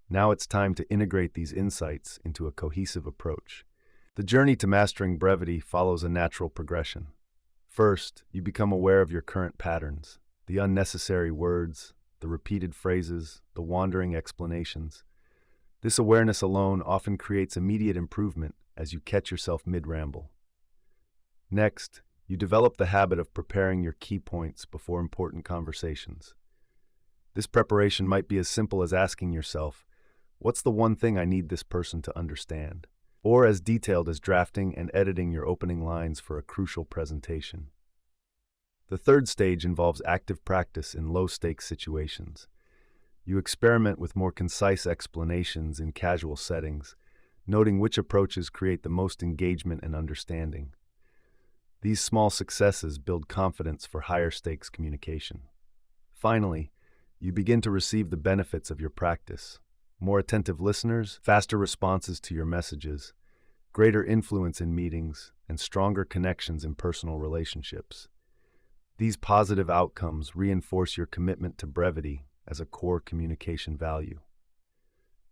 Now it's time to integrate these insights into a cohesive approach. The journey to mastering brevity follows a natural progression. First, you become aware of your current patterns, the unnecessary words, the repeated phrases, the wandering explanations. This awareness alone often creates immediate improvement as you catch yourself mid-ramble. Next, you develop the habit of preparing your key points before important conversations. This preparation might be as simple as asking yourself, "What's the one thing I need this person to understand?" Or as detailed as drafting and editing your opening lines for a crucial presentation. The third stage involves active practice in low-stakes situations. You experiment with more concise explanations in casual settings, noting which approaches create the most engagement and understanding. These small successes build confidence for higher-stakes communication. Finally, you begin to receive the benefits of your practice: more attentive listeners, faster responses to your messages, greater influence in meetings, and stronger connections in personal relationships. These positive outcomes reinforce your commitment to brevity as a core communication value.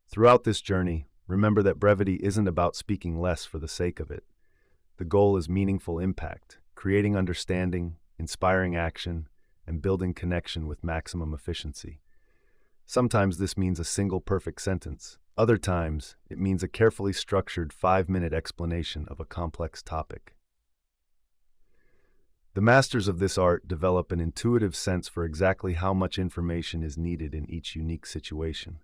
Throughout this journey, remember that brevity isn't about speaking less for the sake of it. The goal is meaningful impact, creating understanding, inspiring action, and building connection with maximum efficiency. Sometimes this means a single perfect sentence. Other times, it means a carefully structured 5-minute explanation of a complex topic. The masters of this art develop an intuitive sense for exactly how much information is needed in each unique situation.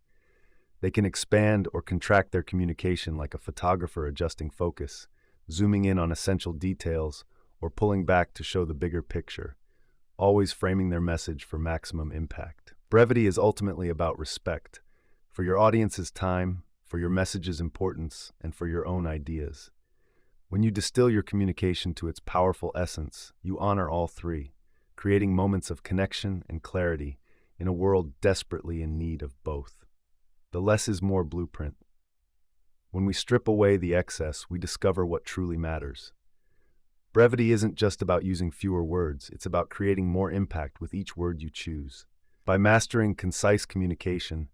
They can expand or contract their communication like a photographer adjusting focus, zooming in on essential details, or pulling back to show the bigger picture, always framing their message for maximum impact. Brevity is ultimately about respect for your audience's time, for your message's importance, and for your own ideas. When you distill your communication to its powerful essence, you honor all three, creating moments of connection and clarity in a world desperately in need of both. The less is more blueprint. When we strip away the excess, we discover what truly matters. Brevity isn't just about using fewer words, it's about creating more impact with each word you choose. By mastering concise communication,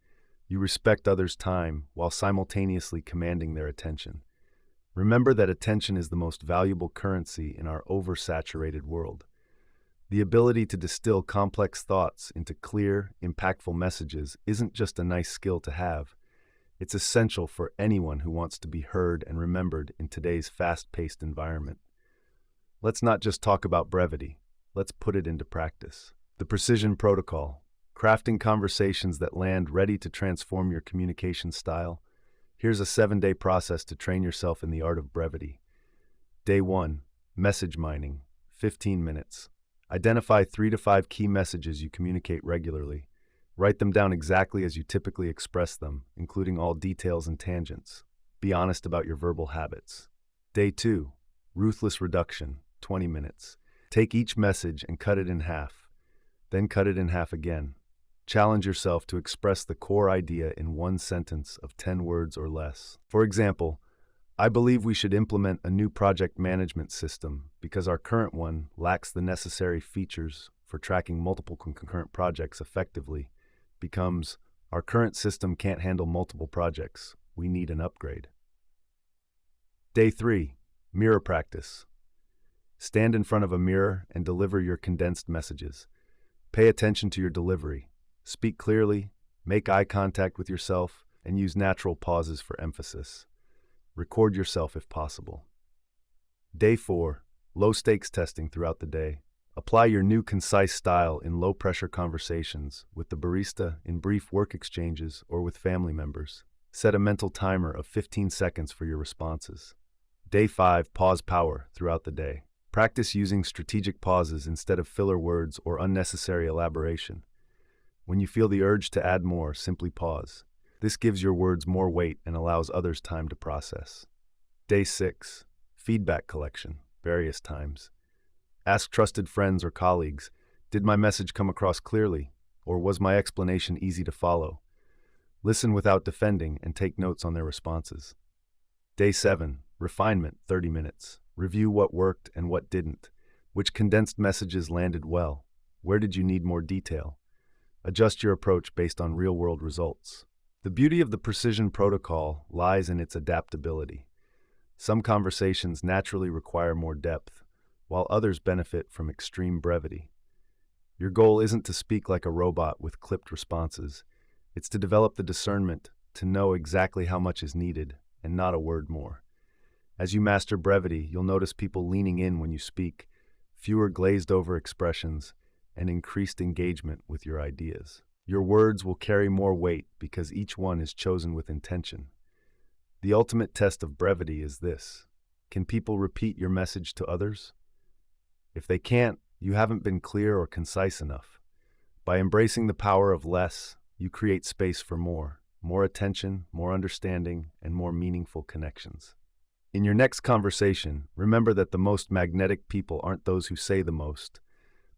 you respect others' time while simultaneously commanding their attention. Remember that attention is the most valuable currency in our oversaturated world. The ability to distill complex thoughts into clear, impactful messages isn't just a nice skill to have. It's essential for anyone who wants to be heard and remembered in today's fast-paced environment. Let's not just talk about brevity. Let's put it into practice. The Precision Protocol: crafting conversations that land ready to transform your communication style. Here's a 7-day process to train yourself in the art of brevity. Day 1, message mining, 15 minutes. Identify 3 to 5 key messages you communicate regularly. Write them down exactly as you typically express them, including all details and tangents. Be honest about your verbal habits. Day 2, ruthless reduction, 20 minutes. Take each message and cut it in half. Then cut it in half again. Challenge yourself to express the core idea in one sentence of 10 words or less. For example, I believe we should implement a new project management system because our current one lacks the necessary features for tracking multiple concurrent projects effectively. Becomes, our current system can't handle multiple projects. We need an upgrade. Day 3. Mirror practice. Stand in front of a mirror and deliver your condensed messages. Pay attention to your delivery. Speak clearly, make eye contact with yourself, and use natural pauses for emphasis. Record yourself if possible. Day 4. Low-stakes testing throughout the day. Apply your new concise style in low-pressure conversations, with the barista, in brief work exchanges, or with family members. Set a mental timer of 15 seconds for your responses. Day 5. Pause power throughout the day. Practice using strategic pauses instead of filler words or unnecessary elaboration. When you feel the urge to add more, simply pause. This gives your words more weight and allows others time to process. Day 6. Feedback collection, various times. Ask trusted friends or colleagues, did my message come across clearly, or was my explanation easy to follow? Listen without defending and take notes on their responses. Day 7. Refinement, 30 minutes. Review what worked and what didn't. Which condensed messages landed well? Where did you need more detail? Adjust your approach based on real-world results. The beauty of the precision protocol lies in its adaptability. Some conversations naturally require more depth, while others benefit from extreme brevity. Your goal isn't to speak like a robot with clipped responses. It's to develop the discernment to know exactly how much is needed and not a word more. As you master brevity, you'll notice people leaning in when you speak, fewer glazed-over expressions, and increased engagement with your ideas. Your words will carry more weight because each one is chosen with intention. The ultimate test of brevity is this: can people repeat your message to others? If they can't, you haven't been clear or concise enough. By embracing the power of less, you create space for more attention, more understanding, and more meaningful connections. In your next conversation, remember that the most magnetic people aren't those who say the most,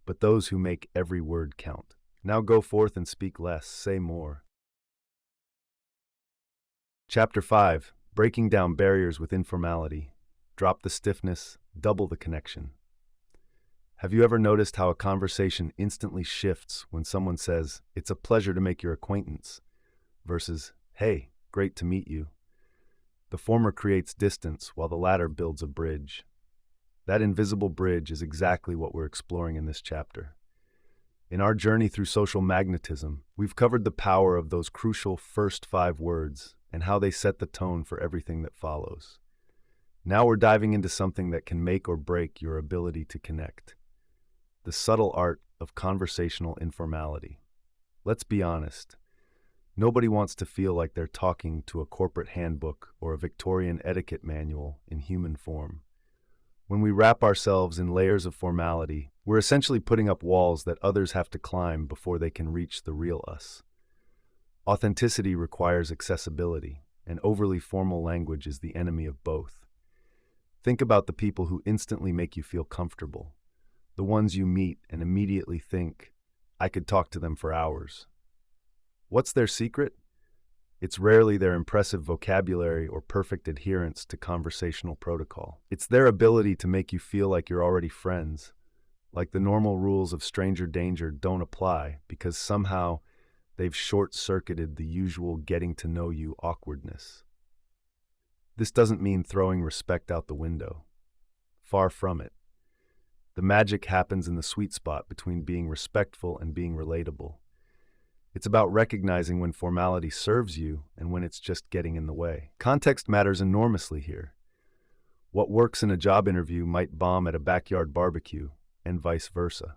but those who make every word count. Now go forth and speak less, say more. Chapter 5. Breaking down barriers with informality. Drop the stiffness, double the connection. Have you ever noticed how a conversation instantly shifts when someone says, "It's a pleasure to make your acquaintance," versus, "Hey, great to meet you"? The former creates distance while the latter builds a bridge. That invisible bridge is exactly what we're exploring in this chapter. In our journey through social magnetism, we've covered the power of those crucial first 5 words and how they set the tone for everything that follows. Now we're diving into something that can make or break your ability to connect: the subtle art of conversational informality. Let's be honest. Nobody wants to feel like they're talking to a corporate handbook or a Victorian etiquette manual in human form. When we wrap ourselves in layers of formality, we're essentially putting up walls that others have to climb before they can reach the real us. Authenticity requires accessibility, and overly formal language is the enemy of both. Think about the people who instantly make you feel comfortable, the ones you meet and immediately think, "I could talk to them for hours." What's their secret? It's rarely their impressive vocabulary or perfect adherence to conversational protocol. It's their ability to make you feel like you're already friends, like the normal rules of stranger danger don't apply because somehow they've short-circuited the usual getting-to-know-you awkwardness. This doesn't mean throwing respect out the window. Far from it. The magic happens in the sweet spot between being respectful and being relatable. It's about recognizing when formality serves you and when it's just getting in the way. Context matters enormously here. What works in a job interview might bomb at a backyard barbecue, and vice versa.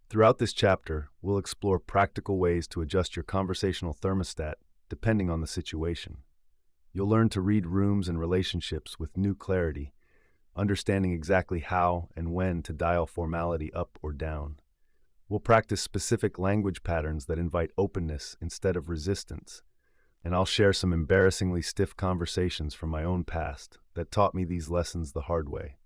Throughout this chapter, we'll explore practical ways to adjust your conversational thermostat depending on the situation. You'll learn to read rooms and relationships with new clarity, understanding exactly how and when to dial formality up or down. We'll practice specific language patterns that invite openness instead of resistance, and I'll share some embarrassingly stiff conversations from my own past that taught me these lessons the hard way.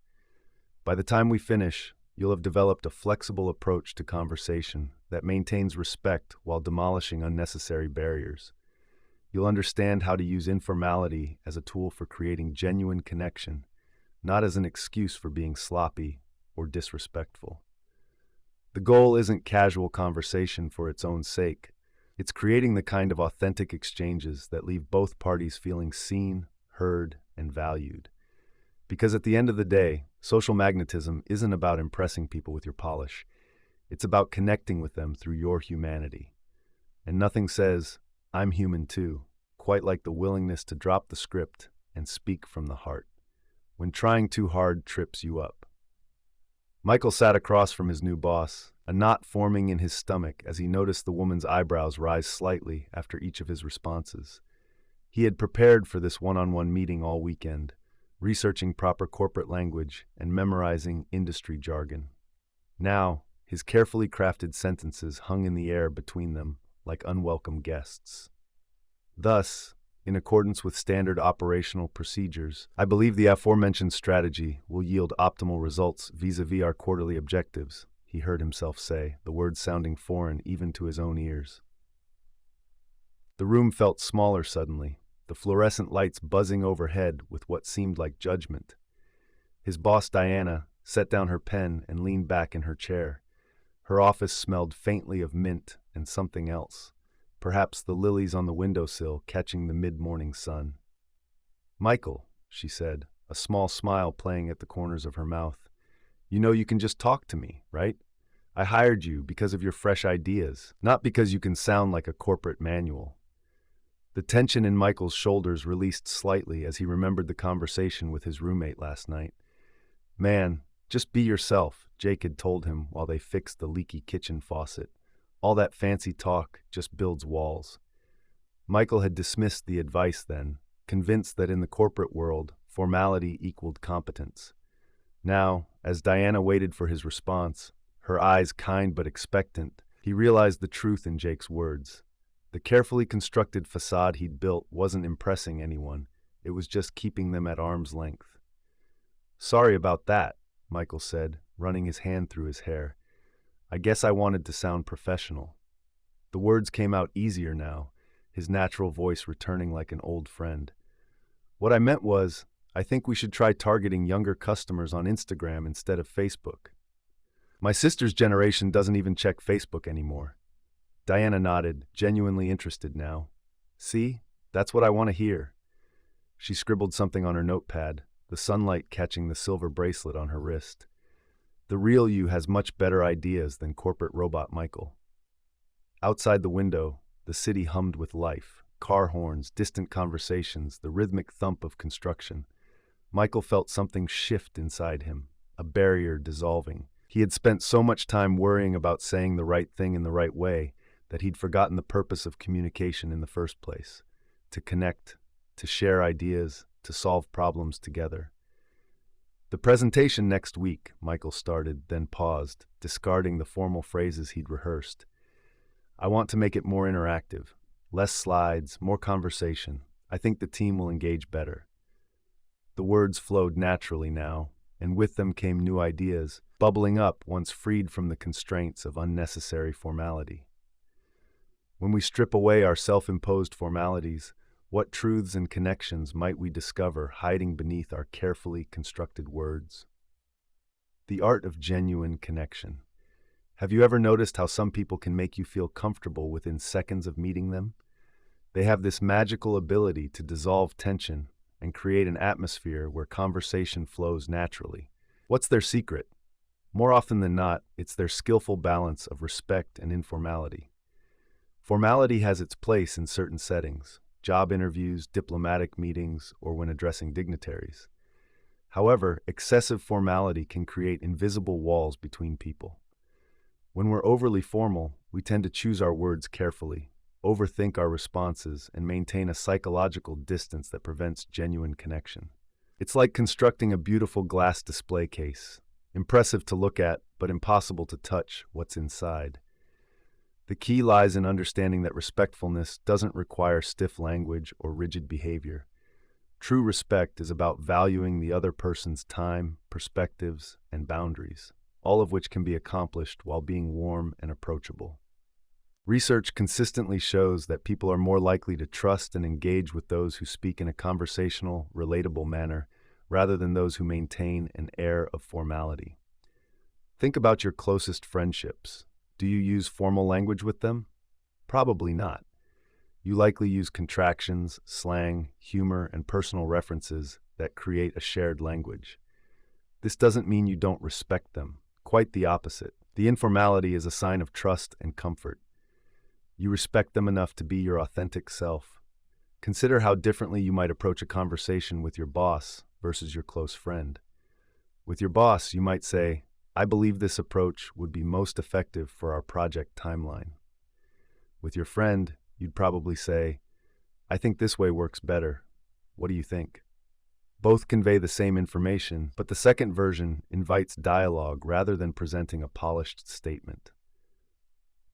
By the time we finish, You'll have developed a flexible approach to conversation that maintains respect while demolishing unnecessary barriers. You'll understand how to use informality as a tool for creating genuine connection, not as an excuse for being sloppy or disrespectful. The goal isn't casual conversation for its own sake. It's creating the kind of authentic exchanges that leave both parties feeling seen, heard, and valued. Because at the end of the day, social magnetism isn't about impressing people with your polish. It's about connecting with them through your humanity. And nothing says, "I'm human too," quite like the willingness to drop the script and speak from the heart, when trying too hard trips you up. Michael sat across from his new boss, a knot forming in his stomach as he noticed the woman's eyebrows rise slightly after each of his responses. He had prepared for this one-on-one meeting all weekend, researching proper corporate language and memorizing industry jargon. Now, his carefully crafted sentences hung in the air between them like unwelcome guests. Thus, in accordance with standard operational procedures, I believe the aforementioned strategy will yield optimal results vis-à-vis our quarterly objectives, he heard himself say, the words sounding foreign even to his own ears. The room felt smaller suddenly, the fluorescent lights buzzing overhead with what seemed like judgment. His boss, Diana, set down her pen and leaned back in her chair. Her office smelled faintly of mint and something else, perhaps the lilies on the windowsill catching the mid-morning sun. "Michael," she said, a small smile playing at the corners of her mouth, "you know you can just talk to me, right? I hired you because of your fresh ideas, not because you can sound like a corporate manual." The tension in Michael's shoulders released slightly as he remembered the conversation with his roommate last night. "Man, just be yourself," Jake had told him while they fixed the leaky kitchen faucet. "All that fancy talk just builds walls." Michael had dismissed the advice then, convinced that in the corporate world, formality equaled competence. Now, as Diana waited for his response, her eyes kind but expectant, he realized the truth in Jake's words. The carefully constructed facade he'd built wasn't impressing anyone, it was just keeping them at arm's length. "Sorry about that," Michael said, running his hand through his hair. "I guess I wanted to sound professional." The words came out easier now, his natural voice returning like an old friend. "What I meant was, I think we should try targeting younger customers on Instagram instead of Facebook. My sister's generation doesn't even check Facebook anymore." Diana nodded, genuinely interested now. "See, that's what I want to hear." She scribbled something on her notepad, the sunlight catching the silver bracelet on her wrist. "The real you has much better ideas than corporate robot Michael." Outside the window, the city hummed with life, car horns, distant conversations, the rhythmic thump of construction. Michael felt something shift inside him, a barrier dissolving. He had spent so much time worrying about saying the right thing in the right way that he'd forgotten the purpose of communication in the first place: to connect, to share ideas, to solve problems together. "The presentation next week," Michael started, then paused, discarding the formal phrases he'd rehearsed. "I want to make it more interactive. Less slides, more conversation. I think the team will engage better." The words flowed naturally now, and with them came new ideas, bubbling up once freed from the constraints of unnecessary formality. When we strip away our self-imposed formalities, what truths and connections might we discover hiding beneath our carefully constructed words? The art of genuine connection. Have you ever noticed how some people can make you feel comfortable within seconds of meeting them? They have this magical ability to dissolve tension and create an atmosphere where conversation flows naturally. What's their secret? More often than not, it's their skillful balance of respect and informality. Formality has its place in certain settings: job interviews, diplomatic meetings, or when addressing dignitaries. However, excessive formality can create invisible walls between people. When we're overly formal, we tend to choose our words carefully, overthink our responses, and maintain a psychological distance that prevents genuine connection. It's like constructing a beautiful glass display case, impressive to look at, but impossible to touch what's inside. The key lies in understanding that respectfulness doesn't require stiff language or rigid behavior. True respect is about valuing the other person's time, perspectives, and boundaries. all of which can be accomplished while being warm and approachable. Research consistently shows that people are more likely to trust and engage with those who speak in a conversational, relatable manner, rather than those who maintain an air of formality. Think about your closest friendships. Do you use formal language with them? Probably not. You likely use contractions, slang, humor, and personal references that create a shared language. This doesn't mean you don't respect them. Quite the opposite. The informality is a sign of trust and comfort. You respect them enough to be your authentic self. Consider how differently you might approach a conversation with your boss versus your close friend. With your boss, you might say, "I believe this approach would be most effective for our project timeline." With your friend, you'd probably say, "I think this way works better. What do you think?" Both convey the same information, but the second version invites dialogue rather than presenting a polished statement.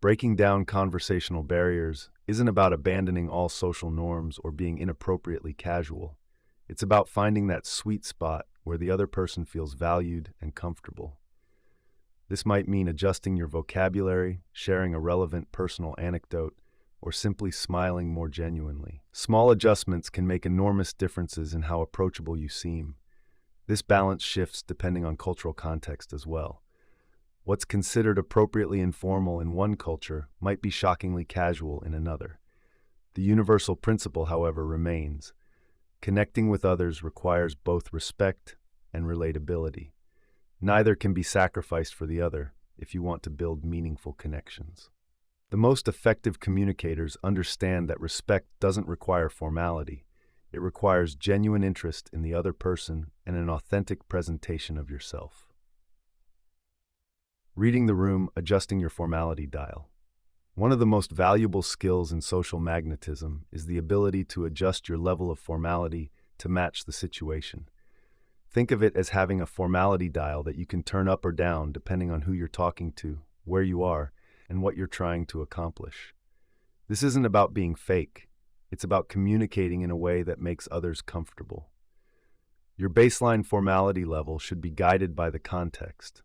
Breaking down conversational barriers isn't about abandoning all social norms or being inappropriately casual. It's about finding that sweet spot where the other person feels valued and comfortable. This might mean adjusting your vocabulary, sharing a relevant personal anecdote, or simply smiling more genuinely. Small adjustments can make enormous differences in how approachable you seem. This balance shifts depending on cultural context as well. What's considered appropriately informal in one culture might be shockingly casual in another. The universal principle, however, remains. Connecting with others requires both respect and relatability. Neither can be sacrificed for the other if you want to build meaningful connections. The most effective communicators understand that respect doesn't require formality. It requires genuine interest in the other person and an authentic presentation of yourself. Reading the room, adjusting your formality dial. One of the most valuable skills in social magnetism is the ability to adjust your level of formality to match the situation. Think of it as having a formality dial that you can turn up or down depending on who you're talking to, where you are, and what you're trying to accomplish. This isn't about being fake. It's about communicating in a way that makes others comfortable. Your baseline formality level should be guided by the context.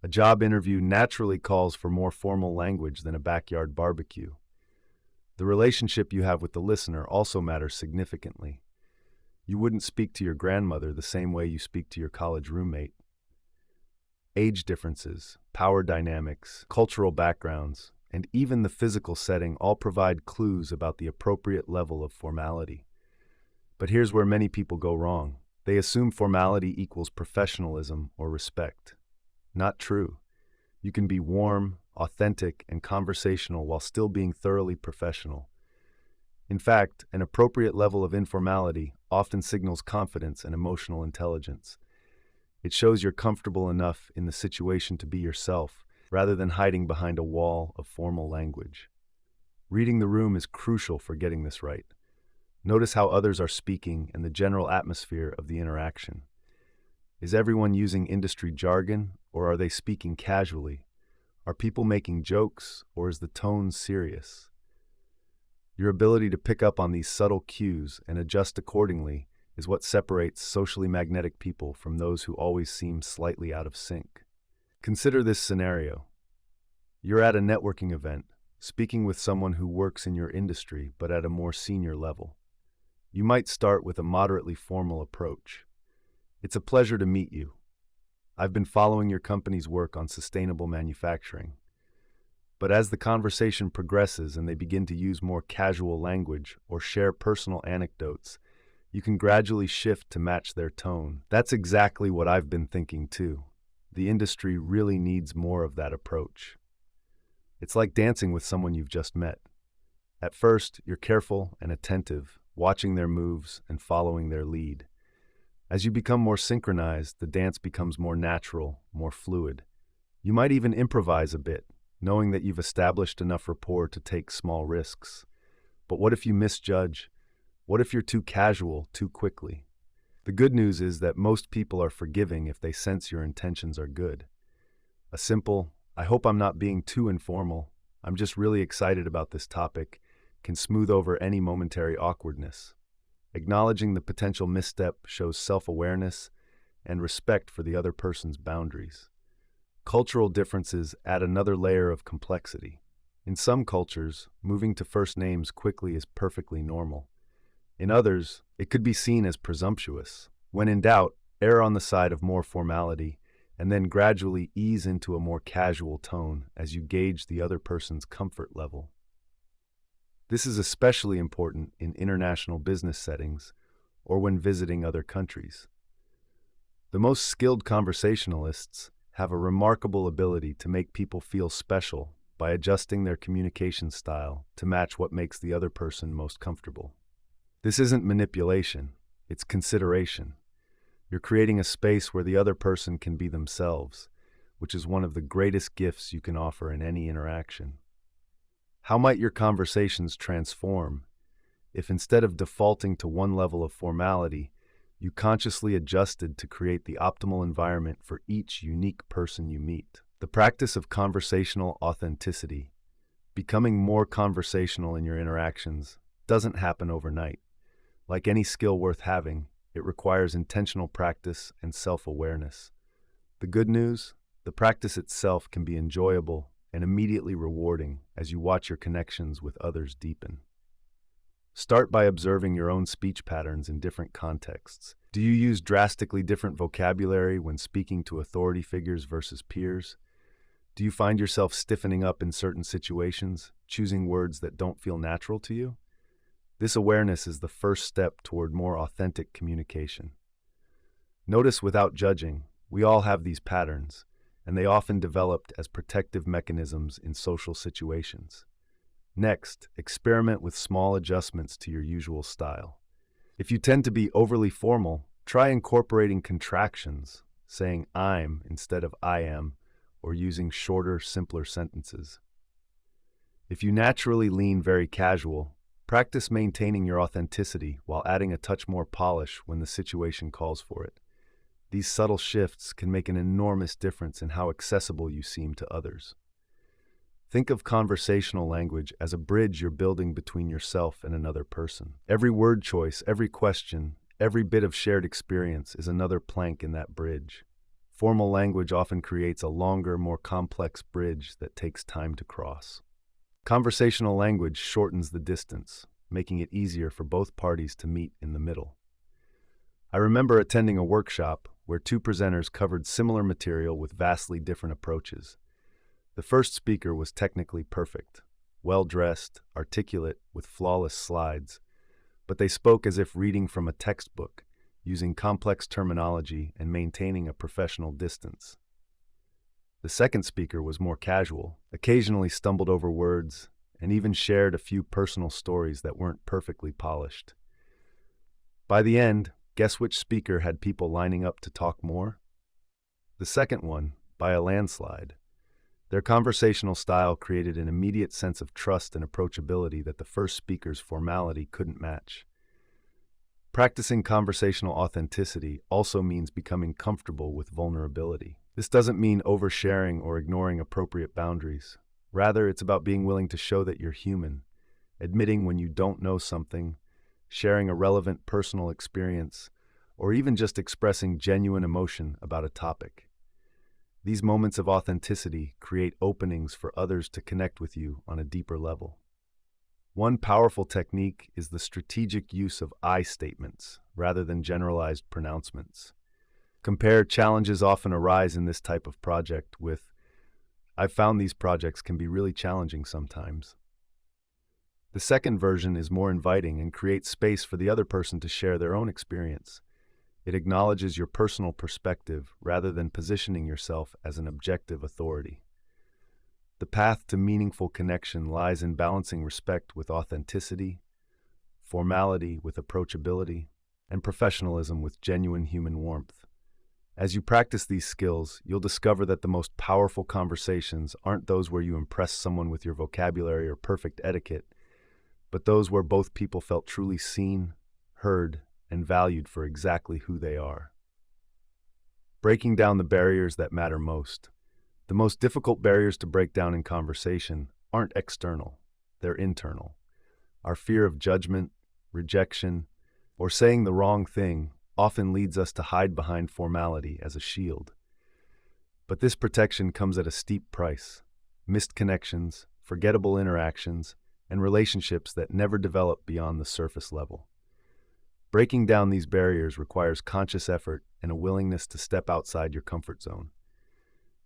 A job interview naturally calls for more formal language than a backyard barbecue. The relationship you have with the listener also matters significantly. You wouldn't speak to your grandmother the same way you speak to your college roommate. Age differences, power dynamics, cultural backgrounds, and even the physical setting all provide clues about the appropriate level of formality. But here's where many people go wrong. They assume formality equals professionalism or respect. Not true. You can be warm, authentic, and conversational while still being thoroughly professional. In fact, an appropriate level of informality often signals confidence and emotional intelligence. It shows you're comfortable enough in the situation to be yourself, rather than hiding behind a wall of formal language. Reading the room is crucial for getting this right. Notice how others are speaking and the general atmosphere of the interaction. Is everyone using industry jargon, or are they speaking casually? Are people making jokes, or is the tone serious? Your ability to pick up on these subtle cues and adjust accordingly is what separates socially magnetic people from those who always seem slightly out of sync. Consider this scenario. You're at a networking event, speaking with someone who works in your industry but at a more senior level. You might start with a moderately formal approach. "It's a pleasure to meet you. I've been following your company's work on sustainable manufacturing." But as the conversation progresses and they begin to use more casual language or share personal anecdotes, you can gradually shift to match their tone. That's exactly what I've been thinking too. The industry really needs more of that approach. It's like dancing with someone you've just met. At first, you're careful and attentive, watching their moves and following their lead. As you become more synchronized, the dance becomes more natural, more fluid. You might even improvise a bit, knowing that you've established enough rapport to take small risks. But what if you misjudge? What if you're too casual too quickly? The good news is that most people are forgiving if they sense your intentions are good. A simple, "I hope I'm not being too informal, I'm just really excited about this topic," can smooth over any momentary awkwardness. Acknowledging the potential misstep shows self-awareness and respect for the other person's boundaries. Cultural differences add another layer of complexity. In some cultures, moving to first names quickly is perfectly normal. In others, it could be seen as presumptuous. When in doubt, err on the side of more formality, and then gradually ease into a more casual tone as you gauge the other person's comfort level. This is especially important in international business settings or when visiting other countries. The most skilled conversationalists have a remarkable ability to make people feel special by adjusting their communication style to match what makes the other person most comfortable. This isn't manipulation, it's consideration. You're creating a space where the other person can be themselves, which is one of the greatest gifts you can offer in any interaction. How might your conversations transform if instead of defaulting to one level of formality, you consciously adjusted to create the optimal environment for each unique person you meet? The practice of conversational authenticity, becoming more conversational in your interactions, doesn't happen overnight. Like any skill worth having, it requires intentional practice and self-awareness. The good news, the practice itself can be enjoyable and immediately rewarding as you watch your connections with others deepen. Start by observing your own speech patterns in different contexts. Do you use drastically different vocabulary when speaking to authority figures versus peers? Do you find yourself stiffening up in certain situations, choosing words that don't feel natural to you? This awareness is the first step toward more authentic communication. Notice without judging, we all have these patterns, and they often developed as protective mechanisms in social situations. Next, experiment with small adjustments to your usual style. If you tend to be overly formal, try incorporating contractions, saying I'm instead of I am, or using shorter, simpler sentences. If you naturally lean very casual, practice maintaining your authenticity while adding a touch more polish when the situation calls for it. These subtle shifts can make an enormous difference in how accessible you seem to others. Think of conversational language as a bridge you're building between yourself and another person. Every word choice, every question, every bit of shared experience is another plank in that bridge. Formal language often creates a longer, more complex bridge that takes time to cross. Conversational language shortens the distance, making it easier for both parties to meet in the middle. I remember attending a workshop where two presenters covered similar material with vastly different approaches. The first speaker was technically perfect, well-dressed, articulate, with flawless slides, but they spoke as if reading from a textbook, using complex terminology and maintaining a professional distance. The second speaker was more casual, occasionally stumbled over words, and even shared a few personal stories that weren't perfectly polished. By the end, guess which speaker had people lining up to talk more? The second one, by a landslide. Their conversational style created an immediate sense of trust and approachability that the first speaker's formality couldn't match. Practicing conversational authenticity also means becoming comfortable with vulnerability. This doesn't mean oversharing or ignoring appropriate boundaries. Rather, it's about being willing to show that you're human, admitting when you don't know something, sharing a relevant personal experience, or even just expressing genuine emotion about a topic. These moments of authenticity create openings for others to connect with you on a deeper level. One powerful technique is the strategic use of I statements rather than generalized pronouncements. Compare challenges often arise in this type of project with, I've found these projects can be really challenging sometimes. The second version is more inviting and creates space for the other person to share their own experience. It acknowledges your personal perspective rather than positioning yourself as an objective authority. The path to meaningful connection lies in balancing respect with authenticity, formality with approachability, and professionalism with genuine human warmth. As you practice these skills, you'll discover that the most powerful conversations aren't those where you impress someone with your vocabulary or perfect etiquette, but those where both people felt truly seen, heard, and valued for exactly who they are. Breaking down the barriers that matter most. The most difficult barriers to break down in conversation aren't external, they're internal. Our fear of judgment, rejection, or saying the wrong thing often leads us to hide behind formality as a shield. But this protection comes at a steep price: missed connections, forgettable interactions, and relationships that never develop beyond the surface level. Breaking down these barriers requires conscious effort and a willingness to step outside your comfort zone.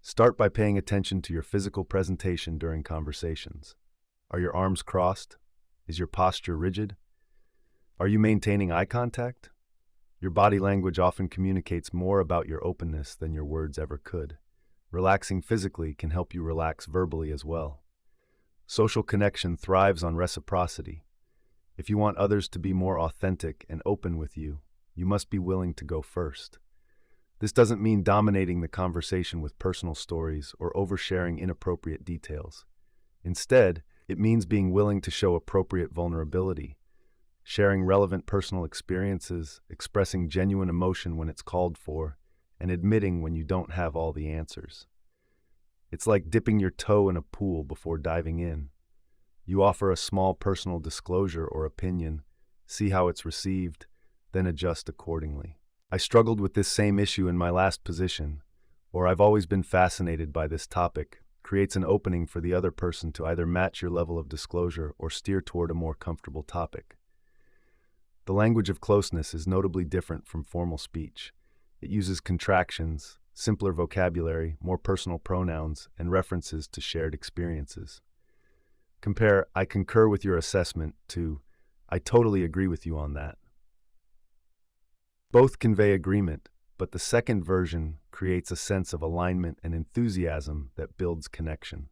Start by paying attention to your physical presentation during conversations. Are your arms crossed? Is your posture rigid? Are you maintaining eye contact? Your body language often communicates more about your openness than your words ever could. Relaxing physically can help you relax verbally as well. Social connection thrives on reciprocity. If you want others to be more authentic and open with you, you must be willing to go first. This doesn't mean dominating the conversation with personal stories or oversharing inappropriate details. Instead, it means being willing to show appropriate vulnerability, sharing relevant personal experiences, expressing genuine emotion when it's called for, and admitting when you don't have all the answers. It's like dipping your toe in a pool before diving in. You offer a small personal disclosure or opinion, see how it's received, then adjust accordingly. I struggled with this same issue in my last position, or I've always been fascinated by this topic, creates an opening for the other person to either match your level of disclosure or steer toward a more comfortable topic. The language of closeness is notably different from formal speech. It uses contractions, simpler vocabulary, more personal pronouns, and references to shared experiences. Compare "I concur with your assessment" to "I totally agree with you on that." Both convey agreement, but the second version creates a sense of alignment and enthusiasm that builds connection.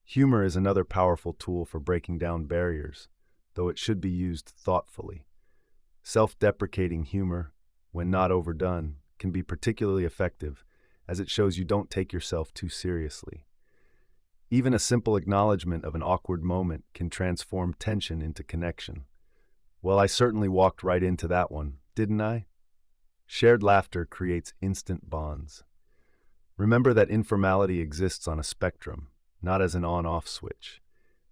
Humor is another powerful tool for breaking down barriers, though it should be used thoughtfully. Self-deprecating humor, when not overdone, can be particularly effective, as it shows you don't take yourself too seriously. Even a simple acknowledgement of an awkward moment can transform tension into connection. "Well, I certainly walked right into that one, didn't I?" Shared laughter creates instant bonds. Remember that informality exists on a spectrum, not as an on-off switch.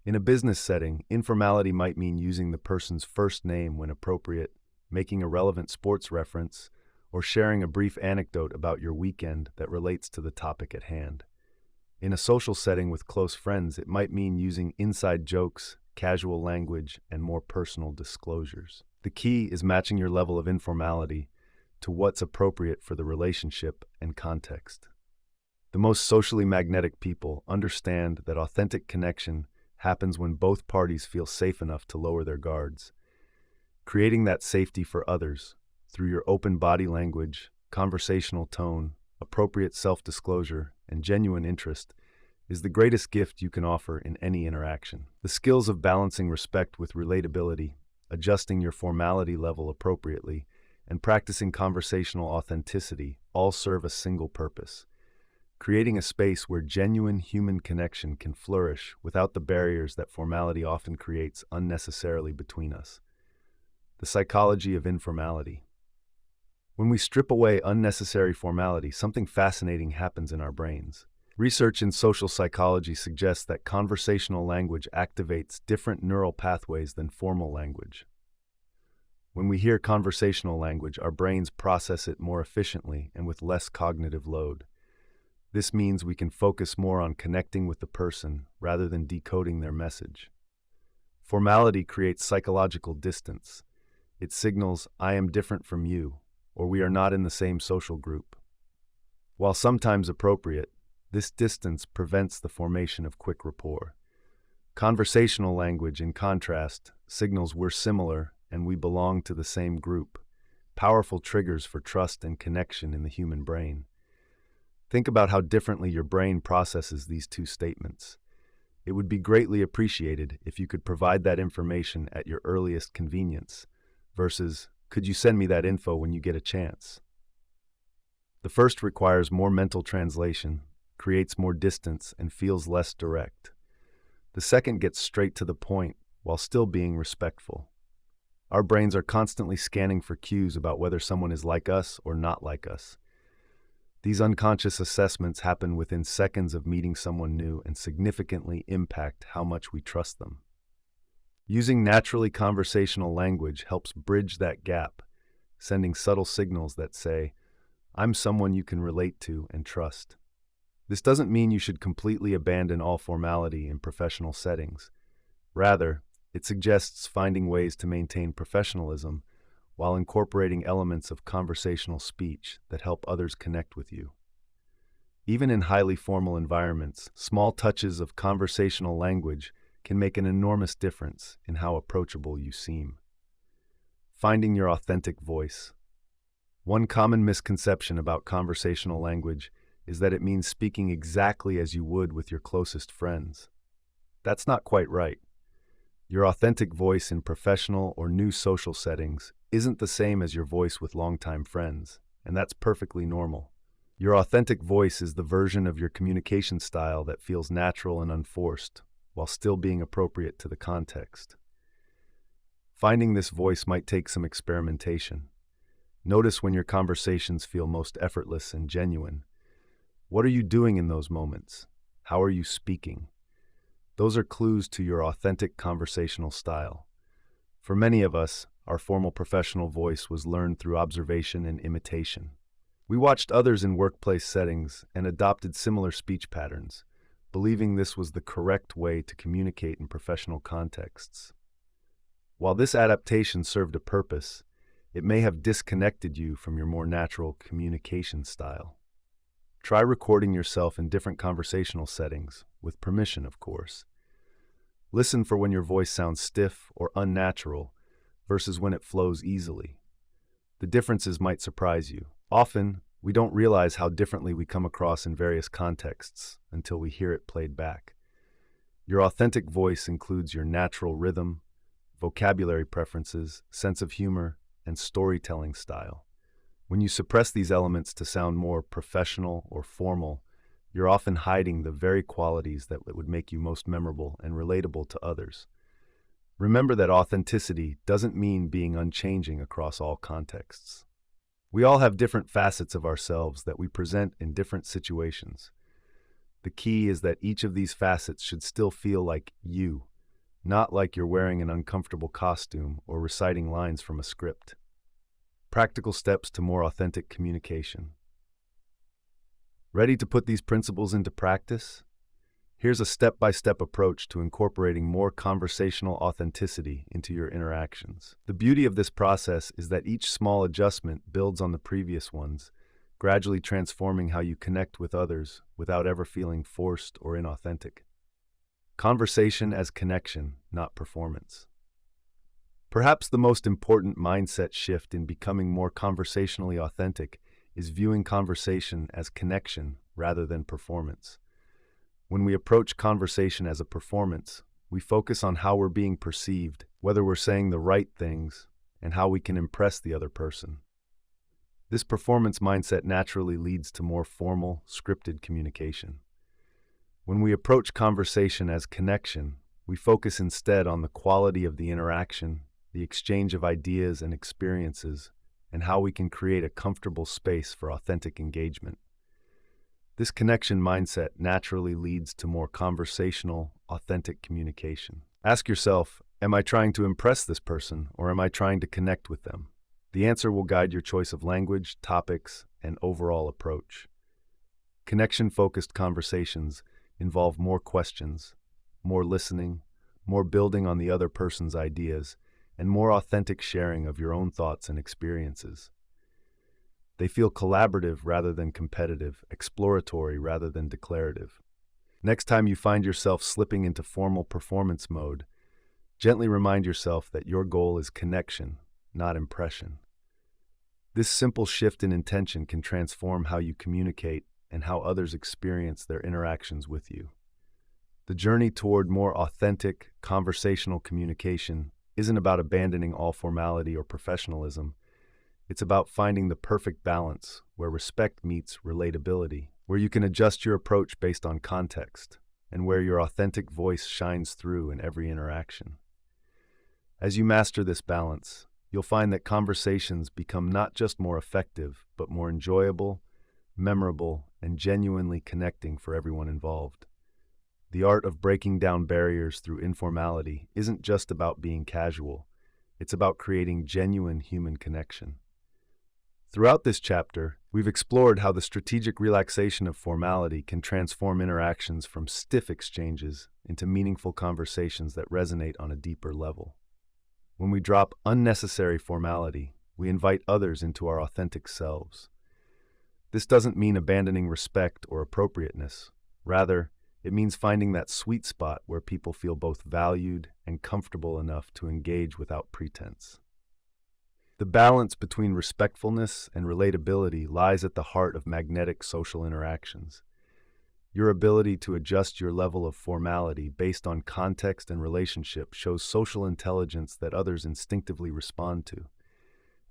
In a business setting, informality might mean using the person's first name when appropriate, making a relevant sports reference, or sharing a brief anecdote about your weekend that relates to the topic at hand. In a social setting with close friends, it might mean using inside jokes, casual language, and more personal disclosures. The key is matching your level of informality to what's appropriate for the relationship and context. The most socially magnetic people understand that authentic connection happens when both parties feel safe enough to lower their guards. Creating that safety for others through your open body language, conversational tone, appropriate self-disclosure, and genuine interest is the greatest gift you can offer in any interaction. The skills of balancing respect with relatability, adjusting your formality level appropriately, and practicing conversational authenticity all serve a single purpose: creating a space where genuine human connection can flourish without the barriers that formality often creates unnecessarily between us. The psychology of informality. When we strip away unnecessary formality, something fascinating happens in our brains. Research in social psychology suggests that conversational language activates different neural pathways than formal language. When we hear conversational language, our brains process it more efficiently and with less cognitive load. This means we can focus more on connecting with the person rather than decoding their message. Formality creates psychological distance. It signals, "I am different from you," or "we are not in the same social group." While sometimes appropriate, this distance prevents the formation of quick rapport. Conversational language, in contrast, signals we're similar and we belong to the same group, powerful triggers for trust and connection in the human brain. Think about how differently your brain processes these two statements. It would be greatly appreciated if you could provide that information at your earliest convenience, versus, "Could you send me that info when you get a chance?" The first requires more mental translation, creates more distance, and feels less direct. The second gets straight to the point while still being respectful. Our brains are constantly scanning for cues about whether someone is like us or not like us. These unconscious assessments happen within seconds of meeting someone new and significantly impact how much we trust them. Using naturally conversational language helps bridge that gap, sending subtle signals that say, "I'm someone you can relate to and trust." This doesn't mean you should completely abandon all formality in professional settings. Rather, it suggests finding ways to maintain professionalism while incorporating elements of conversational speech that help others connect with you. Even in highly formal environments, small touches of conversational language can make an enormous difference in how approachable you seem. Finding your authentic voice. One common misconception about conversational language is that it means speaking exactly as you would with your closest friends. That's not quite right. Your authentic voice in professional or new social settings isn't the same as your voice with longtime friends, and that's perfectly normal. Your authentic voice is the version of your communication style that feels natural and unforced, while still being appropriate to the context. Finding this voice might take some experimentation. Notice when your conversations feel most effortless and genuine. What are you doing in those moments? How are you speaking? Those are clues to your authentic conversational style. For many of us, our formal professional voice was learned through observation and imitation. We watched others in workplace settings and adopted similar speech patterns, believing this was the correct way to communicate in professional contexts. While this adaptation served a purpose, it may have disconnected you from your more natural communication style. Try recording yourself in different conversational settings, with permission, of course. Listen for when your voice sounds stiff or unnatural versus when it flows easily. The differences might surprise you. Often, we don't realize how differently we come across in various contexts until we hear it played back. Your authentic voice includes your natural rhythm, vocabulary preferences, sense of humor, and storytelling style. When you suppress these elements to sound more professional or formal, you're often hiding the very qualities that would make you most memorable and relatable to others. Remember that authenticity doesn't mean being unchanging across all contexts. We all have different facets of ourselves that we present in different situations. The key is that each of these facets should still feel like you, not like you're wearing an uncomfortable costume or reciting lines from a script. Practical steps to more authentic communication. Ready to put these principles into practice? Here's a step-by-step approach to incorporating more conversational authenticity into your interactions. The beauty of this process is that each small adjustment builds on the previous ones, gradually transforming how you connect with others without ever feeling forced or inauthentic. Conversation as connection, not performance. Perhaps the most important mindset shift in becoming more conversationally authentic is viewing conversation as connection rather than performance. When we approach conversation as a performance, we focus on how we're being perceived, whether we're saying the right things, and how we can impress the other person. This performance mindset naturally leads to more formal, scripted communication. When we approach conversation as connection, we focus instead on the quality of the interaction, the exchange of ideas and experiences, and how we can create a comfortable space for authentic engagement. This connection mindset naturally leads to more conversational, authentic communication. Ask yourself, am I trying to impress this person, or am I trying to connect with them? The answer will guide your choice of language, topics, and overall approach. Connection-focused conversations involve more questions, more listening, more building on the other person's ideas, and more authentic sharing of your own thoughts and experiences. They feel collaborative rather than competitive, exploratory rather than declarative. Next time you find yourself slipping into formal performance mode, gently remind yourself that your goal is connection, not impression. This simple shift in intention can transform how you communicate and how others experience their interactions with you. The journey toward more authentic, conversational communication isn't about abandoning all formality or professionalism. It's about finding the perfect balance where respect meets relatability, where you can adjust your approach based on context, and where your authentic voice shines through in every interaction. As you master this balance, you'll find that conversations become not just more effective, but more enjoyable, memorable, and genuinely connecting for everyone involved. The art of breaking down barriers through informality isn't just about being casual. It's about creating genuine human connection. Throughout this chapter, We've explored how the strategic relaxation of formality can transform interactions from stiff exchanges into meaningful conversations that resonate on a deeper level. When we drop unnecessary formality, we invite others into our authentic selves. This doesn't mean abandoning respect or appropriateness. Rather, it means finding that sweet spot where people feel both valued and comfortable enough to engage without pretense. The balance between respectfulness and relatability lies at the heart of magnetic social interactions. Your ability to adjust your level of formality based on context and relationship shows social intelligence that others instinctively respond to.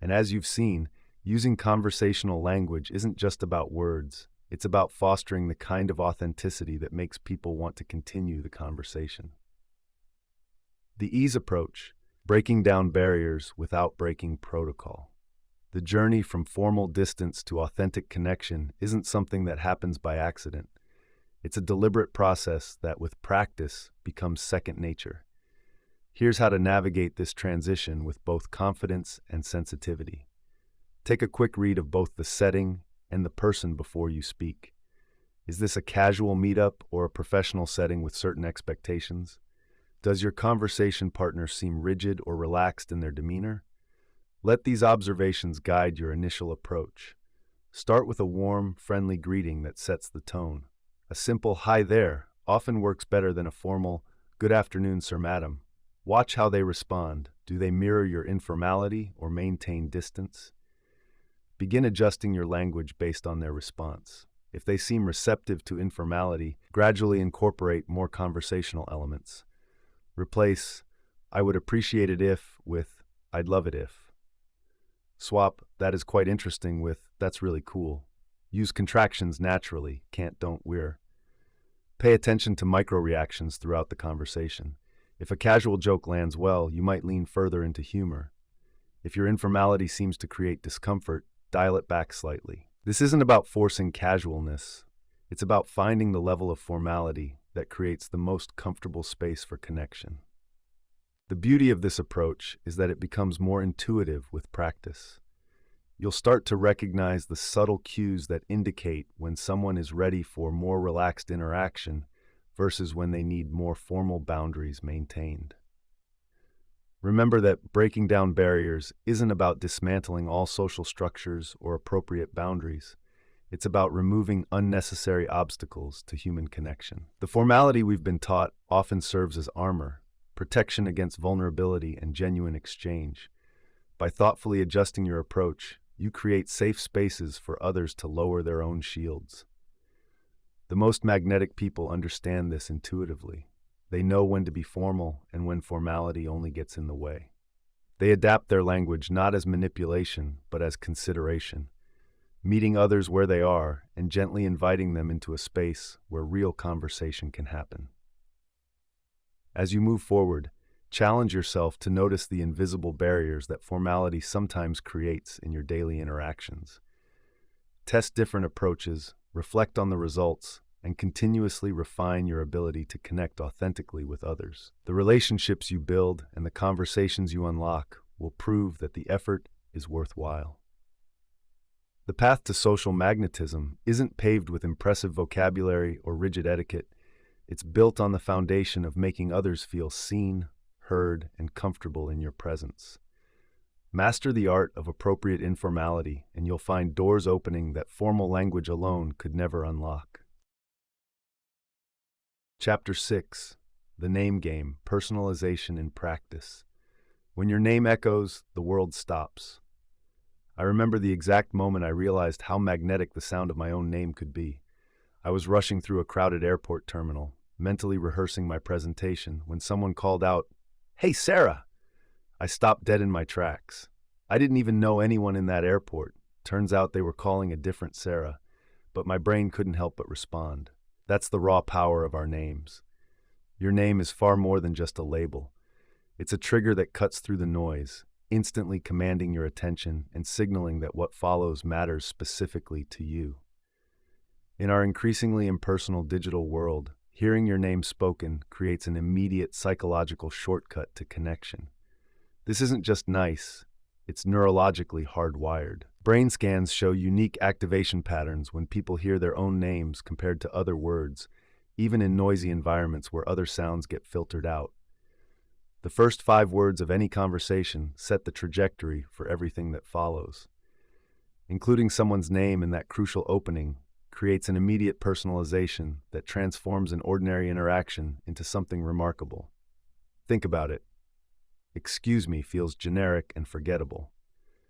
And as you've seen, using conversational language isn't just about words. It's about fostering the kind of authenticity that makes people want to continue the conversation. The ease approach, breaking down barriers without breaking protocol. The journey from formal distance to authentic connection isn't something that happens by accident. It's a deliberate process that, with practice, becomes second nature. Here's how to navigate this transition with both confidence and sensitivity. Take a quick read of both the setting and the person before you speak. Is this a casual meetup or a professional setting with certain expectations? Does your conversation partner seem rigid or relaxed in their demeanor? Let these observations guide your initial approach. Start with a warm, friendly greeting that sets the tone. A simple "hi there" often works better than a formal "good afternoon, sir, madam." Watch how they respond. Do they mirror your informality or maintain distance? Begin adjusting your language based on their response. If they seem receptive to informality, gradually incorporate more conversational elements. Replace "I would appreciate it if" with "I'd love it if." Swap "that is quite interesting" with "that's really cool." Use contractions naturally, can't, don't, we're. Pay attention to micro-reactions throughout the conversation. If a casual joke lands well, you might lean further into humor. If your informality seems to create discomfort, dial it back slightly. This isn't about forcing casualness. It's about finding the level of formality that creates the most comfortable space for connection. The beauty of this approach is that it becomes more intuitive with practice. You'll start to recognize the subtle cues that indicate when someone is ready for more relaxed interaction versus when they need more formal boundaries maintained. Remember that breaking down barriers isn't about dismantling all social structures or appropriate boundaries. It's about removing unnecessary obstacles to human connection. The formality we've been taught often serves as armor, protection against vulnerability and genuine exchange. By thoughtfully adjusting your approach, you create safe spaces for others to lower their own shields. The most magnetic people understand this intuitively. They know when to be formal and when formality only gets in the way. They adapt their language not as manipulation, but as consideration, meeting others where they are and gently inviting them into a space where real conversation can happen. As you move forward, challenge yourself to notice the invisible barriers that formality sometimes creates in your daily interactions. Test different approaches, reflect on the results, and continuously refine your ability to connect authentically with others. The relationships you build and the conversations you unlock will prove that the effort is worthwhile. The path to social magnetism isn't paved with impressive vocabulary or rigid etiquette. It's built on the foundation of making others feel seen, heard, and comfortable in your presence. Master the art of appropriate informality, and you'll find doors opening that formal language alone could never unlock. Chapter 6. The Name Game, Personalization in Practice. When your name echoes, the world stops. I remember the exact moment I realized how magnetic the sound of my own name could be. I was rushing through a crowded airport terminal, mentally rehearsing my presentation, when someone called out, "Hey, Sarah!" I stopped dead in my tracks. I didn't even know anyone in that airport. Turns out they were calling a different Sarah, but my brain couldn't help but respond. That's the raw power of our names. Your name is far more than just a label. It's a trigger that cuts through the noise, instantly commanding your attention and signaling that what follows matters specifically to you. In our increasingly impersonal digital world, hearing your name spoken creates an immediate psychological shortcut to connection. This isn't just nice, it's neurologically hardwired. Brain scans show unique activation patterns when people hear their own names compared to other words, even in noisy environments where other sounds get filtered out. The first 5 words of any conversation set the trajectory for everything that follows. Including someone's name in that crucial opening creates an immediate personalization that transforms an ordinary interaction into something remarkable. Think about it. Excuse me feels generic and forgettable.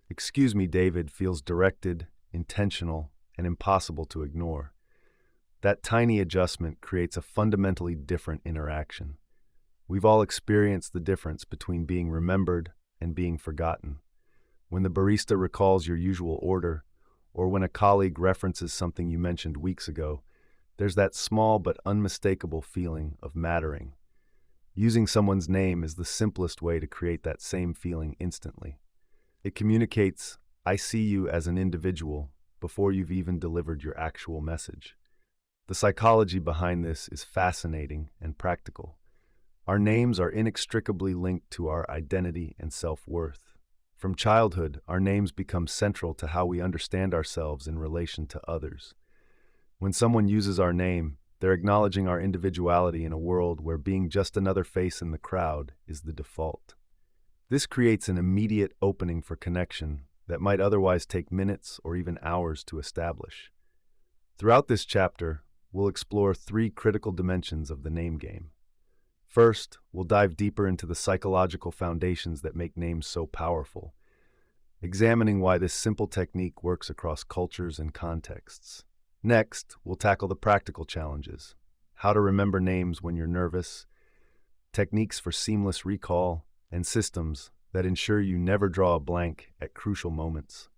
Excuse me, David feels directed, intentional, and impossible to ignore. That tiny adjustment creates a fundamentally different interaction. We've all experienced the difference between being remembered and being forgotten. When the barista recalls your usual order, or when a colleague references something you mentioned weeks ago, there's that small but unmistakable feeling of mattering. Using someone's name is the simplest way to create that same feeling instantly. It communicates, "I see you as an individual," before you've even delivered your actual message. The psychology behind this is fascinating and practical. Our names are inextricably linked to our identity and self-worth. From childhood, our names become central to how we understand ourselves in relation to others. When someone uses our name, they're acknowledging our individuality in a world where being just another face in the crowd is the default. This creates an immediate opening for connection that might otherwise take minutes or even hours to establish. Throughout this chapter, we'll explore 3 critical dimensions of the name game. First, we'll dive deeper into the psychological foundations that make names so powerful, examining why this simple technique works across cultures and contexts. Next, we'll tackle the practical challenges: how to remember names when you're nervous, techniques for seamless recall, and systems that ensure you never draw a blank at crucial moments.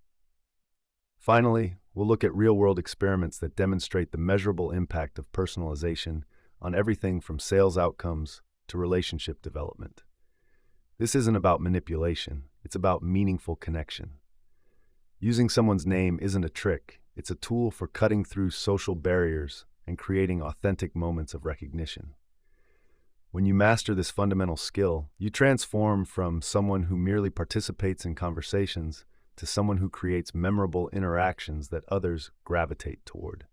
Finally, we'll look at real-world experiments that demonstrate the measurable impact of personalization on everything from sales outcomes to relationship development. This isn't about manipulation, it's about meaningful connection. Using someone's name isn't a trick, it's a tool for cutting through social barriers and creating authentic moments of recognition. When you master this fundamental skill, you transform from someone who merely participates in conversations to someone who creates memorable interactions that others gravitate toward.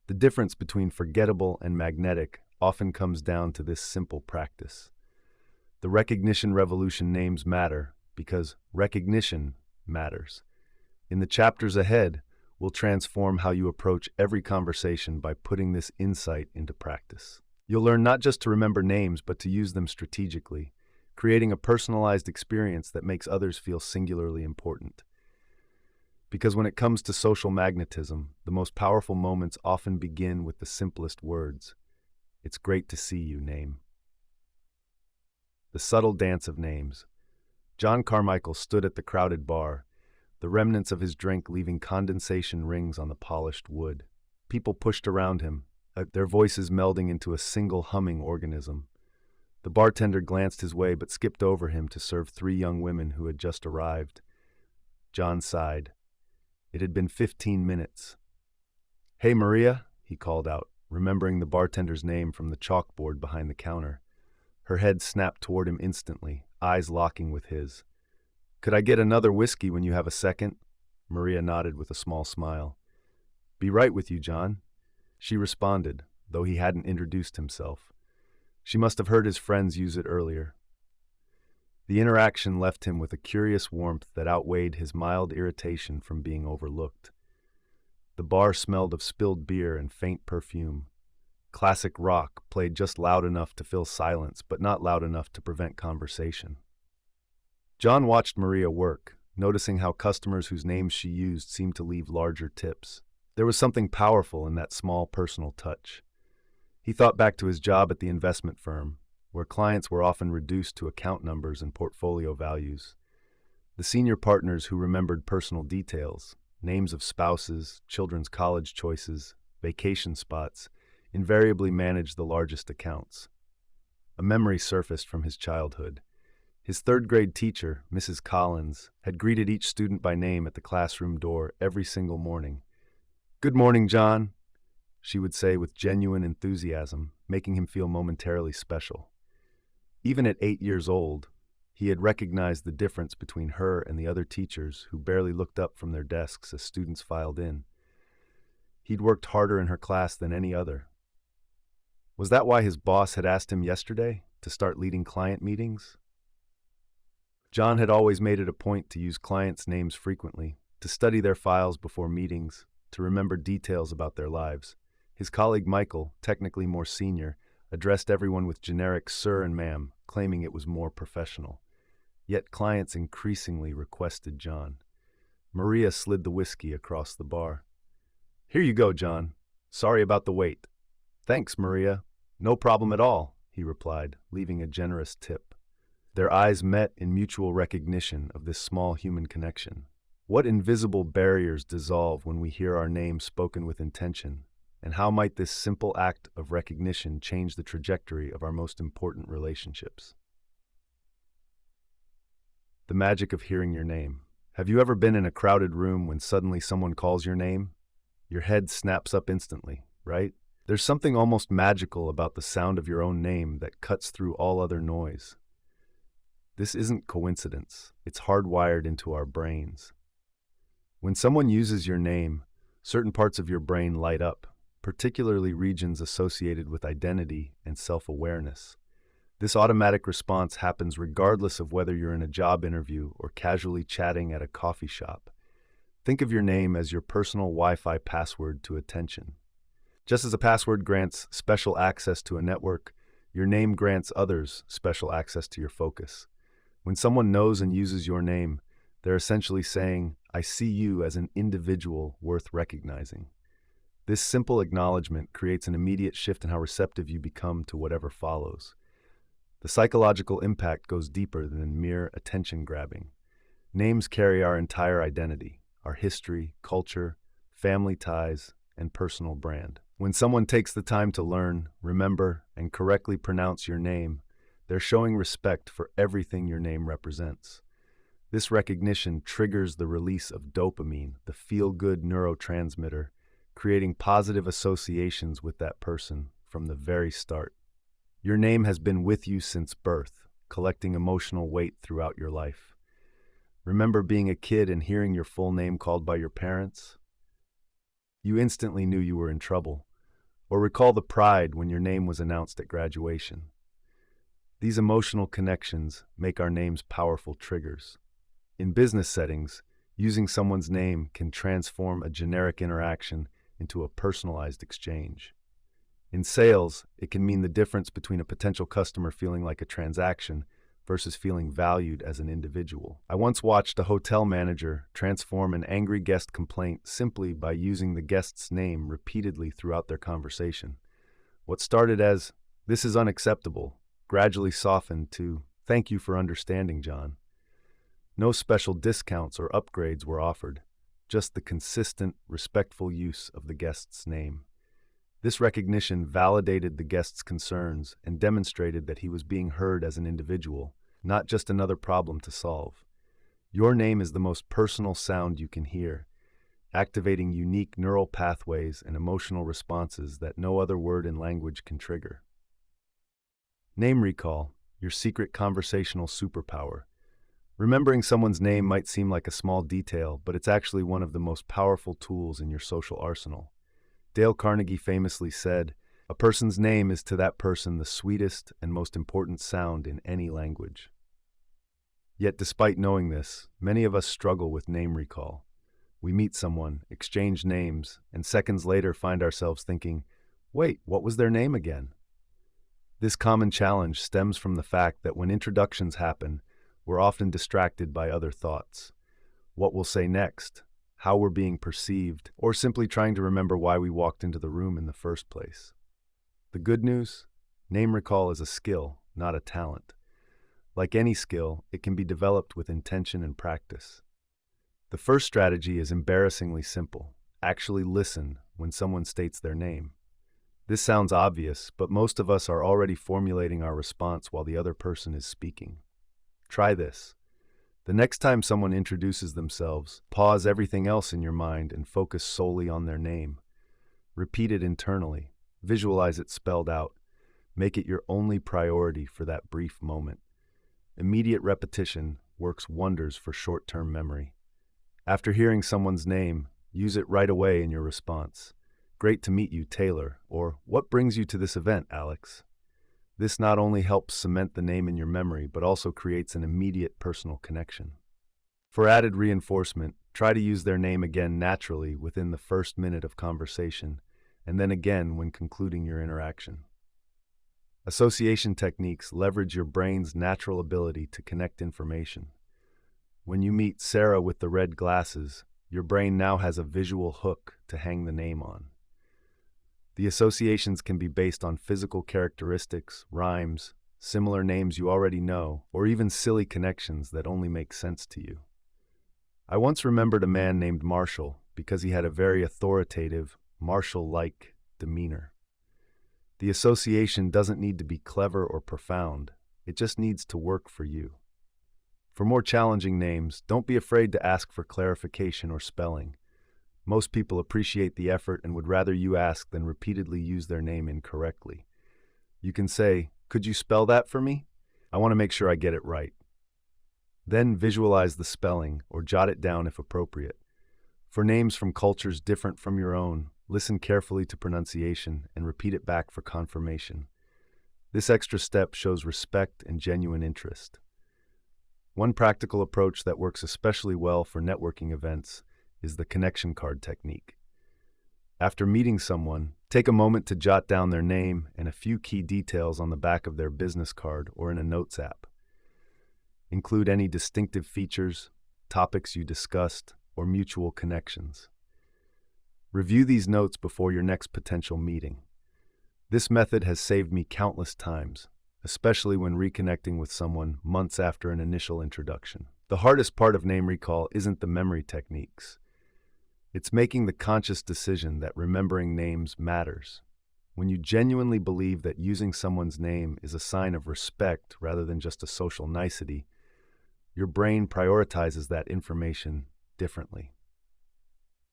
The difference between forgettable and magnetic often comes down to this simple practice. The recognition revolution names matter because recognition matters. In the chapters ahead, we'll transform how you approach every conversation by putting this insight into practice. You'll learn not just to remember names, but to use them strategically, creating a personalized experience that makes others feel singularly important. Because when it comes to social magnetism, the most powerful moments often begin with the simplest words. It's great to see you, name. The subtle dance of names. John Carmichael stood at the crowded bar, the remnants of his drink leaving condensation rings on the polished wood. People pushed around him, their voices melding into a single humming organism. The bartender glanced his way but skipped over him to serve 3 young women who had just arrived. John sighed. It had been 15 minutes. "Hey, Maria," he called out, remembering the bartender's name from the chalkboard behind the counter. Her head snapped toward him instantly, eyes locking with his. "Could I get another whiskey when you have a second?" Maria nodded with a small smile. "Be right with you, John." She responded, though he hadn't introduced himself. She must have heard his friends use it earlier. The interaction left him with a curious warmth that outweighed his mild irritation from being overlooked. The bar smelled of spilled beer and faint perfume. Classic rock played just loud enough to fill silence, but not loud enough to prevent conversation. John watched Maria work, noticing how customers whose names she used seemed to leave larger tips. There was something powerful in that small personal touch. He thought back to his job at the investment firm, where clients were often reduced to account numbers and portfolio values. The senior partners who remembered personal details, names of spouses, children's college choices, vacation spots, invariably managed the largest accounts. A memory surfaced from his childhood. His third-grade teacher, Mrs. Collins, had greeted each student by name at the classroom door every single morning. "Good morning, John," she would say with genuine enthusiasm, making him feel momentarily special. Even at 8 years old, He had recognized the difference between her and the other teachers who barely looked up from their desks as students filed in. He'd worked harder in her class than any other. Was that why his boss had asked him yesterday to start leading client meetings? John had always made it a point to use clients' names frequently, to study their files before meetings, to remember details about their lives. His colleague Michael, technically more senior, addressed everyone with generic sir and ma'am, claiming it was more professional. Yet clients increasingly requested John. Maria slid the whiskey across the bar. "Here you go, John. Sorry about the wait." "Thanks, Maria. No problem at all," he replied, leaving a generous tip. Their eyes met in mutual recognition of this small human connection. What invisible barriers dissolve when we hear our name spoken with intention, and how might this simple act of recognition change the trajectory of our most important relationships? The magic of hearing your name. Have you ever been in a crowded room when suddenly someone calls your name? Your head snaps up instantly, right? There's something almost magical about the sound of your own name that cuts through all other noise. This isn't coincidence. It's hardwired into our brains. When someone uses your name, certain parts of your brain light up, particularly regions associated with identity and self-awareness. This automatic response happens regardless of whether you're in a job interview or casually chatting at a coffee shop. Think of your name as your personal Wi-Fi password to attention. Just as a password grants special access to a network, your name grants others special access to your focus. When someone knows and uses your name, they're essentially saying, "I see you as an individual worth recognizing." This simple acknowledgement creates an immediate shift in how receptive you become to whatever follows. The psychological impact goes deeper than mere attention grabbing. Names carry our entire identity, our history, culture, family ties, and personal brand. When someone takes the time to learn, remember, and correctly pronounce your name, they're showing respect for everything your name represents. This recognition triggers the release of dopamine, the feel-good neurotransmitter, creating positive associations with that person from the very start. Your name has been with you since birth, collecting emotional weight throughout your life. Remember being a kid and hearing your full name called by your parents? You instantly knew you were in trouble. Or recall the pride when your name was announced at graduation. These emotional connections make our names powerful triggers. In business settings, using someone's name can transform a generic interaction into a personalized exchange. In sales, it can mean the difference between a potential customer feeling like a transaction versus feeling valued as an individual. I once watched a hotel manager transform an angry guest complaint simply by using the guest's name repeatedly throughout their conversation. What started as, "This is unacceptable," gradually softened to, "Thank you for understanding, John." No special discounts or upgrades were offered, just the consistent, respectful use of the guest's name. This recognition validated the guest's concerns and demonstrated that he was being heard as an individual, not just another problem to solve. Your name is the most personal sound you can hear, activating unique neural pathways and emotional responses that no other word in language can trigger. Name recall, your secret conversational superpower. Remembering someone's name might seem like a small detail, but it's actually one of the most powerful tools in your social arsenal. Dale Carnegie famously said, "A person's name is to that person the sweetest and most important sound in any language." Yet despite knowing this, many of us struggle with name recall. We meet someone, exchange names, and seconds later find ourselves thinking, "Wait, what was their name again?" This common challenge stems from the fact that when introductions happen, we're often distracted by other thoughts. What we'll say next, how we're being perceived, or simply trying to remember why we walked into the room in the first place. The good news? Name recall is a skill, not a talent. Like any skill, it can be developed with intention and practice. The first strategy is embarrassingly simple. Actually listen when someone states their name. This sounds obvious, but most of us are already formulating our response while the other person is speaking. Try this. The next time someone introduces themselves, pause everything else in your mind and focus solely on their name. Repeat it internally. Visualize it spelled out. Make it your only priority for that brief moment. Immediate repetition works wonders for short-term memory. After hearing someone's name, use it right away in your response. "Great to meet you, Taylor," or "What brings you to this event, Alex?" This not only helps cement the name in your memory, but also creates an immediate personal connection. For added reinforcement, try to use their name again naturally within the first minute of conversation, and then again when concluding your interaction. Association techniques leverage your brain's natural ability to connect information. When you meet Sarah with the red glasses, your brain now has a visual hook to hang the name on. The associations can be based on physical characteristics, rhymes, similar names you already know, or even silly connections that only make sense to you. I once remembered a man named Marshall because he had a very authoritative, Marshall-like demeanor. The association doesn't need to be clever or profound, it just needs to work for you. For more challenging names, don't be afraid to ask for clarification or spelling. Most people appreciate the effort and would rather you ask than repeatedly use their name incorrectly. You can say, "Could you spell that for me? I want to make sure I get it right." Then visualize the spelling or jot it down if appropriate. For names from cultures different from your own, listen carefully to pronunciation and repeat it back for confirmation. This extra step shows respect and genuine interest. One practical approach that works especially well for networking events is the connection card technique. After meeting someone, take a moment to jot down their name and a few key details on the back of their business card or in a notes app. Include any distinctive features, topics you discussed, or mutual connections. Review these notes before your next potential meeting. This method has saved me countless times, especially when reconnecting with someone months after an initial introduction. The hardest part of name recall isn't the memory techniques. It's making the conscious decision that remembering names matters. When you genuinely believe that using someone's name is a sign of respect rather than just a social nicety, your brain prioritizes that information differently.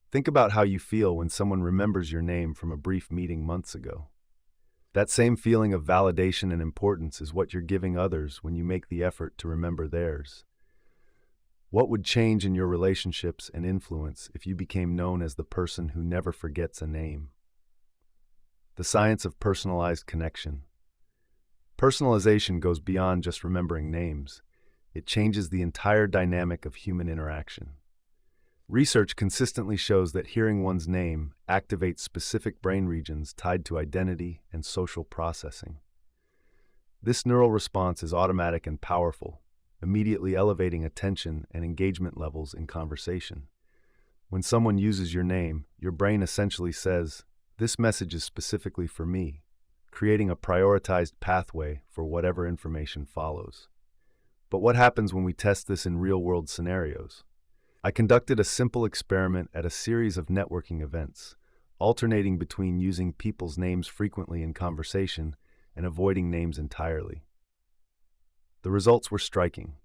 Think about how you feel when someone remembers your name from a brief meeting months ago. That same feeling of validation and importance is what you're giving others when you make the effort to remember theirs. What would change in your relationships and influence if you became known as the person who never forgets a name? The science of personalized connection. Personalization goes beyond just remembering names. It changes the entire dynamic of human interaction. Research consistently shows that hearing one's name activates specific brain regions tied to identity and social processing. This neural response is automatic and powerful, immediately elevating attention and engagement levels in conversation. When someone uses your name, your brain essentially says, "This message is specifically for me," creating a prioritized pathway for whatever information follows. But what happens when we test this in real-world scenarios? I conducted a simple experiment at a series of networking events, alternating between using people's names frequently in conversation and avoiding names entirely. The results were striking.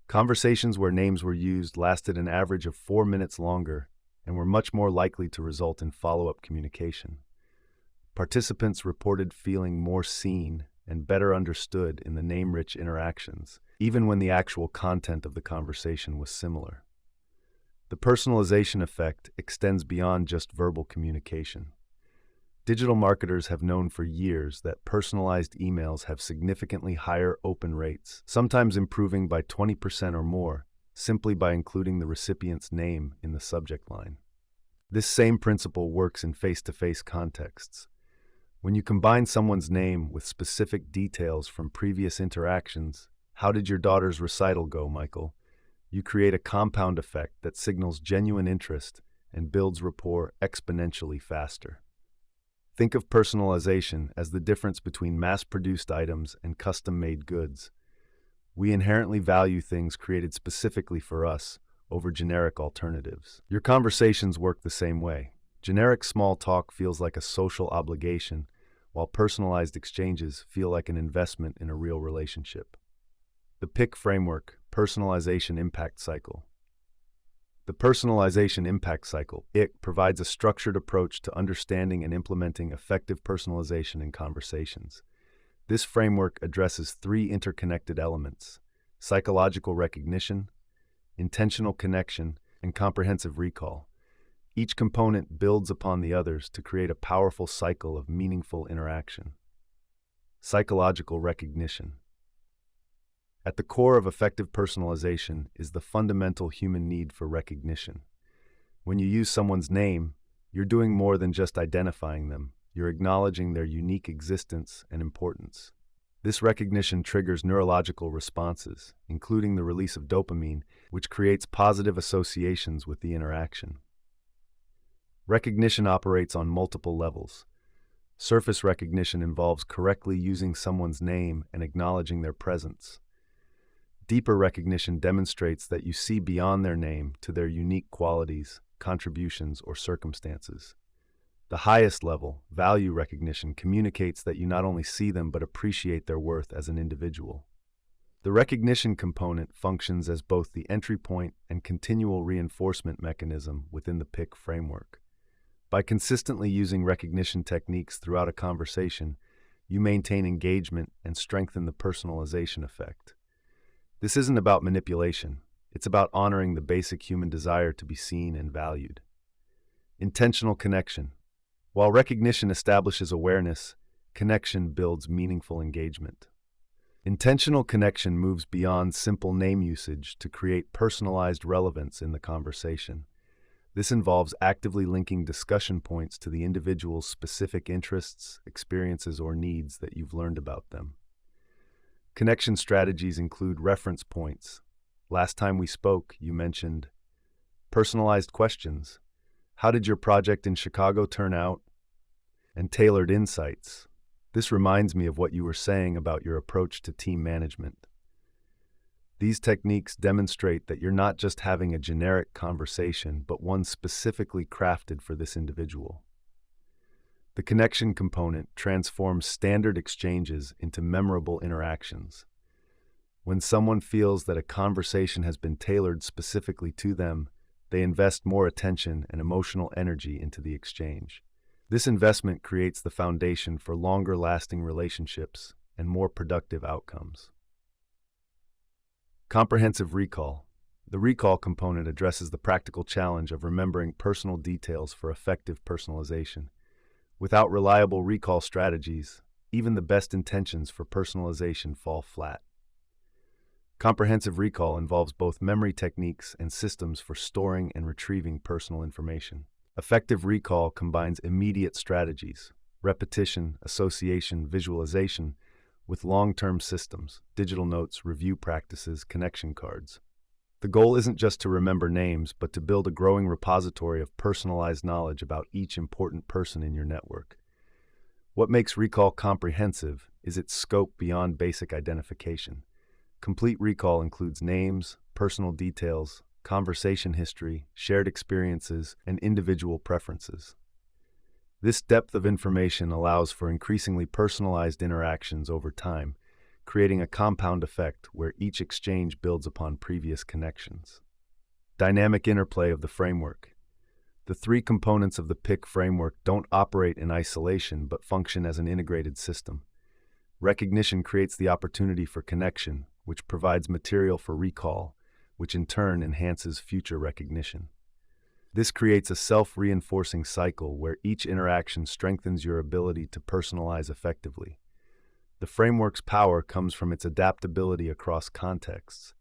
Conversations where names were used lasted an average of 4 minutes longer and were much more likely to result in follow-up communication. Participants reported feeling more seen and better understood in the name-rich interactions, even when the actual content of the conversation was similar. The personalization effect extends beyond just verbal communication. Digital marketers have known for years that personalized emails have significantly higher open rates, sometimes improving by 20% or more, simply by including the recipient's name in the subject line. This same principle works in face-to-face contexts. When you combine someone's name with specific details from previous interactions, "How did your daughter's recital go, Michael?" you create a compound effect that signals genuine interest and builds rapport exponentially faster. Think of personalization as the difference between mass-produced items and custom-made goods. We inherently value things created specifically for us over generic alternatives. Your conversations work the same way. Generic small talk feels like a social obligation, while personalized exchanges feel like an investment in a real relationship. The PIC framework, Personalization Impact Cycle. The Personalization Impact Cycle, PIC, provides a structured approach to understanding and implementing effective personalization in conversations. This framework addresses 3 interconnected elements: psychological recognition, intentional connection, and comprehensive recall. Each component builds upon the others to create a powerful cycle of meaningful interaction. Psychological recognition. At the core of effective personalization is the fundamental human need for recognition. When you use someone's name, you're doing more than just identifying them. You're acknowledging their unique existence and importance. This recognition triggers neurological responses, including the release of dopamine, which creates positive associations with the interaction. Recognition operates on multiple levels. Surface recognition involves correctly using someone's name and acknowledging their presence. Deeper recognition demonstrates that you see beyond their name to their unique qualities, contributions, or circumstances. The highest level, value recognition, communicates that you not only see them but appreciate their worth as an individual. The recognition component functions as both the entry point and continual reinforcement mechanism within the PIC framework. By consistently using recognition techniques throughout a conversation, you maintain engagement and strengthen the personalization effect. This isn't about manipulation. It's about honoring the basic human desire to be seen and valued. Intentional connection. While recognition establishes awareness, connection builds meaningful engagement. Intentional connection moves beyond simple name usage to create personalized relevance in the conversation. This involves actively linking discussion points to the individual's specific interests, experiences, or needs that you've learned about them. Connection strategies include reference points. Last time we spoke, you mentioned personalized questions. How did your project in Chicago turn out? And tailored insights. This reminds me of what you were saying about your approach to team management. These techniques demonstrate that you're not just having a generic conversation, but one specifically crafted for this individual. The connection component transforms standard exchanges into memorable interactions. When someone feels that a conversation has been tailored specifically to them, they invest more attention and emotional energy into the exchange. This investment creates the foundation for longer-lasting relationships and more productive outcomes. Comprehensive recall. The recall component addresses the practical challenge of remembering personal details for effective personalization. Without reliable recall strategies, even the best intentions for personalization fall flat. Comprehensive recall involves both memory techniques and systems for storing and retrieving personal information. Effective recall combines immediate strategies, repetition, association, visualization, with long-term systems, digital notes, review practices, connection cards. The goal isn't just to remember names, but to build a growing repository of personalized knowledge about each important person in your network. What makes recall comprehensive is its scope beyond basic identification. Complete recall includes names, personal details, conversation history, shared experiences, and individual preferences. This depth of information allows for increasingly personalized interactions over time, creating a compound effect where each exchange builds upon previous connections. Dynamic interplay of the framework. The three components of the PIC framework don't operate in isolation but function as an integrated system. Recognition creates the opportunity for connection, which provides material for recall, which in turn enhances future recognition. This creates a self-reinforcing cycle where each interaction strengthens your ability to personalize effectively. The framework's power comes from its adaptability across contexts.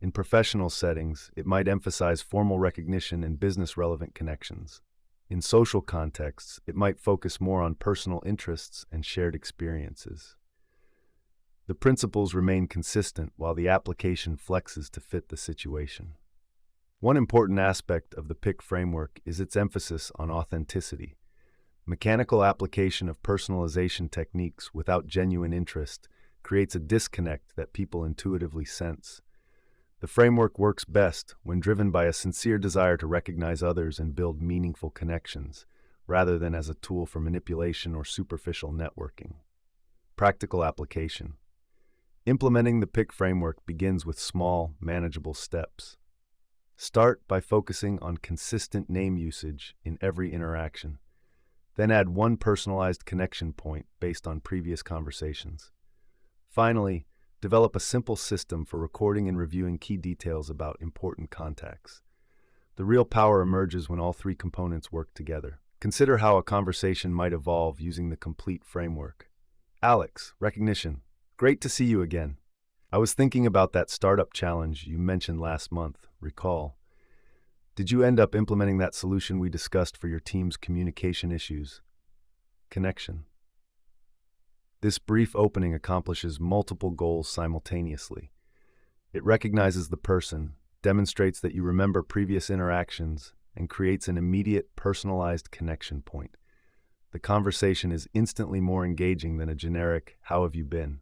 In professional settings, it might emphasize formal recognition and business-relevant connections. In social contexts, it might focus more on personal interests and shared experiences. The principles remain consistent while the application flexes to fit the situation. One important aspect of the PIC framework is its emphasis on authenticity. Mechanical application of personalization techniques without genuine interest creates a disconnect that people intuitively sense. The framework works best when driven by a sincere desire to recognize others and build meaningful connections, rather than as a tool for manipulation or superficial networking. Practical application. Implementing the PIC framework begins with small, manageable steps. Start by focusing on consistent name usage in every interaction. Then add one personalized connection point based on previous conversations. Finally, Develop a simple system for recording and reviewing key details about important contacts. The real power emerges when all three components work together. Consider how a conversation might evolve using the complete framework. Alex, recognition. Great to see you again. I was thinking about that startup challenge you mentioned last month, recall. Did you end up implementing that solution we discussed for your team's communication issues? Connection. This brief opening accomplishes multiple goals simultaneously. It recognizes the person, demonstrates that you remember previous interactions, and creates an immediate, personalized connection point. The conversation is instantly more engaging than a generic, "How have you been?"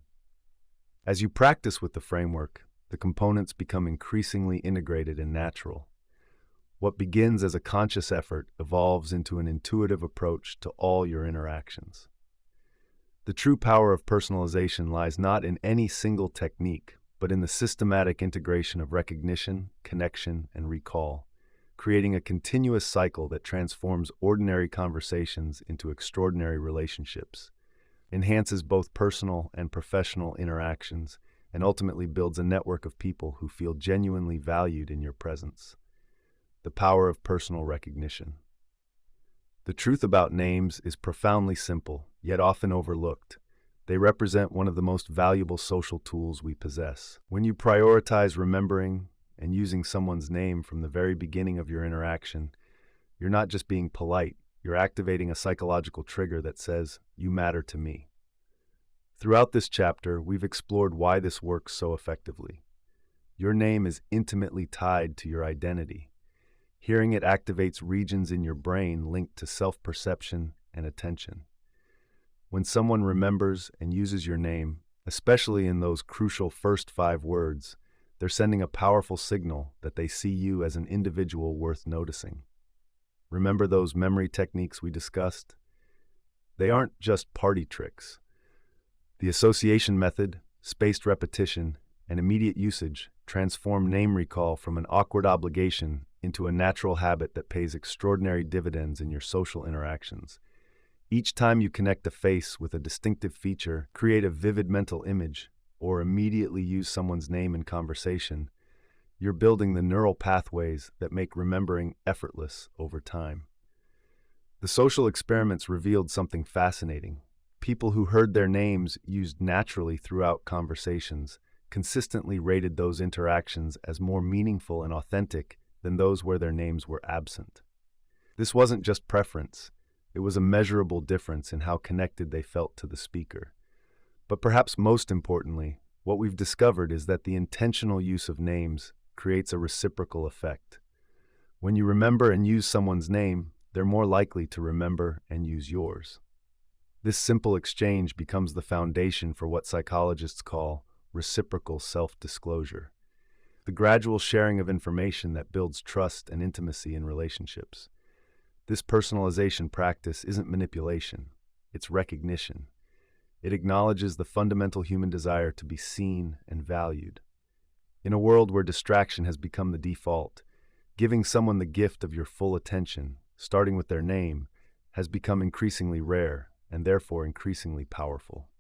As you practice with the framework, the components become increasingly integrated and natural. What begins as a conscious effort evolves into an intuitive approach to all your interactions. The true power of personalization lies not in any single technique, but in the systematic integration of recognition, connection, and recall, creating a continuous cycle that transforms ordinary conversations into extraordinary relationships, enhances both personal and professional interactions, and ultimately builds a network of people who feel genuinely valued in your presence. The power of personal recognition. The truth about names is profoundly simple, yet often overlooked. They represent one of the most valuable social tools we possess. When you prioritize remembering and using someone's name from the very beginning of your interaction, you're not just being polite, you're activating a psychological trigger that says, "You matter to me." Throughout this chapter, we've explored why this works so effectively. Your name is intimately tied to your identity. Hearing it activates regions in your brain linked to self-perception and attention. When someone remembers and uses your name, especially in those crucial first 5 words, they're sending a powerful signal that they see you as an individual worth noticing. Remember those memory techniques we discussed? They aren't just party tricks. The association method, spaced repetition, and immediate usage transform name recall from an awkward obligation into a natural habit that pays extraordinary dividends in your social interactions. Each time you connect a face with a distinctive feature, create a vivid mental image, or immediately use someone's name in conversation, you're building the neural pathways that make remembering effortless over time. The social experiments revealed something fascinating. People who heard their names used naturally throughout conversations consistently rated those interactions as more meaningful and authentic than those where their names were absent. This wasn't just preference, it was a measurable difference in how connected they felt to the speaker. But perhaps most importantly, what we've discovered is that the intentional use of names creates a reciprocal effect. When you remember and use someone's name, they're more likely to remember and use yours. This simple exchange becomes the foundation for what psychologists call reciprocal self-disclosure, the gradual sharing of information that builds trust and intimacy in relationships. This personalization practice isn't manipulation, it's recognition. It acknowledges the fundamental human desire to be seen and valued. In a world where distraction has become the default, giving someone the gift of your full attention, starting with their name, has become increasingly rare and therefore increasingly powerful.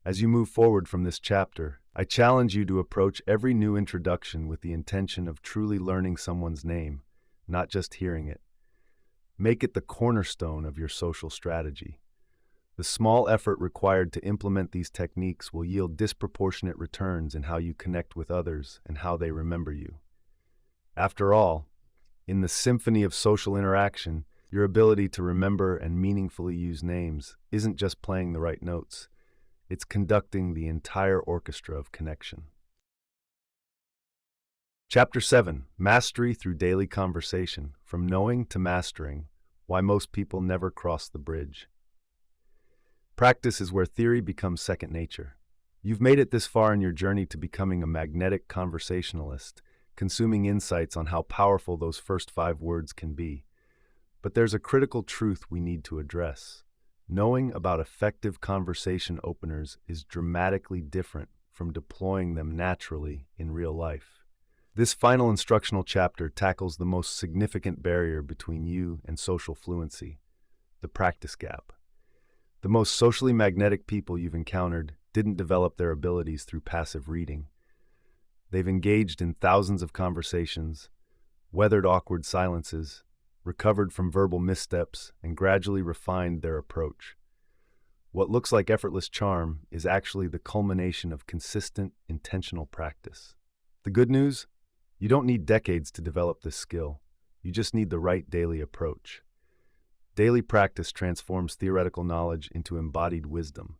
As you move forward from this chapter, I challenge you to approach every new introduction with the intention of truly learning someone's name, not just hearing it. Make it the cornerstone of your social strategy. The small effort required to implement these techniques will yield disproportionate returns in how you connect with others and how they remember you. After all, in the symphony of social interaction, your ability to remember and meaningfully use names isn't just playing the right notes, it's conducting the entire orchestra of connection. Chapter 7, Mastery Through Daily Conversation, From Knowing to Mastering, Why Most People Never Cross the Bridge. Practice is where theory becomes second nature. You've made it this far in your journey to becoming a magnetic conversationalist, consuming insights on how powerful those first 5 words can be. But there's a critical truth we need to address. Knowing about effective conversation openers is dramatically different from deploying them naturally in real life. This final instructional chapter tackles the most significant barrier between you and social fluency, the practice gap. The most socially magnetic people you've encountered didn't develop their abilities through passive reading. They've engaged in thousands of conversations, weathered awkward silences, recovered from verbal missteps, and gradually refined their approach. What looks like effortless charm is actually the culmination of consistent, intentional practice. The good news? You don't need decades to develop this skill. You just need the right daily approach. Daily practice transforms theoretical knowledge into embodied wisdom.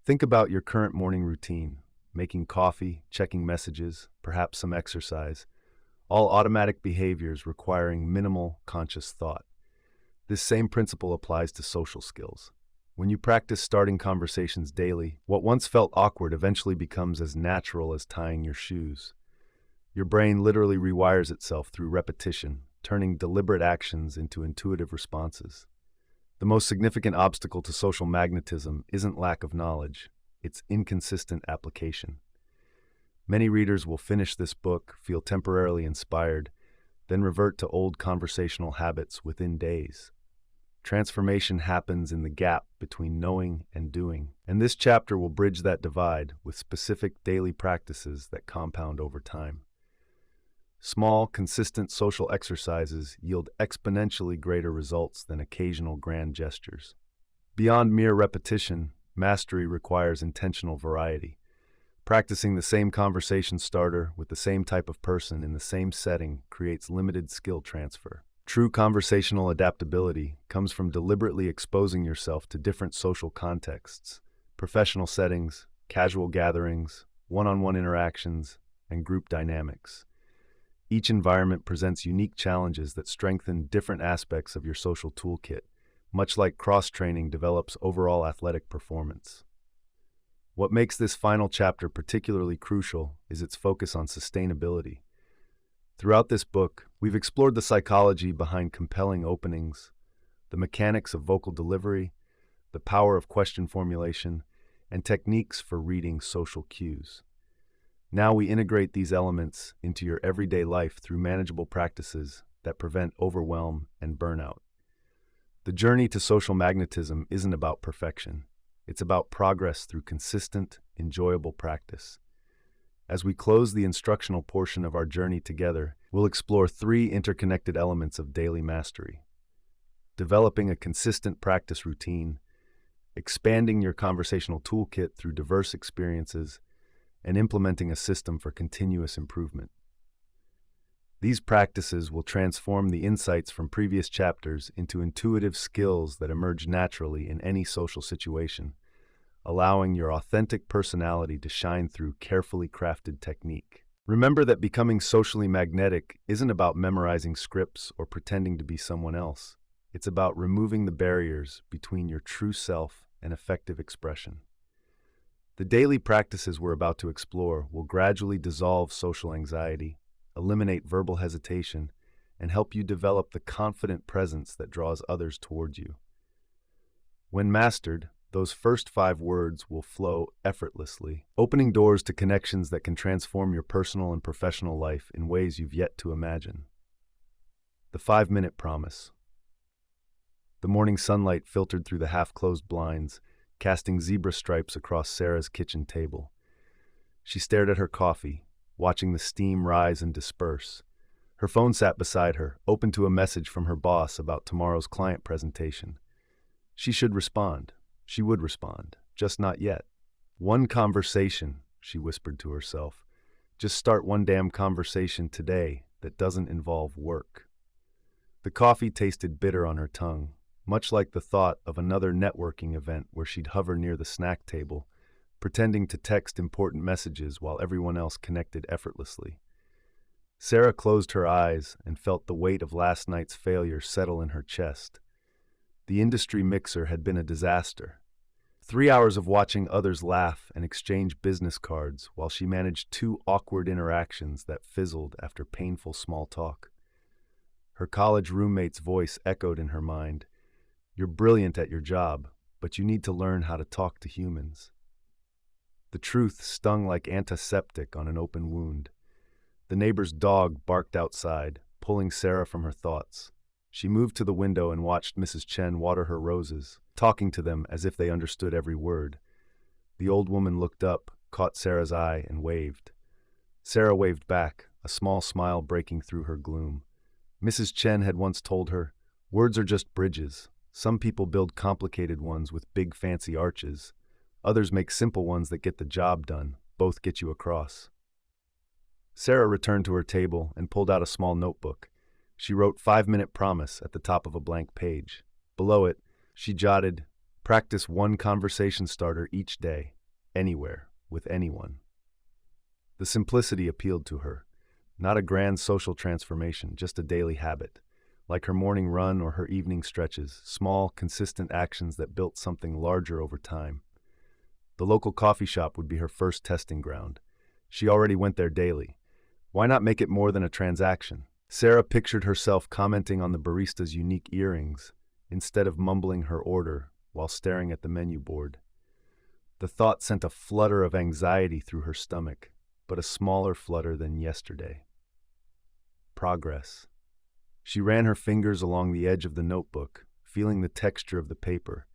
Think about your current morning routine: making coffee, checking messages, perhaps some exercise, all automatic behaviors requiring minimal conscious thought. This same principle applies to social skills. When you practice starting conversations daily, what once felt awkward eventually becomes as natural as tying your shoes. Your brain literally rewires itself through repetition, turning deliberate actions into intuitive responses. The most significant obstacle to social magnetism isn't lack of knowledge, it's inconsistent application. Many readers will finish this book, feel temporarily inspired, then revert to old conversational habits within days. Transformation happens in the gap between knowing and doing, and this chapter will bridge that divide with specific daily practices that compound over time. Small, consistent social exercises yield exponentially greater results than occasional grand gestures. Beyond mere repetition, mastery requires intentional variety. Practicing the same conversation starter with the same type of person in the same setting creates limited skill transfer. True conversational adaptability comes from deliberately exposing yourself to different social contexts, professional settings, casual gatherings, one-on-one interactions, and group dynamics. Each environment presents unique challenges that strengthen different aspects of your social toolkit, much like cross-training develops overall athletic performance. What makes this final chapter particularly crucial is its focus on sustainability. Throughout this book, we've explored the psychology behind compelling openings, the mechanics of vocal delivery, the power of question formulation, and techniques for reading social cues. Now we integrate these elements into your everyday life through manageable practices that prevent overwhelm and burnout. The journey to social magnetism isn't about perfection. It's about progress through consistent, enjoyable practice. As we close the instructional portion of our journey together, we'll explore three interconnected elements of daily mastery: developing a consistent practice routine, expanding your conversational toolkit through diverse experiences, and implementing a system for continuous improvement. These practices will transform the insights from previous chapters into intuitive skills that emerge naturally in any social situation, allowing your authentic personality to shine through carefully crafted technique. Remember that becoming socially magnetic isn't about memorizing scripts or pretending to be someone else. It's about removing the barriers between your true self and effective expression. The daily practices we're about to explore will gradually dissolve social anxiety, eliminate verbal hesitation, and help you develop the confident presence that draws others towards you. When mastered, those first 5 words will flow effortlessly, opening doors to connections that can transform your personal and professional life in ways you've yet to imagine. The 5-minute promise. The morning sunlight filtered through the half-closed blinds, casting zebra stripes across Sarah's kitchen table. She stared at her coffee, watching the steam rise and disperse. Her phone sat beside her, open to a message from her boss about tomorrow's client presentation. She should respond. She would respond, just not yet. One conversation, she whispered to herself. Just start one damn conversation today that doesn't involve work. The coffee tasted bitter on her tongue, much like the thought of another networking event where she'd hover near the snack table, pretending to text important messages while everyone else connected effortlessly. Sarah closed her eyes and felt the weight of last night's failure settle in her chest. The industry mixer had been a disaster. 3 hours of watching others laugh and exchange business cards while she managed 2 awkward interactions that fizzled after painful small talk. Her college roommate's voice echoed in her mind. You're brilliant at your job, but you need to learn how to talk to humans. The truth stung like antiseptic on an open wound. The neighbor's dog barked outside, pulling Sarah from her thoughts. She moved to the window and watched Mrs. Chen water her roses, talking to them as if they understood every word. The old woman looked up, caught Sarah's eye, and waved. Sarah waved back, a small smile breaking through her gloom. Mrs. Chen had once told her, "Words are just bridges. Some people build complicated ones with big fancy arches. Others make simple ones that get the job done. Both get you across." Sarah returned to her table and pulled out a small notebook. She wrote 5-minute promise at the top of a blank page. Below it, she jotted, "Practice one conversation starter each day, anywhere, with anyone." The simplicity appealed to her. Not a grand social transformation, just a daily habit. Like her morning run or her evening stretches, small, consistent actions that built something larger over time. The local coffee shop would be her first testing ground. She already went there daily. Why not make it more than a transaction? Sarah pictured herself commenting on the barista's unique earrings, instead of mumbling her order while staring at the menu board. The thought sent a flutter of anxiety through her stomach, but a smaller flutter than yesterday. Progress. She ran her fingers along the edge of the notebook, feeling the texture of the paper.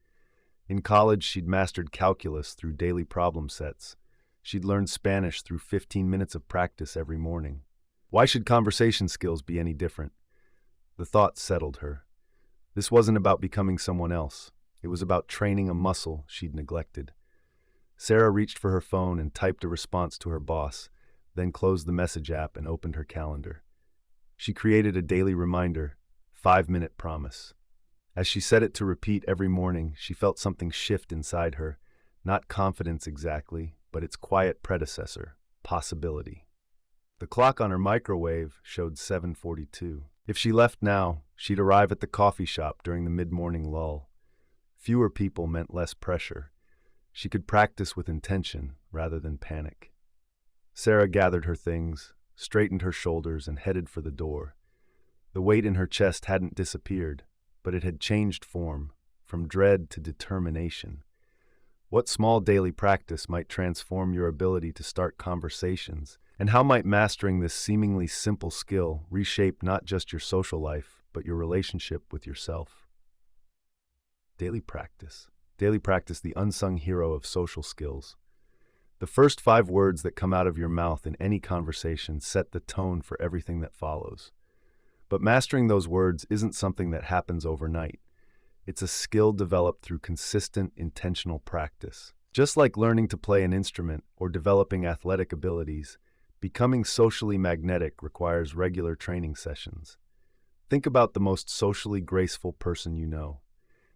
In college, she'd mastered calculus through daily problem sets. She'd learned Spanish through 15 minutes of practice every morning. Why should conversation skills be any different? The thought settled her. This wasn't about becoming someone else. It was about training a muscle she'd neglected. Sarah reached for her phone and typed a response to her boss, then closed the message app and opened her calendar. She created a daily reminder, 5-minute promise. As she set it to repeat every morning, she felt something shift inside her, not confidence exactly, but its quiet predecessor, possibility. The clock on her microwave showed 7:42. If she left now, she'd arrive at the coffee shop during the mid-morning lull. Fewer people meant less pressure. She could practice with intention rather than panic. Sarah gathered her things, straightened her shoulders, and headed for the door. The weight in her chest hadn't disappeared, but it had changed form, from dread to determination. What small daily practice might transform your ability to start conversations, and how might mastering this seemingly simple skill reshape not just your social life, but your relationship with yourself? Daily practice. Daily practice, the unsung hero of social skills. The first 5 words that come out of your mouth in any conversation set the tone for everything that follows. But mastering those words isn't something that happens overnight. It's a skill developed through consistent, intentional practice. Just like learning to play an instrument or developing athletic abilities, becoming socially magnetic requires regular training sessions. Think about the most socially graceful person you know.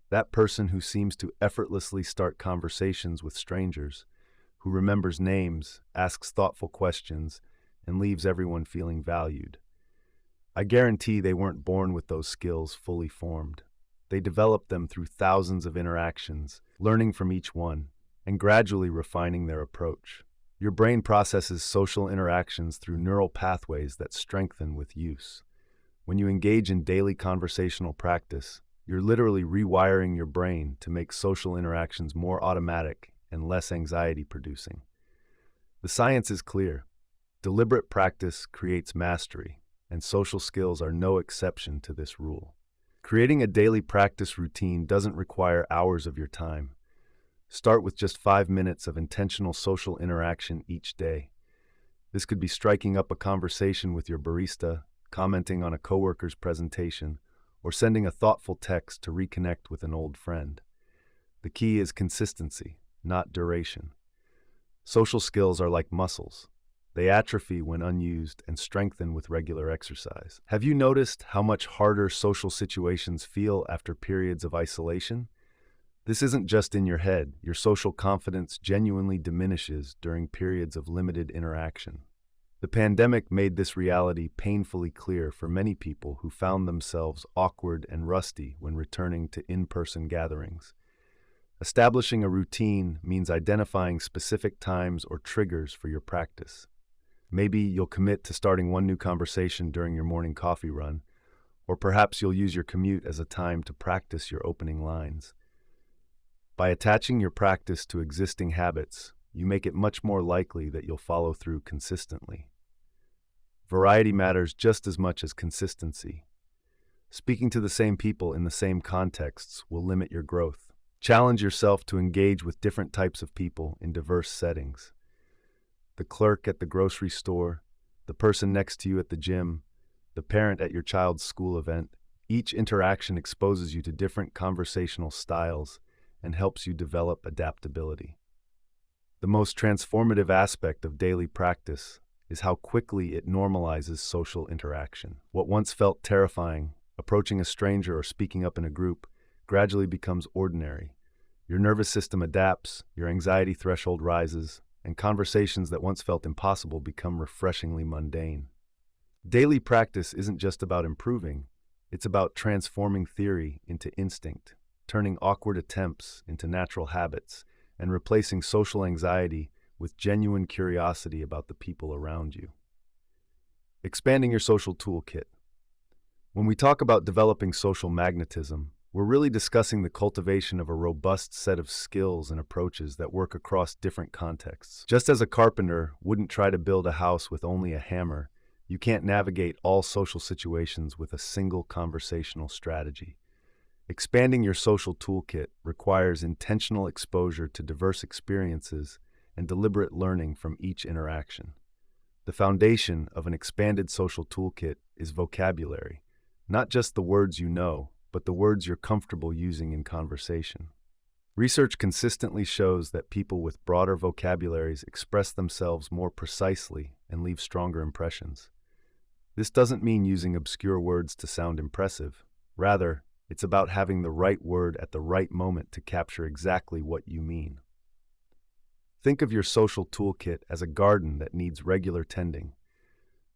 That person who seems to effortlessly start conversations with strangers, who remembers names, asks thoughtful questions, and leaves everyone feeling valued. I guarantee they weren't born with those skills fully formed. They developed them through thousands of interactions, learning from each one, and gradually refining their approach. Your brain processes social interactions through neural pathways that strengthen with use. When you engage in daily conversational practice, you're literally rewiring your brain to make social interactions more automatic and less anxiety-producing. The science is clear. Deliberate practice creates mastery, and social skills are no exception to this rule. Creating a daily practice routine doesn't require hours of your time. Start with just 5 minutes of intentional social interaction each day. This could be striking up a conversation with your barista, commenting on a coworker's presentation, or sending a thoughtful text to reconnect with an old friend. The key is consistency, not duration. Social skills are like muscles. They atrophy when unused and strengthen with regular exercise. Have you noticed how much harder social situations feel after periods of isolation? This isn't just in your head. Your social confidence genuinely diminishes during periods of limited interaction. The pandemic made this reality painfully clear for many people who found themselves awkward and rusty when returning to in-person gatherings. Establishing a routine means identifying specific times or triggers for your practice. Maybe you'll commit to starting one new conversation during your morning coffee run, or perhaps you'll use your commute as a time to practice your opening lines. By attaching your practice to existing habits, you make it much more likely that you'll follow through consistently. Variety matters just as much as consistency. Speaking to the same people in the same contexts will limit your growth. Challenge yourself to engage with different types of people in diverse settings. The clerk at the grocery store, the person next to you at the gym, the parent at your child's school event. Each interaction exposes you to different conversational styles and helps you develop adaptability. The most transformative aspect of daily practice is how quickly it normalizes social interaction. What once felt terrifying, approaching a stranger or speaking up in a group, gradually becomes ordinary. Your nervous system adapts, your anxiety threshold rises, and conversations that once felt impossible become refreshingly mundane. Daily practice isn't just about improving, it's about transforming theory into instinct, turning awkward attempts into natural habits, and replacing social anxiety with genuine curiosity about the people around you. Expanding your social toolkit. When we talk about developing social magnetism, we're really discussing the cultivation of a robust set of skills and approaches that work across different contexts. Just as a carpenter wouldn't try to build a house with only a hammer, you can't navigate all social situations with a single conversational strategy. Expanding your social toolkit requires intentional exposure to diverse experiences and deliberate learning from each interaction. The foundation of an expanded social toolkit is vocabulary, not just the words you know, but the words you're comfortable using in conversation. Research consistently shows that people with broader vocabularies express themselves more precisely and leave stronger impressions. This doesn't mean using obscure words to sound impressive. Rather, it's about having the right word at the right moment to capture exactly what you mean. Think of your social toolkit as a garden that needs regular tending.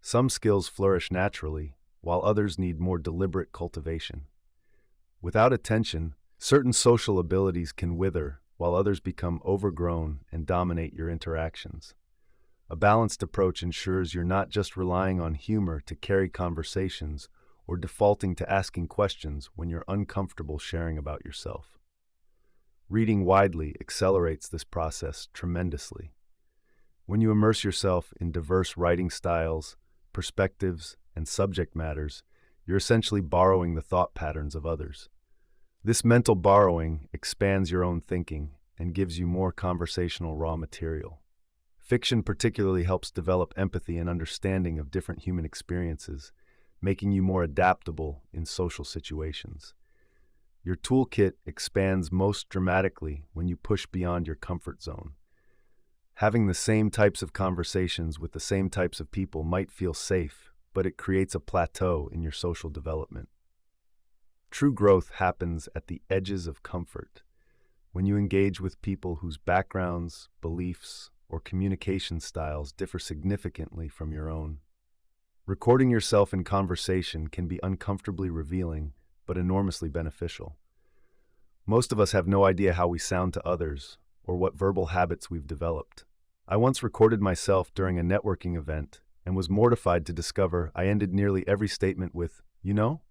Some skills flourish naturally, while others need more deliberate cultivation. Without attention, certain social abilities can wither, while others become overgrown and dominate your interactions. A balanced approach ensures you're not just relying on humor to carry conversations or defaulting to asking questions when you're uncomfortable sharing about yourself. Reading widely accelerates this process tremendously. When you immerse yourself in diverse writing styles, perspectives, and subject matters, you're essentially borrowing the thought patterns of others. This mental borrowing expands your own thinking and gives you more conversational raw material. Fiction particularly helps develop empathy and understanding of different human experiences, making you more adaptable in social situations. Your toolkit expands most dramatically when you push beyond your comfort zone. Having the same types of conversations with the same types of people might feel safe, but it creates a plateau in your social development. True growth happens at the edges of comfort, when you engage with people whose backgrounds, beliefs, or communication styles differ significantly from your own. Recording yourself in conversation can be uncomfortably revealing, but enormously beneficial. Most of us have no idea how we sound to others or what verbal habits we've developed. I once recorded myself during a networking event and was mortified to discover I ended nearly every statement with, "You know?"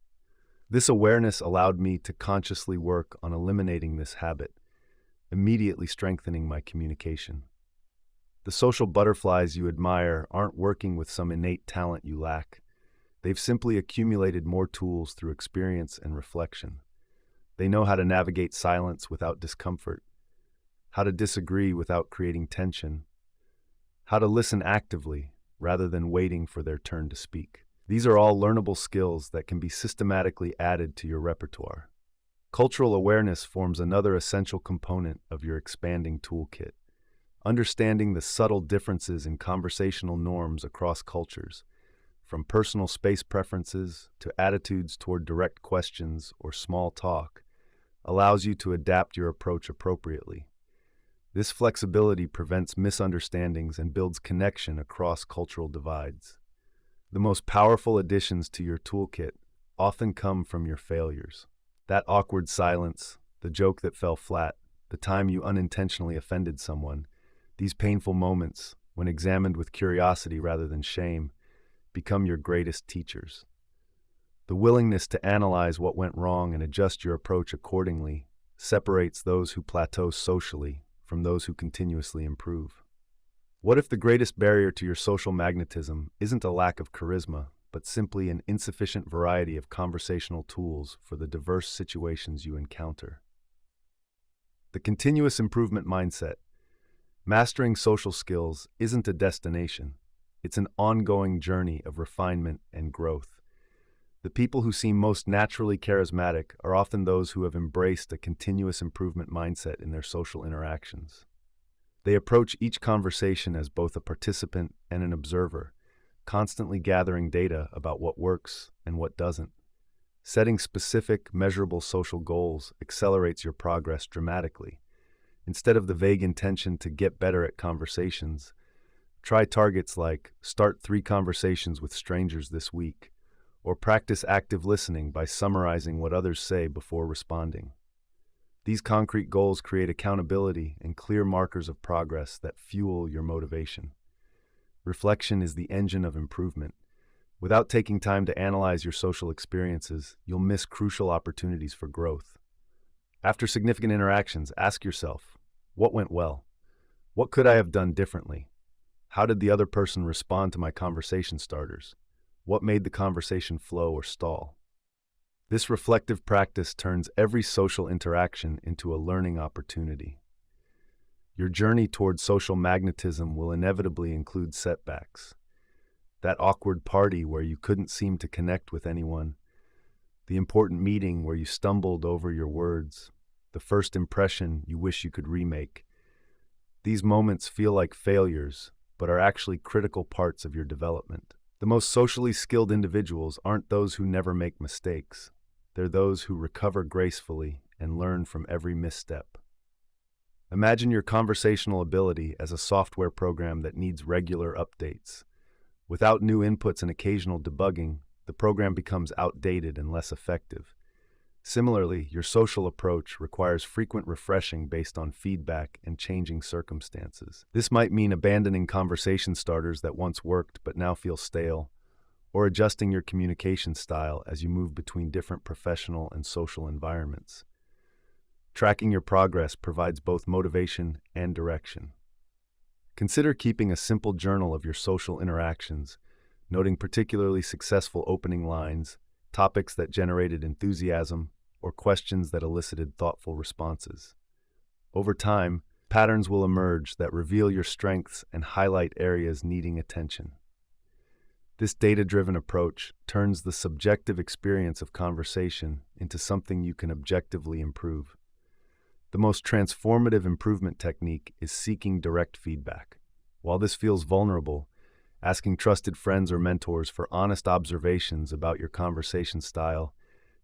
This awareness allowed me to consciously work on eliminating this habit, immediately strengthening my communication. The social butterflies you admire aren't working with some innate talent you lack. They've simply accumulated more tools through experience and reflection. They know how to navigate silence without discomfort, how to disagree without creating tension, how to listen actively rather than waiting for their turn to speak. These are all learnable skills that can be systematically added to your repertoire. Cultural awareness forms another essential component of your expanding toolkit. Understanding the subtle differences in conversational norms across cultures, from personal space preferences to attitudes toward direct questions or small talk, allows you to adapt your approach appropriately. This flexibility prevents misunderstandings and builds connection across cultural divides. The most powerful additions to your toolkit often come from your failures. That awkward silence, the joke that fell flat, the time you unintentionally offended someone, these painful moments, when examined with curiosity rather than shame, become your greatest teachers. The willingness to analyze what went wrong and adjust your approach accordingly separates those who plateau socially from those who continuously improve. What if the greatest barrier to your social magnetism isn't a lack of charisma, but simply an insufficient variety of conversational tools for the diverse situations you encounter? The continuous improvement mindset. Mastering social skills isn't a destination. It's an ongoing journey of refinement and growth. The people who seem most naturally charismatic are often those who have embraced a continuous improvement mindset in their social interactions. They approach each conversation as both a participant and an observer, constantly gathering data about what works and what doesn't. Setting specific, measurable social goals accelerates your progress dramatically. Instead of the vague intention to get better at conversations, try targets like start 3 conversations with strangers this week, or practice active listening by summarizing what others say before responding. These concrete goals create accountability and clear markers of progress that fuel your motivation. Reflection is the engine of improvement. Without taking time to analyze your social experiences, you'll miss crucial opportunities for growth. After significant interactions, ask yourself, what went well? What could I have done differently? How did the other person respond to my conversation starters? What made the conversation flow or stall? This reflective practice turns every social interaction into a learning opportunity. Your journey toward social magnetism will inevitably include setbacks. That awkward party where you couldn't seem to connect with anyone, the important meeting where you stumbled over your words, the first impression you wish you could remake. These moments feel like failures, but are actually critical parts of your development. The most socially skilled individuals aren't those who never make mistakes. They're those who recover gracefully and learn from every misstep. Imagine your conversational ability as a software program that needs regular updates. Without new inputs and occasional debugging, the program becomes outdated and less effective. Similarly, your social approach requires frequent refreshing based on feedback and changing circumstances. This might mean abandoning conversation starters that once worked but now feel stale, or adjusting your communication style as you move between different professional and social environments. Tracking your progress provides both motivation and direction. Consider keeping a simple journal of your social interactions, noting particularly successful opening lines, topics that generated enthusiasm, or questions that elicited thoughtful responses. Over time, patterns will emerge that reveal your strengths and highlight areas needing attention. This data-driven approach turns the subjective experience of conversation into something you can objectively improve. The most transformative improvement technique is seeking direct feedback. While this feels vulnerable, asking trusted friends or mentors for honest observations about your conversation style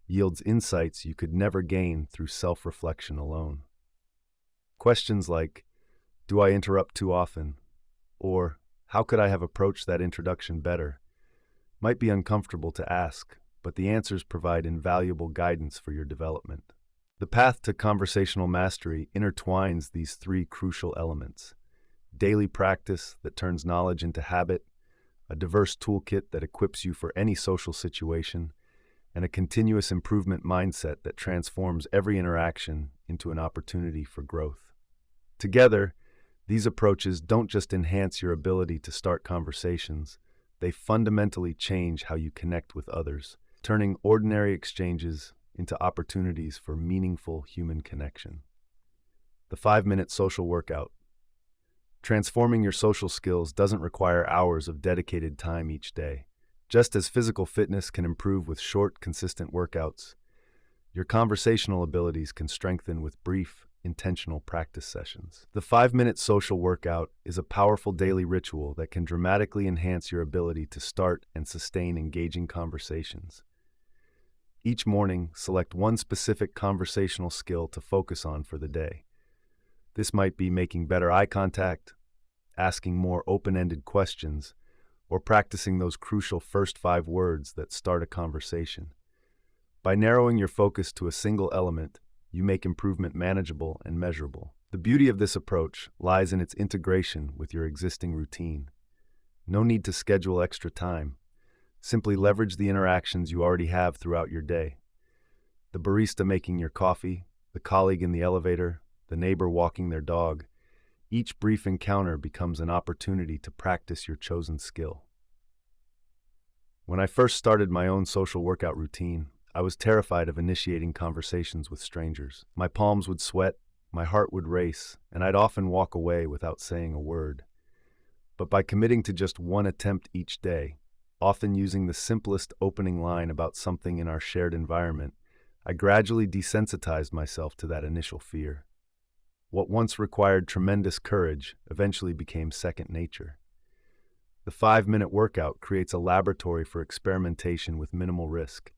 yields insights you could never gain through self-reflection alone. Questions like, do I interrupt too often? Or, how could I have approached that introduction better? Might be uncomfortable to ask, but the answers provide invaluable guidance for your development. The path to conversational mastery intertwines these 3 crucial elements: daily practice that turns knowledge into habit, a diverse toolkit that equips you for any social situation, and a continuous improvement mindset that transforms every interaction into an opportunity for growth. Together, these approaches don't just enhance your ability to start conversations, they fundamentally change how you connect with others, turning ordinary exchanges into opportunities for meaningful human connection. The 5-minute social workout. Transforming your social skills doesn't require hours of dedicated time each day. Just as physical fitness can improve with short, consistent workouts, your conversational abilities can strengthen with brief, intentional practice sessions. The 5-minute social workout is a powerful daily ritual that can dramatically enhance your ability to start and sustain engaging conversations. Each morning, select one specific conversational skill to focus on for the day. This might be making better eye contact, asking more open-ended questions, or practicing those crucial first 5 words that start a conversation. By narrowing your focus to a single element, you make improvement manageable and measurable. The beauty of this approach lies in its integration with your existing routine. No need to schedule extra time. Simply leverage the interactions you already have throughout your day. The barista making your coffee, the colleague in the elevator, the neighbor walking their dog. Each brief encounter becomes an opportunity to practice your chosen skill. When I first started my own social workout routine, I was terrified of initiating conversations with strangers. My palms would sweat, my heart would race, and I'd often walk away without saying a word. But by committing to just one attempt each day, often using the simplest opening line about something in our shared environment, I gradually desensitized myself to that initial fear. What once required tremendous courage eventually became second nature. The 5-minute workout creates a laboratory for experimentation with minimal risk.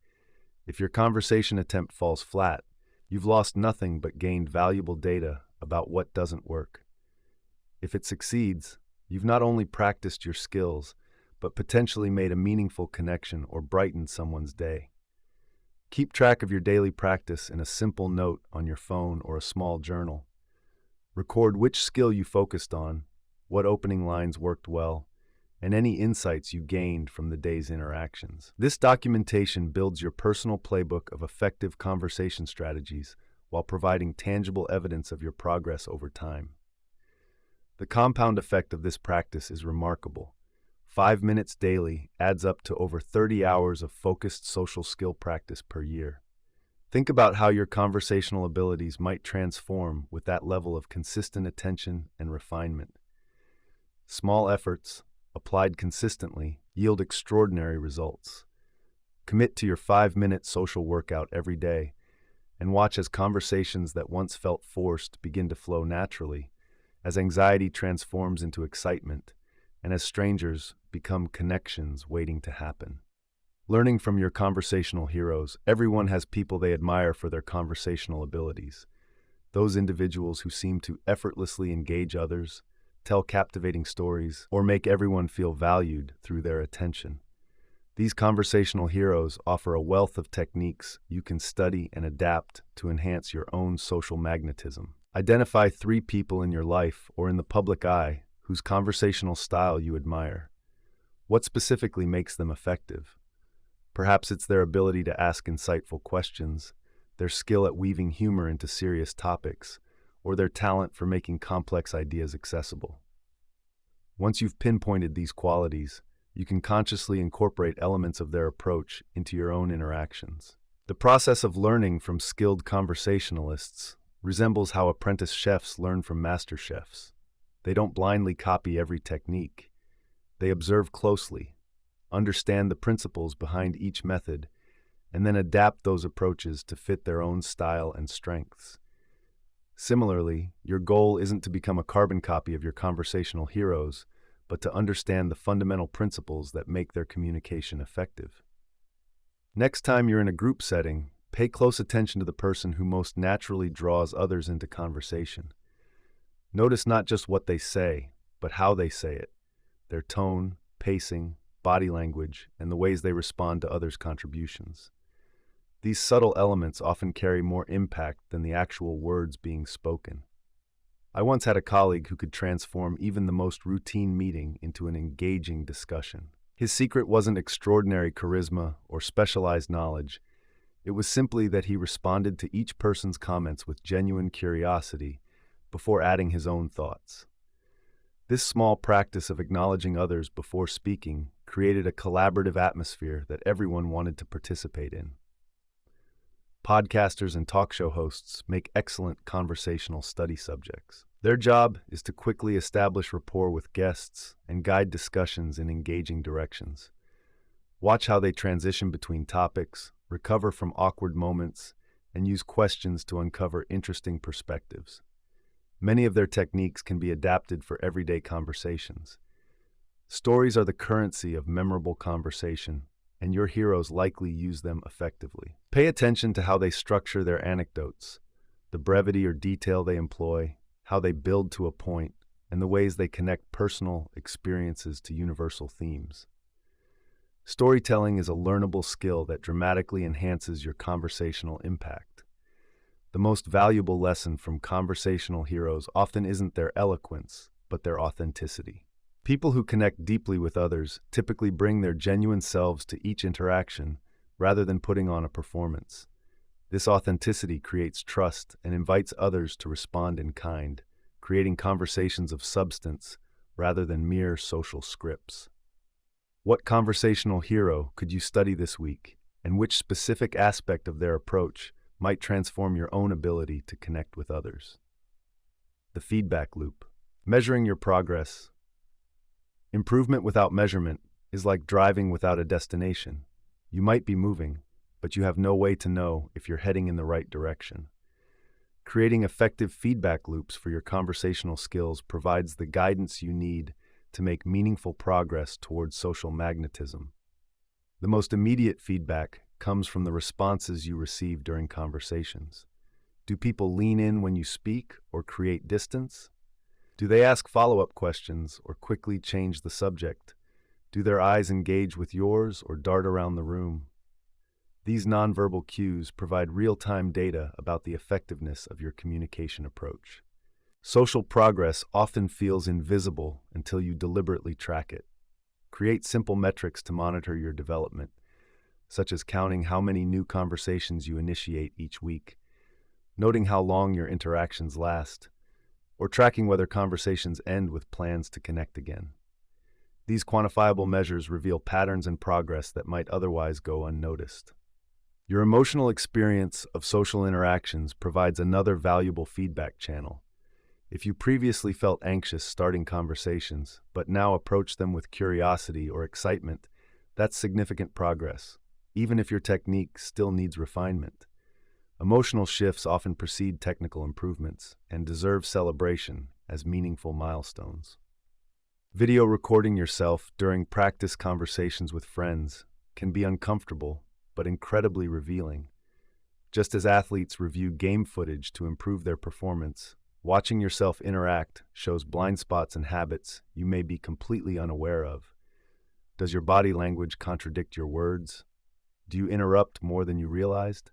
If your conversation attempt falls flat, you've lost nothing but gained valuable data about what doesn't work. If it succeeds, you've not only practiced your skills, but potentially made a meaningful connection or brightened someone's day. Keep track of your daily practice in a simple note on your phone or a small journal. Record which skill you focused on, what opening lines worked well, and any insights you gained from the day's interactions. This documentation builds your personal playbook of effective conversation strategies while providing tangible evidence of your progress over time. The compound effect of this practice is remarkable. 5 minutes daily adds up to over 30 hours of focused social skill practice per year. Think about how your conversational abilities might transform with that level of consistent attention and refinement. Small efforts, applied consistently, yield extraordinary results. Commit to your 5-minute social workout every day and watch as conversations that once felt forced begin to flow naturally, as anxiety transforms into excitement, and as strangers become connections waiting to happen. Learning from your conversational heroes, everyone has people they admire for their conversational abilities. Those individuals who seem to effortlessly engage others, tell captivating stories, or make everyone feel valued through their attention. These conversational heroes offer a wealth of techniques you can study and adapt to enhance your own social magnetism. Identify 3 people in your life or in the public eye whose conversational style you admire. What specifically makes them effective? Perhaps it's their ability to ask insightful questions, their skill at weaving humor into serious topics, or their talent for making complex ideas accessible. Once you've pinpointed these qualities, you can consciously incorporate elements of their approach into your own interactions. The process of learning from skilled conversationalists resembles how apprentice chefs learn from master chefs. They don't blindly copy every technique. They observe closely, understand the principles behind each method, and then adapt those approaches to fit their own style and strengths. Similarly, your goal isn't to become a carbon copy of your conversational heroes, but to understand the fundamental principles that make their communication effective. Next time you're in a group setting, pay close attention to the person who most naturally draws others into conversation. Notice not just what they say, but how they say it, their tone, pacing, body language, and the ways they respond to others' contributions. These subtle elements often carry more impact than the actual words being spoken. I once had a colleague who could transform even the most routine meeting into an engaging discussion. His secret wasn't extraordinary charisma or specialized knowledge. It was simply that he responded to each person's comments with genuine curiosity before adding his own thoughts. This small practice of acknowledging others before speaking created a collaborative atmosphere that everyone wanted to participate in. Podcasters and talk show hosts make excellent conversational study subjects. Their job is to quickly establish rapport with guests and guide discussions in engaging directions. Watch how they transition between topics, recover from awkward moments, and use questions to uncover interesting perspectives. Many of their techniques can be adapted for everyday conversations. Stories are the currency of memorable conversation, and your heroes likely use them effectively. Pay attention to how they structure their anecdotes, the brevity or detail they employ, how they build to a point, and the ways they connect personal experiences to universal themes. Storytelling is a learnable skill that dramatically enhances your conversational impact. The most valuable lesson from conversational heroes often isn't their eloquence, but their authenticity. People who connect deeply with others typically bring their genuine selves to each interaction rather than putting on a performance. This authenticity creates trust and invites others to respond in kind, creating conversations of substance rather than mere social scripts. What conversational hero could you study this week, and which specific aspect of their approach might transform your own ability to connect with others? The feedback loop. Measuring your progress. Improvement without measurement is like driving without a destination. You might be moving, but you have no way to know if you're heading in the right direction. Creating effective feedback loops for your conversational skills provides the guidance you need to make meaningful progress towards social magnetism. The most immediate feedback comes from the responses you receive during conversations. Do people lean in when you speak or create distance? Do they ask follow-up questions or quickly change the subject? Do their eyes engage with yours or dart around the room? These nonverbal cues provide real-time data about the effectiveness of your communication approach. Social progress often feels invisible until you deliberately track it. Create simple metrics to monitor your development, such as counting how many new conversations you initiate each week, noting how long your interactions last, or tracking whether conversations end with plans to connect again. These quantifiable measures reveal patterns and progress that might otherwise go unnoticed. Your emotional experience of social interactions provides another valuable feedback channel. If you previously felt anxious starting conversations, but now approach them with curiosity or excitement, that's significant progress, even if your technique still needs refinement. Emotional shifts often precede technical improvements and deserve celebration as meaningful milestones. Video recording yourself during practice conversations with friends can be uncomfortable but incredibly revealing. Just as athletes review game footage to improve their performance, watching yourself interact shows blind spots and habits you may be completely unaware of. Does your body language contradict your words? Do you interrupt more than you realized?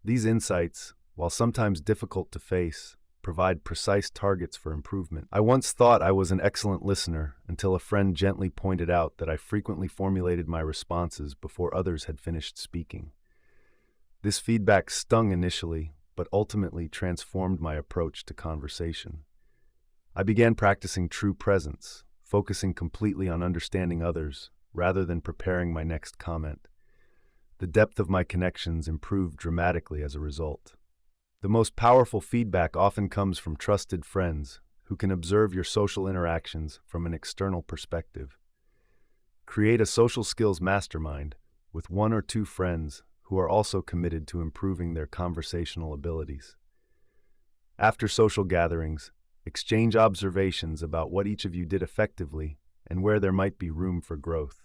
These insights, while sometimes difficult to face, provide precise targets for improvement. I once thought I was an excellent listener until a friend gently pointed out that I frequently formulated my responses before others had finished speaking. This feedback stung initially, but ultimately transformed my approach to conversation. I began practicing true presence, focusing completely on understanding others rather than preparing my next comment. The depth of my connections improved dramatically as a result. The most powerful feedback often comes from trusted friends who can observe your social interactions from an external perspective. Create a social skills mastermind with 1 or 2 friends who are also committed to improving their conversational abilities. After social gatherings, exchange observations about what each of you did effectively and where there might be room for growth.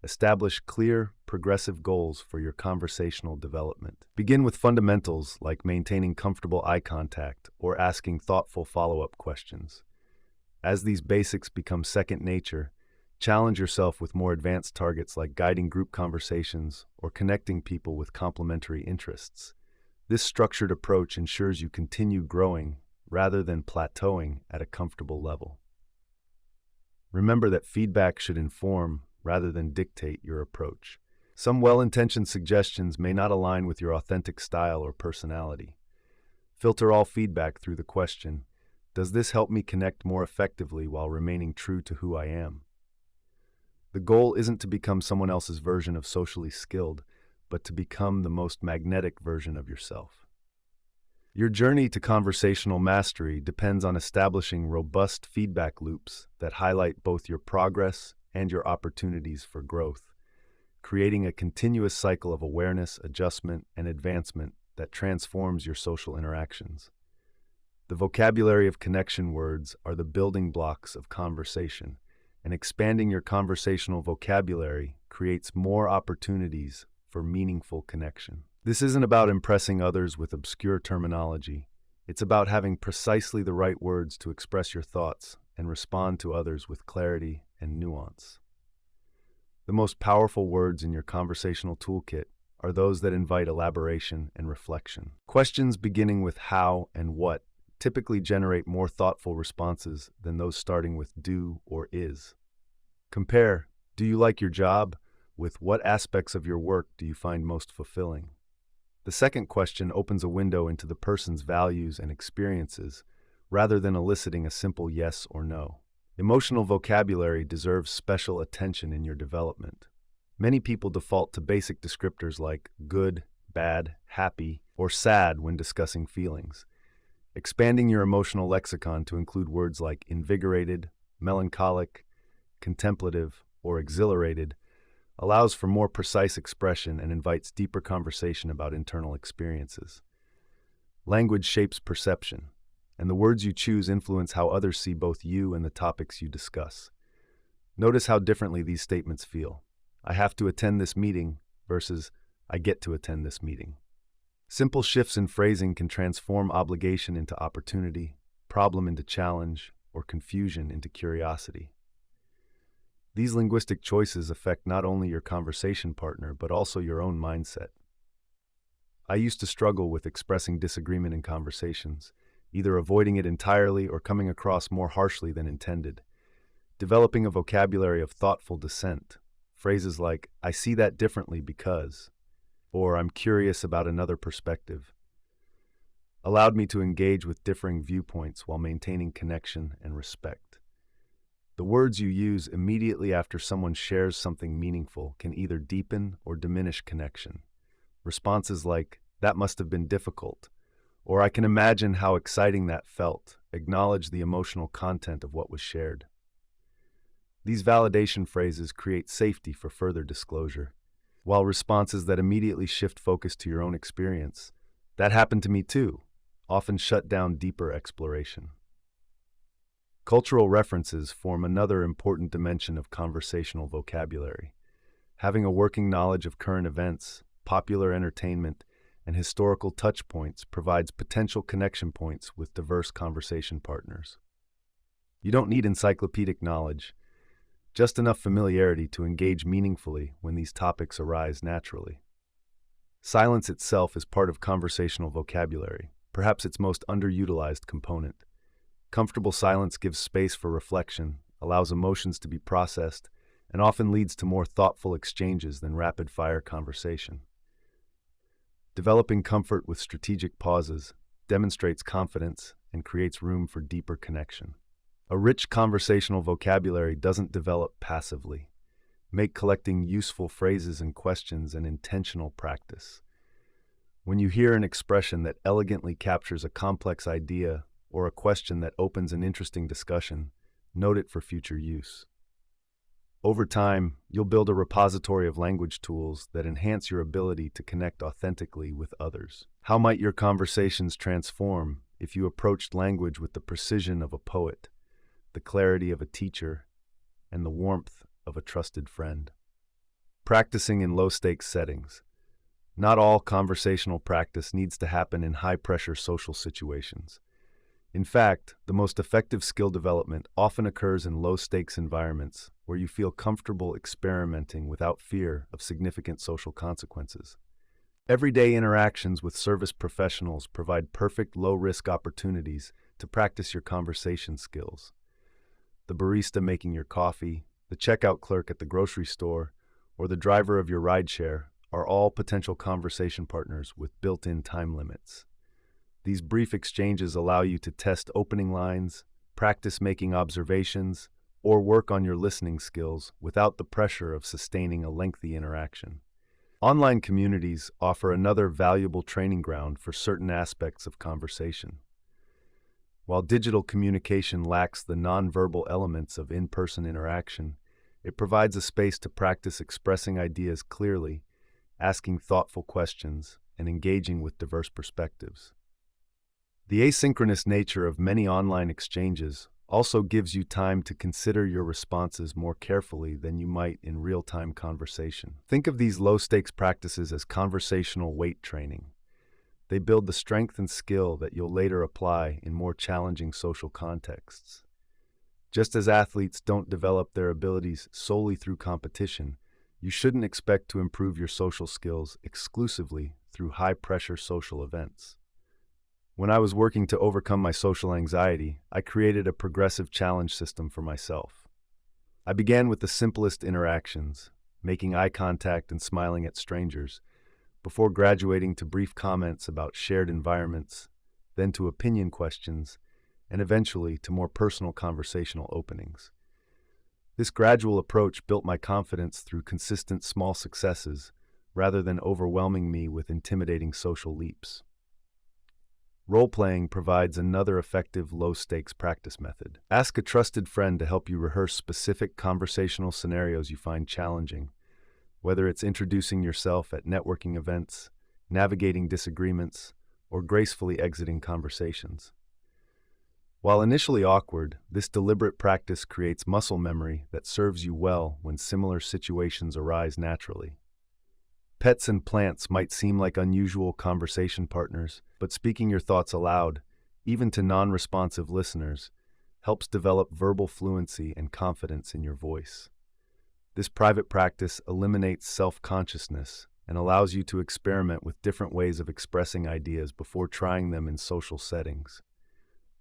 Establish clear, progressive goals for your conversational development. Begin with fundamentals like maintaining comfortable eye contact or asking thoughtful follow-up questions. As these basics become second nature, challenge yourself with more advanced targets like guiding group conversations or connecting people with complementary interests. This structured approach ensures you continue growing rather than plateauing at a comfortable level. Remember that feedback should inform rather than dictate your approach. Some well-intentioned suggestions may not align with your authentic style or personality. Filter all feedback through the question, does this help me connect more effectively while remaining true to who I am? The goal isn't to become someone else's version of socially skilled, but to become the most magnetic version of yourself. Your journey to conversational mastery depends on establishing robust feedback loops that highlight both your progress and your opportunities for growth, creating a continuous cycle of awareness, adjustment, and advancement that transforms your social interactions. The vocabulary of connection words are the building blocks of conversation, and expanding your conversational vocabulary creates more opportunities for meaningful connection. This isn't about impressing others with obscure terminology. It's about having precisely the right words to express your thoughts and respond to others with clarity and nuance. The most powerful words in your conversational toolkit are those that invite elaboration and reflection. Questions beginning with how and what typically generate more thoughtful responses than those starting with do or is. Compare, do you like your job? With what aspects of your work do you find most fulfilling? The second question opens a window into the person's values and experiences, rather than eliciting a simple yes or no. Emotional vocabulary deserves special attention in your development. Many people default to basic descriptors like good, bad, happy, or sad when discussing feelings. Expanding your emotional lexicon to include words like invigorated, melancholic, contemplative, or exhilarated allows for more precise expression and invites deeper conversation about internal experiences. Language shapes perception, and the words you choose influence how others see both you and the topics you discuss. Notice how differently these statements feel. I have to attend this meeting versus I get to attend this meeting. Simple shifts in phrasing can transform obligation into opportunity, problem into challenge, or confusion into curiosity. These linguistic choices affect not only your conversation partner, but also your own mindset. I used to struggle with expressing disagreement in conversations, either avoiding it entirely or coming across more harshly than intended. Developing a vocabulary of thoughtful dissent, phrases like, I see that differently because, or I'm curious about another perspective, allowed me to engage with differing viewpoints while maintaining connection and respect. The words you use immediately after someone shares something meaningful can either deepen or diminish connection. Responses like, that must have been difficult, or I can imagine how exciting that felt, acknowledge the emotional content of what was shared. These validation phrases create safety for further disclosure, while responses that immediately shift focus to your own experience, that happened to me too, often shut down deeper exploration. Cultural references form another important dimension of conversational vocabulary. Having a working knowledge of current events, popular entertainment, and historical touchpoints provides potential connection points with diverse conversation partners. You don't need encyclopedic knowledge, just enough familiarity to engage meaningfully when these topics arise naturally. Silence itself is part of conversational vocabulary, perhaps its most underutilized component. Comfortable silence gives space for reflection, allows emotions to be processed, and often leads to more thoughtful exchanges than rapid-fire conversation. Developing comfort with strategic pauses demonstrates confidence and creates room for deeper connection. A rich conversational vocabulary doesn't develop passively. Make collecting useful phrases and questions an intentional practice. When you hear an expression that elegantly captures a complex idea or a question that opens an interesting discussion, note it for future use. Over time, you'll build a repository of language tools that enhance your ability to connect authentically with others. How might your conversations transform if you approached language with the precision of a poet, the clarity of a teacher, and the warmth of a trusted friend? Practicing in low-stakes settings. Not all conversational practice needs to happen in high-pressure social situations. In fact, the most effective skill development often occurs in low-stakes environments where you feel comfortable experimenting without fear of significant social consequences. Everyday interactions with service professionals provide perfect low-risk opportunities to practice your conversation skills. The barista making your coffee, the checkout clerk at the grocery store, or the driver of your rideshare are all potential conversation partners with built-in time limits. These brief exchanges allow you to test opening lines, practice making observations, or work on your listening skills without the pressure of sustaining a lengthy interaction. Online communities offer another valuable training ground for certain aspects of conversation. While digital communication lacks the nonverbal elements of in-person interaction, it provides a space to practice expressing ideas clearly, asking thoughtful questions, and engaging with diverse perspectives. The asynchronous nature of many online exchanges also gives you time to consider your responses more carefully than you might in real-time conversation. Think of these low-stakes practices as conversational weight training. They build the strength and skill that you'll later apply in more challenging social contexts. Just as athletes don't develop their abilities solely through competition, you shouldn't expect to improve your social skills exclusively through high-pressure social events. When I was working to overcome my social anxiety, I created a progressive challenge system for myself. I began with the simplest interactions, making eye contact and smiling at strangers, before graduating to brief comments about shared environments, then to opinion questions, and eventually to more personal conversational openings. This gradual approach built my confidence through consistent small successes, rather than overwhelming me with intimidating social leaps. Role-playing provides another effective low-stakes practice method. Ask a trusted friend to help you rehearse specific conversational scenarios you find challenging, whether it's introducing yourself at networking events, navigating disagreements, or gracefully exiting conversations. While initially awkward, this deliberate practice creates muscle memory that serves you well when similar situations arise naturally. Pets and plants might seem like unusual conversation partners, but speaking your thoughts aloud, even to non-responsive listeners, helps develop verbal fluency and confidence in your voice. This private practice eliminates self-consciousness and allows you to experiment with different ways of expressing ideas before trying them in social settings.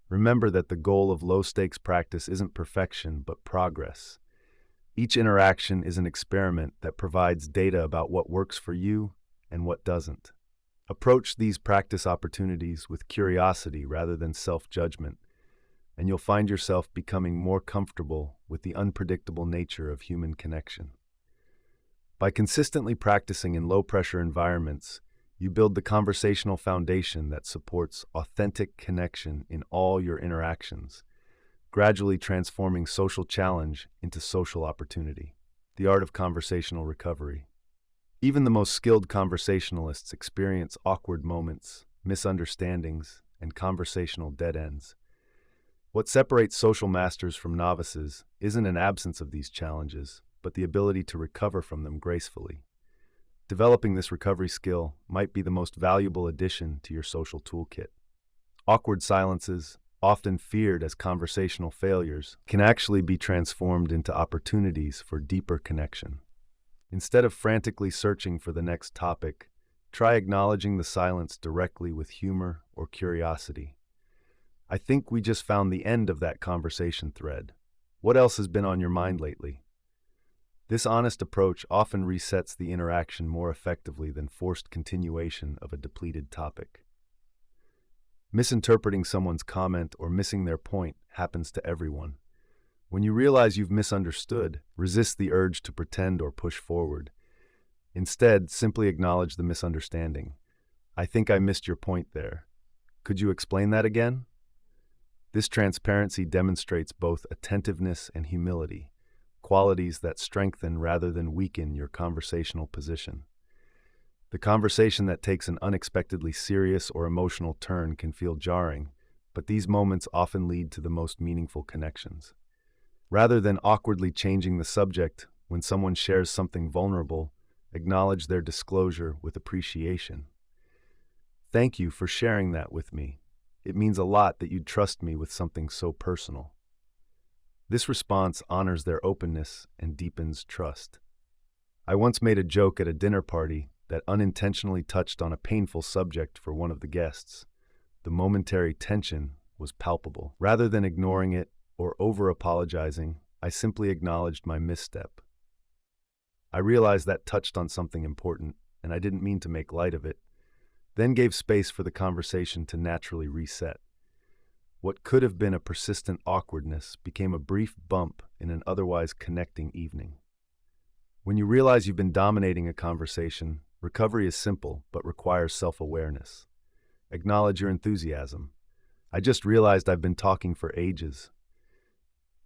Remember that the goal of low-stakes practice isn't perfection, but progress. Each interaction is an experiment that provides data about what works for you and what doesn't. Approach these practice opportunities with curiosity rather than self-judgment, and you'll find yourself becoming more comfortable with the unpredictable nature of human connection. By consistently practicing in low-pressure environments, you build the conversational foundation that supports authentic connection in all your interactions, gradually transforming social challenge into social opportunity. The art of conversational recovery. Even the most skilled conversationalists experience awkward moments, misunderstandings, and conversational dead ends. What separates social masters from novices isn't an absence of these challenges, but the ability to recover from them gracefully. Developing this recovery skill might be the most valuable addition to your social toolkit. Awkward silences, often feared as conversational failures, can actually be transformed into opportunities for deeper connection. Instead of frantically searching for the next topic, try acknowledging the silence directly with humor or curiosity. I think we just found the end of that conversation thread. What else has been on your mind lately? This honest approach often resets the interaction more effectively than forced continuation of a depleted topic. Misinterpreting someone's comment or missing their point happens to everyone. When you realize you've misunderstood, resist the urge to pretend or push forward. Instead, simply acknowledge the misunderstanding. I think I missed your point there. Could you explain that again? This transparency demonstrates both attentiveness and humility, qualities that strengthen rather than weaken your conversational position. The conversation that takes an unexpectedly serious or emotional turn can feel jarring, but these moments often lead to the most meaningful connections. Rather than awkwardly changing the subject when someone shares something vulnerable, acknowledge their disclosure with appreciation. Thank you for sharing that with me. It means a lot that you'd trust me with something so personal. This response honors their openness and deepens trust. I once made a joke at a dinner party that unintentionally touched on a painful subject for one of the guests. The momentary tension was palpable. Rather than ignoring it or over-apologizing, I simply acknowledged my misstep. I realized that touched on something important, and I didn't mean to make light of it, then gave space for the conversation to naturally reset. What could have been a persistent awkwardness became a brief bump in an otherwise connecting evening. When you realize you've been dominating a conversation, recovery is simple but requires self-awareness. Acknowledge your enthusiasm. I just realized I've been talking for ages.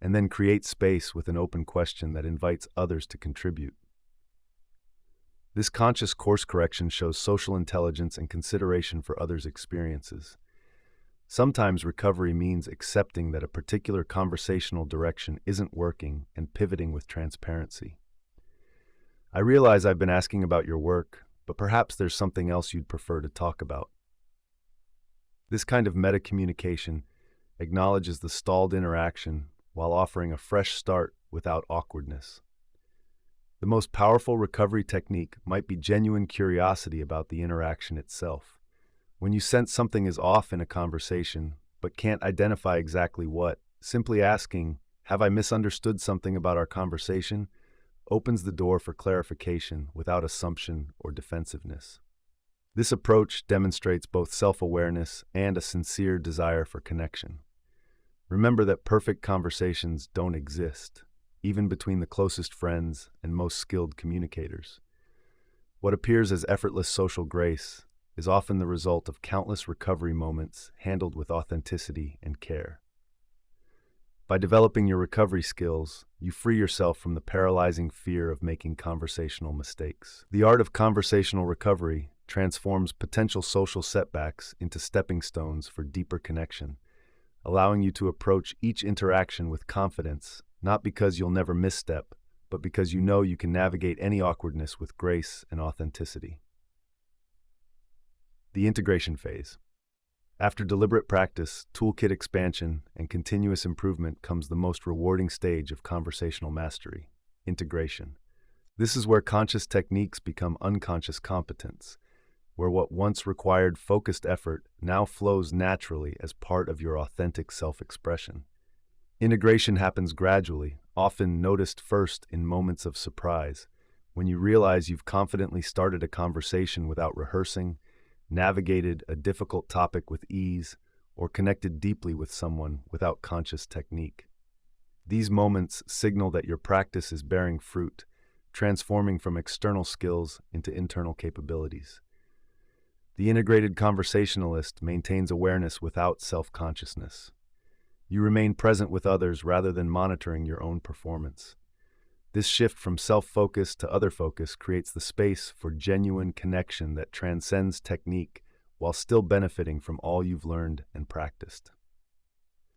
And then create space with an open question that invites others to contribute. This conscious course correction shows social intelligence and consideration for others' experiences. Sometimes recovery means accepting that a particular conversational direction isn't working and pivoting with transparency. I realize I've been asking about your work, but perhaps there's something else you'd prefer to talk about. This kind of meta-communication acknowledges the stalled interaction while offering a fresh start without awkwardness. The most powerful recovery technique might be genuine curiosity about the interaction itself. When you sense something is off in a conversation, but can't identify exactly what, simply asking, "Have I misunderstood something about our conversation?" opens the door for clarification without assumption or defensiveness. This approach demonstrates both self-awareness and a sincere desire for connection. Remember that perfect conversations don't exist, even between the closest friends and most skilled communicators. What appears as effortless social grace is often the result of countless recovery moments handled with authenticity and care. By developing your recovery skills, you free yourself from the paralyzing fear of making conversational mistakes. The art of conversational recovery transforms potential social setbacks into stepping stones for deeper connection, allowing you to approach each interaction with confidence, not because you'll never misstep, but because you know you can navigate any awkwardness with grace and authenticity. The integration phase. After deliberate practice, toolkit expansion, and continuous improvement comes the most rewarding stage of conversational mastery, integration. This is where conscious techniques become unconscious competence, where what once required focused effort now flows naturally as part of your authentic self-expression. Integration happens gradually, often noticed first in moments of surprise, when you realize you've confidently started a conversation without rehearsing, navigated a difficult topic with ease, or connected deeply with someone without conscious technique. These moments signal that your practice is bearing fruit, transforming from external skills into internal capabilities. The integrated conversationalist maintains awareness without self-consciousness. You remain present with others rather than monitoring your own performance. This shift from self-focus to other-focus creates the space for genuine connection that transcends technique while still benefiting from all you've learned and practiced.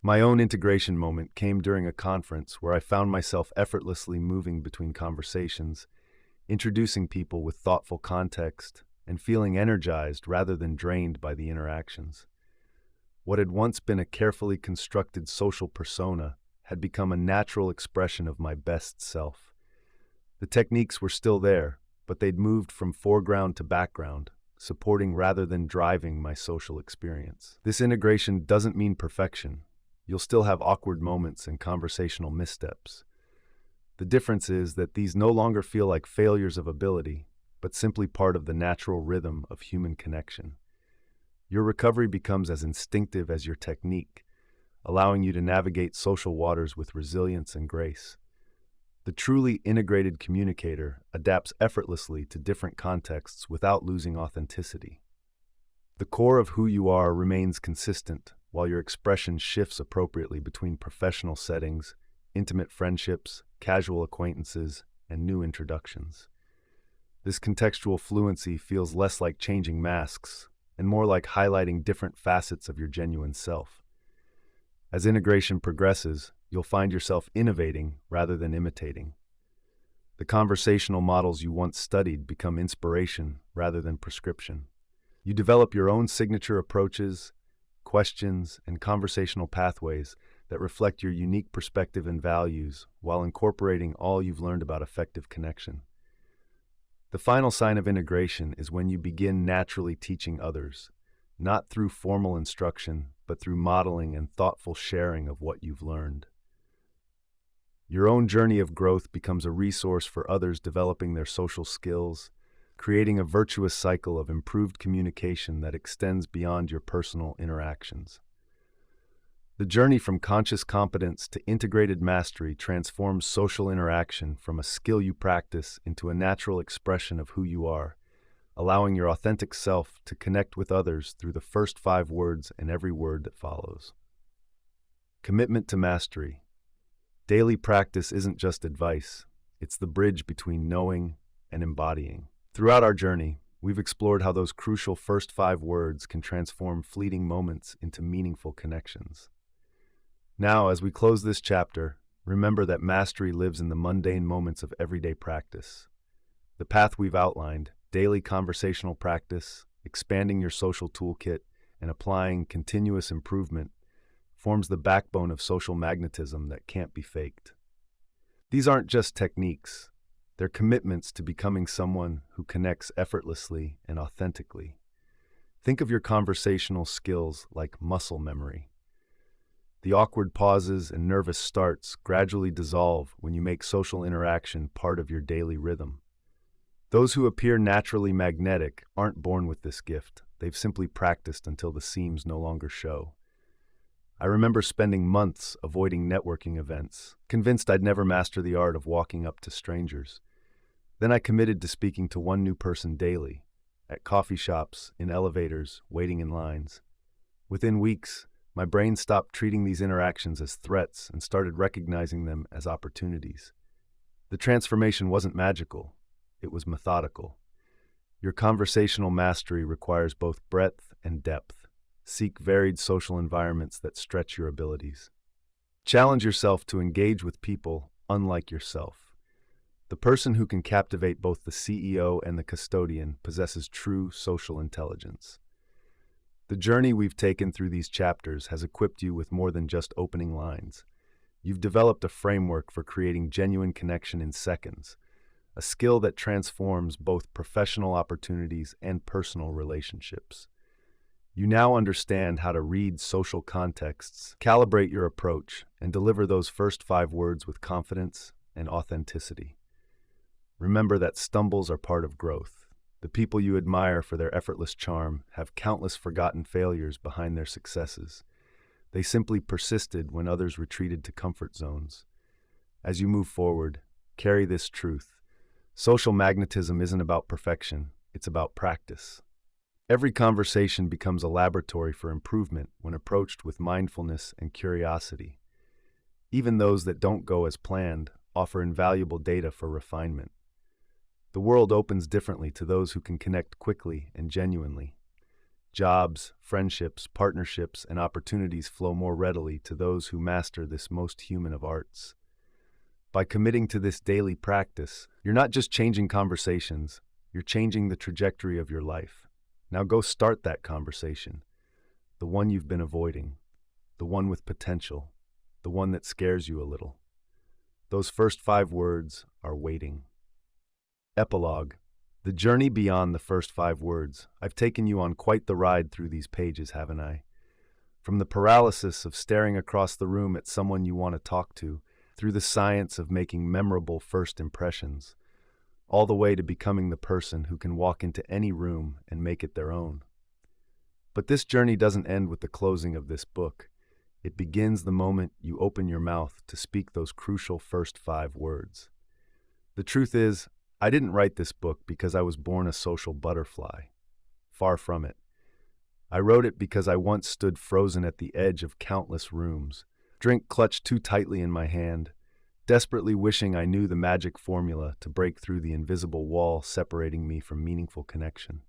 My own integration moment came during a conference where I found myself effortlessly moving between conversations, introducing people with thoughtful context, and feeling energized rather than drained by the interactions. What had once been a carefully constructed social persona had become a natural expression of my best self. The techniques were still there, but they'd moved from foreground to background, supporting rather than driving my social experience. This integration doesn't mean perfection. You'll still have awkward moments and conversational missteps. The difference is that these no longer feel like failures of ability, but simply part of the natural rhythm of human connection. Your recovery becomes as instinctive as your technique, allowing you to navigate social waters with resilience and grace. The truly integrated communicator adapts effortlessly to different contexts without losing authenticity. The core of who you are remains consistent, while your expression shifts appropriately between professional settings, intimate friendships, casual acquaintances, and new introductions. This contextual fluency feels less like changing masks and more like highlighting different facets of your genuine self. As integration progresses, you'll find yourself innovating rather than imitating. The conversational models you once studied become inspiration rather than prescription. You develop your own signature approaches, questions, and conversational pathways that reflect your unique perspective and values while incorporating all you've learned about effective connection. The final sign of integration is when you begin naturally teaching others, not through formal instruction, but through modeling and thoughtful sharing of what you've learned. Your own journey of growth becomes a resource for others developing their social skills, creating a virtuous cycle of improved communication that extends beyond your personal interactions. The journey from conscious competence to integrated mastery transforms social interaction from a skill you practice into a natural expression of who you are, allowing your authentic self to connect with others through the first 5 words and every word that follows. Commitment to mastery. Daily practice isn't just advice, it's the bridge between knowing and embodying. Throughout our journey, we've explored how those crucial first 5 words can transform fleeting moments into meaningful connections. Now, as we close this chapter, remember that mastery lives in the mundane moments of everyday practice. The path we've outlined, daily conversational practice, expanding your social toolkit, and applying continuous improvement, forms the backbone of social magnetism that can't be faked. These aren't just techniques, they're commitments to becoming someone who connects effortlessly and authentically. Think of your conversational skills like muscle memory. The awkward pauses and nervous starts gradually dissolve when you make social interaction part of your daily rhythm. Those who appear naturally magnetic aren't born with this gift. They've simply practiced until the seams no longer show. I remember spending months avoiding networking events, convinced I'd never master the art of walking up to strangers. Then I committed to speaking to one new person daily. at coffee shops, in elevators, waiting in lines. Within weeks, my brain stopped treating these interactions as threats and started recognizing them as opportunities. The transformation wasn't magical, it was methodical. Your conversational mastery requires both breadth and depth. Seek varied social environments that stretch your abilities. Challenge yourself to engage with people unlike yourself. The person who can captivate both the CEO and the custodian possesses true social intelligence. The journey we've taken through these chapters has equipped you with more than just opening lines. You've developed a framework for creating genuine connection in seconds, a skill that transforms both professional opportunities and personal relationships. You now understand how to read social contexts, calibrate your approach, and deliver those first 5 words with confidence and authenticity. Remember that stumbles are part of growth. The people you admire for their effortless charm have countless forgotten failures behind their successes. They simply persisted when others retreated to comfort zones. As you move forward, carry this truth. Social magnetism isn't about perfection, it's about practice. Every conversation becomes a laboratory for improvement when approached with mindfulness and curiosity. Even those that don't go as planned offer invaluable data for refinement. The world opens differently to those who can connect quickly and genuinely. Jobs, friendships, partnerships, and opportunities flow more readily to those who master this most human of arts. By committing to this daily practice, you're not just changing conversations, you're changing the trajectory of your life. Now go start that conversation, the one you've been avoiding, the one with potential, the one that scares you a little. Those first 5 words are waiting. Epilogue. The journey beyond the first 5 words. I've taken you on quite the ride through these pages, haven't I? From the paralysis of staring across the room at someone you want to talk to, through the science of making memorable first impressions, all the way to becoming the person who can walk into any room and make it their own. But this journey doesn't end with the closing of this book. It begins the moment you open your mouth to speak those crucial first 5 words. The truth is, I didn't write this book because I was born a social butterfly. Far from it. I wrote it because I once stood frozen at the edge of countless rooms, drink clutched too tightly in my hand, desperately wishing I knew the magic formula to break through the invisible wall separating me from meaningful connection.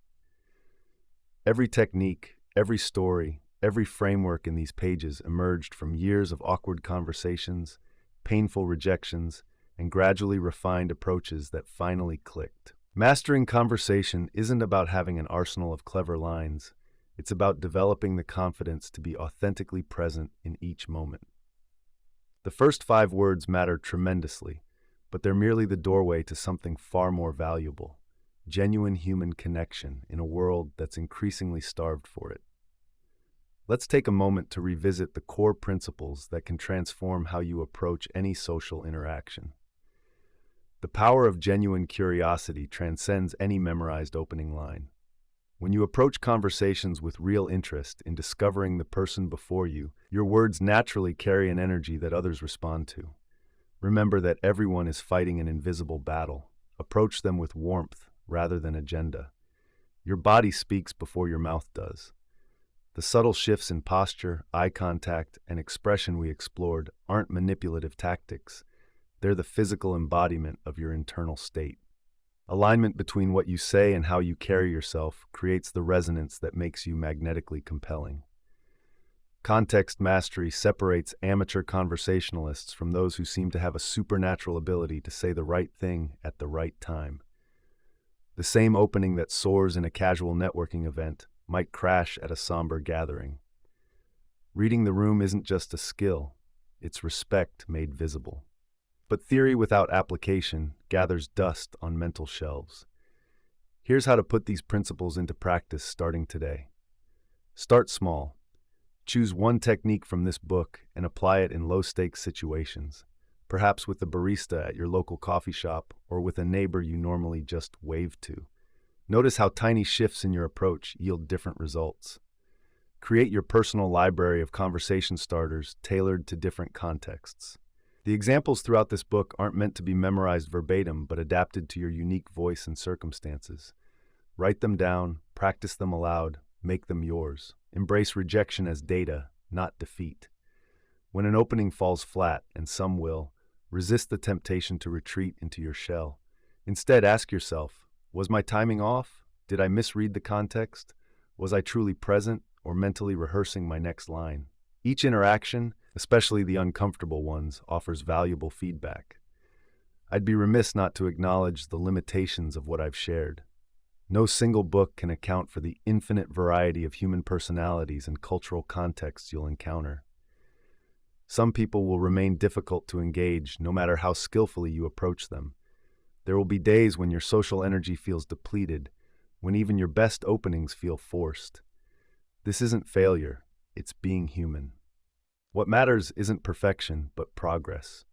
Every technique, every story, every framework in these pages emerged from years of awkward conversations, painful rejections, and gradually refined approaches that finally clicked. Mastering conversation isn't about having an arsenal of clever lines. It's about developing the confidence to be authentically present in each moment. The first 5 words matter tremendously, but they're merely the doorway to something far more valuable: genuine human connection in a world that's increasingly starved for it. Let's take a moment to revisit the core principles that can transform how you approach any social interaction. The power of genuine curiosity transcends any memorized opening line. When you approach conversations with real interest in discovering the person before you, your words naturally carry an energy that others respond to. Remember that everyone is fighting an invisible battle. Approach them with warmth rather than agenda. Your body speaks before your mouth does. The subtle shifts in posture, eye contact, and expression we explored aren't manipulative tactics. They're the physical embodiment of your internal state. Alignment between what you say and how you carry yourself creates the resonance that makes you magnetically compelling. Context mastery separates amateur conversationalists from those who seem to have a supernatural ability to say the right thing at the right time. The same opening that soars in a casual networking event might crash at a somber gathering. Reading the room isn't just a skill, it's respect made visible. But theory without application gathers dust on mental shelves. Here's how to put these principles into practice starting today. Start small. Choose one technique from this book and apply it in low-stakes situations, perhaps with the barista at your local coffee shop or with a neighbor you normally just wave to. Notice how tiny shifts in your approach yield different results. Create your personal library of conversation starters tailored to different contexts. The examples throughout this book aren't meant to be memorized verbatim, but adapted to your unique voice and circumstances. Write them down, practice them aloud, make them yours. Embrace rejection as data, not defeat. When an opening falls flat, and some will, resist the temptation to retreat into your shell. Instead, ask yourself, was my timing off? Did I misread the context? Was I truly present or mentally rehearsing my next line? Each interaction, especially the uncomfortable ones, offers valuable feedback. I'd be remiss not to acknowledge the limitations of what I've shared. No single book can account for the infinite variety of human personalities and cultural contexts you'll encounter. Some people will remain difficult to engage no matter how skillfully you approach them. There will be days when your social energy feels depleted, when even your best openings feel forced. This isn't failure, it's being human. What matters isn't perfection, but progress.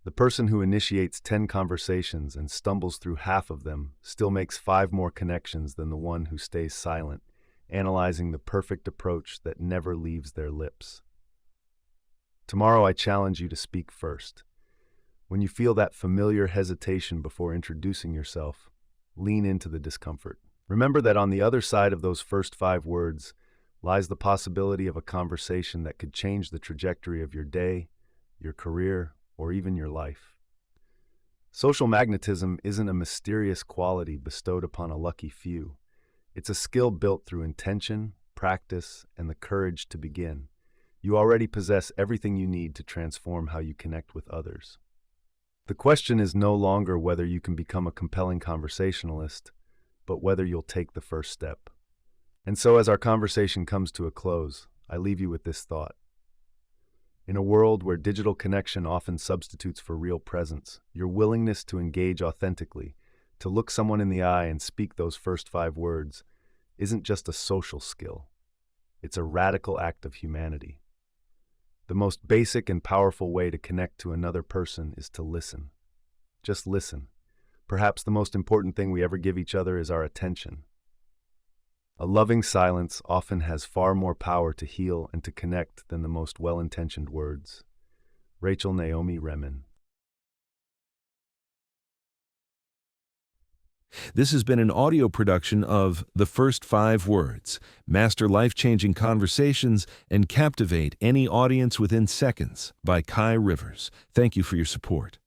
The person who initiates 10 conversations and stumbles through half of them still makes 5 more connections than the one who stays silent, analyzing the perfect approach that never leaves their lips. Tomorrow I challenge you to speak first. When you feel that familiar hesitation before introducing yourself, lean into the discomfort. Remember that on the other side of those first 5 words lies the possibility of a conversation that could change the trajectory of your day, your career, or even your life. Social magnetism isn't a mysterious quality bestowed upon a lucky few. It's a skill built through intention, practice, and the courage to begin. You already possess everything you need to transform how you connect with others. The question is no longer whether you can become a compelling conversationalist, but whether you'll take the first step. And so as our conversation comes to a close, I leave you with this thought. In a world where digital connection often substitutes for real presence, your willingness to engage authentically, to look someone in the eye and speak those first 5 words, isn't just a social skill. It's a radical act of humanity. The most basic and powerful way to connect to another person is to listen. Just listen. Perhaps the most important thing we ever give each other is our attention. A loving silence often has far more power to heal and to connect than the most well-intentioned words. Rachel Naomi Remen.
This has been an audio production of The First 5 Words. Master life-changing conversations and captivate any audience within seconds by Kai Rivers. Thank you for your support.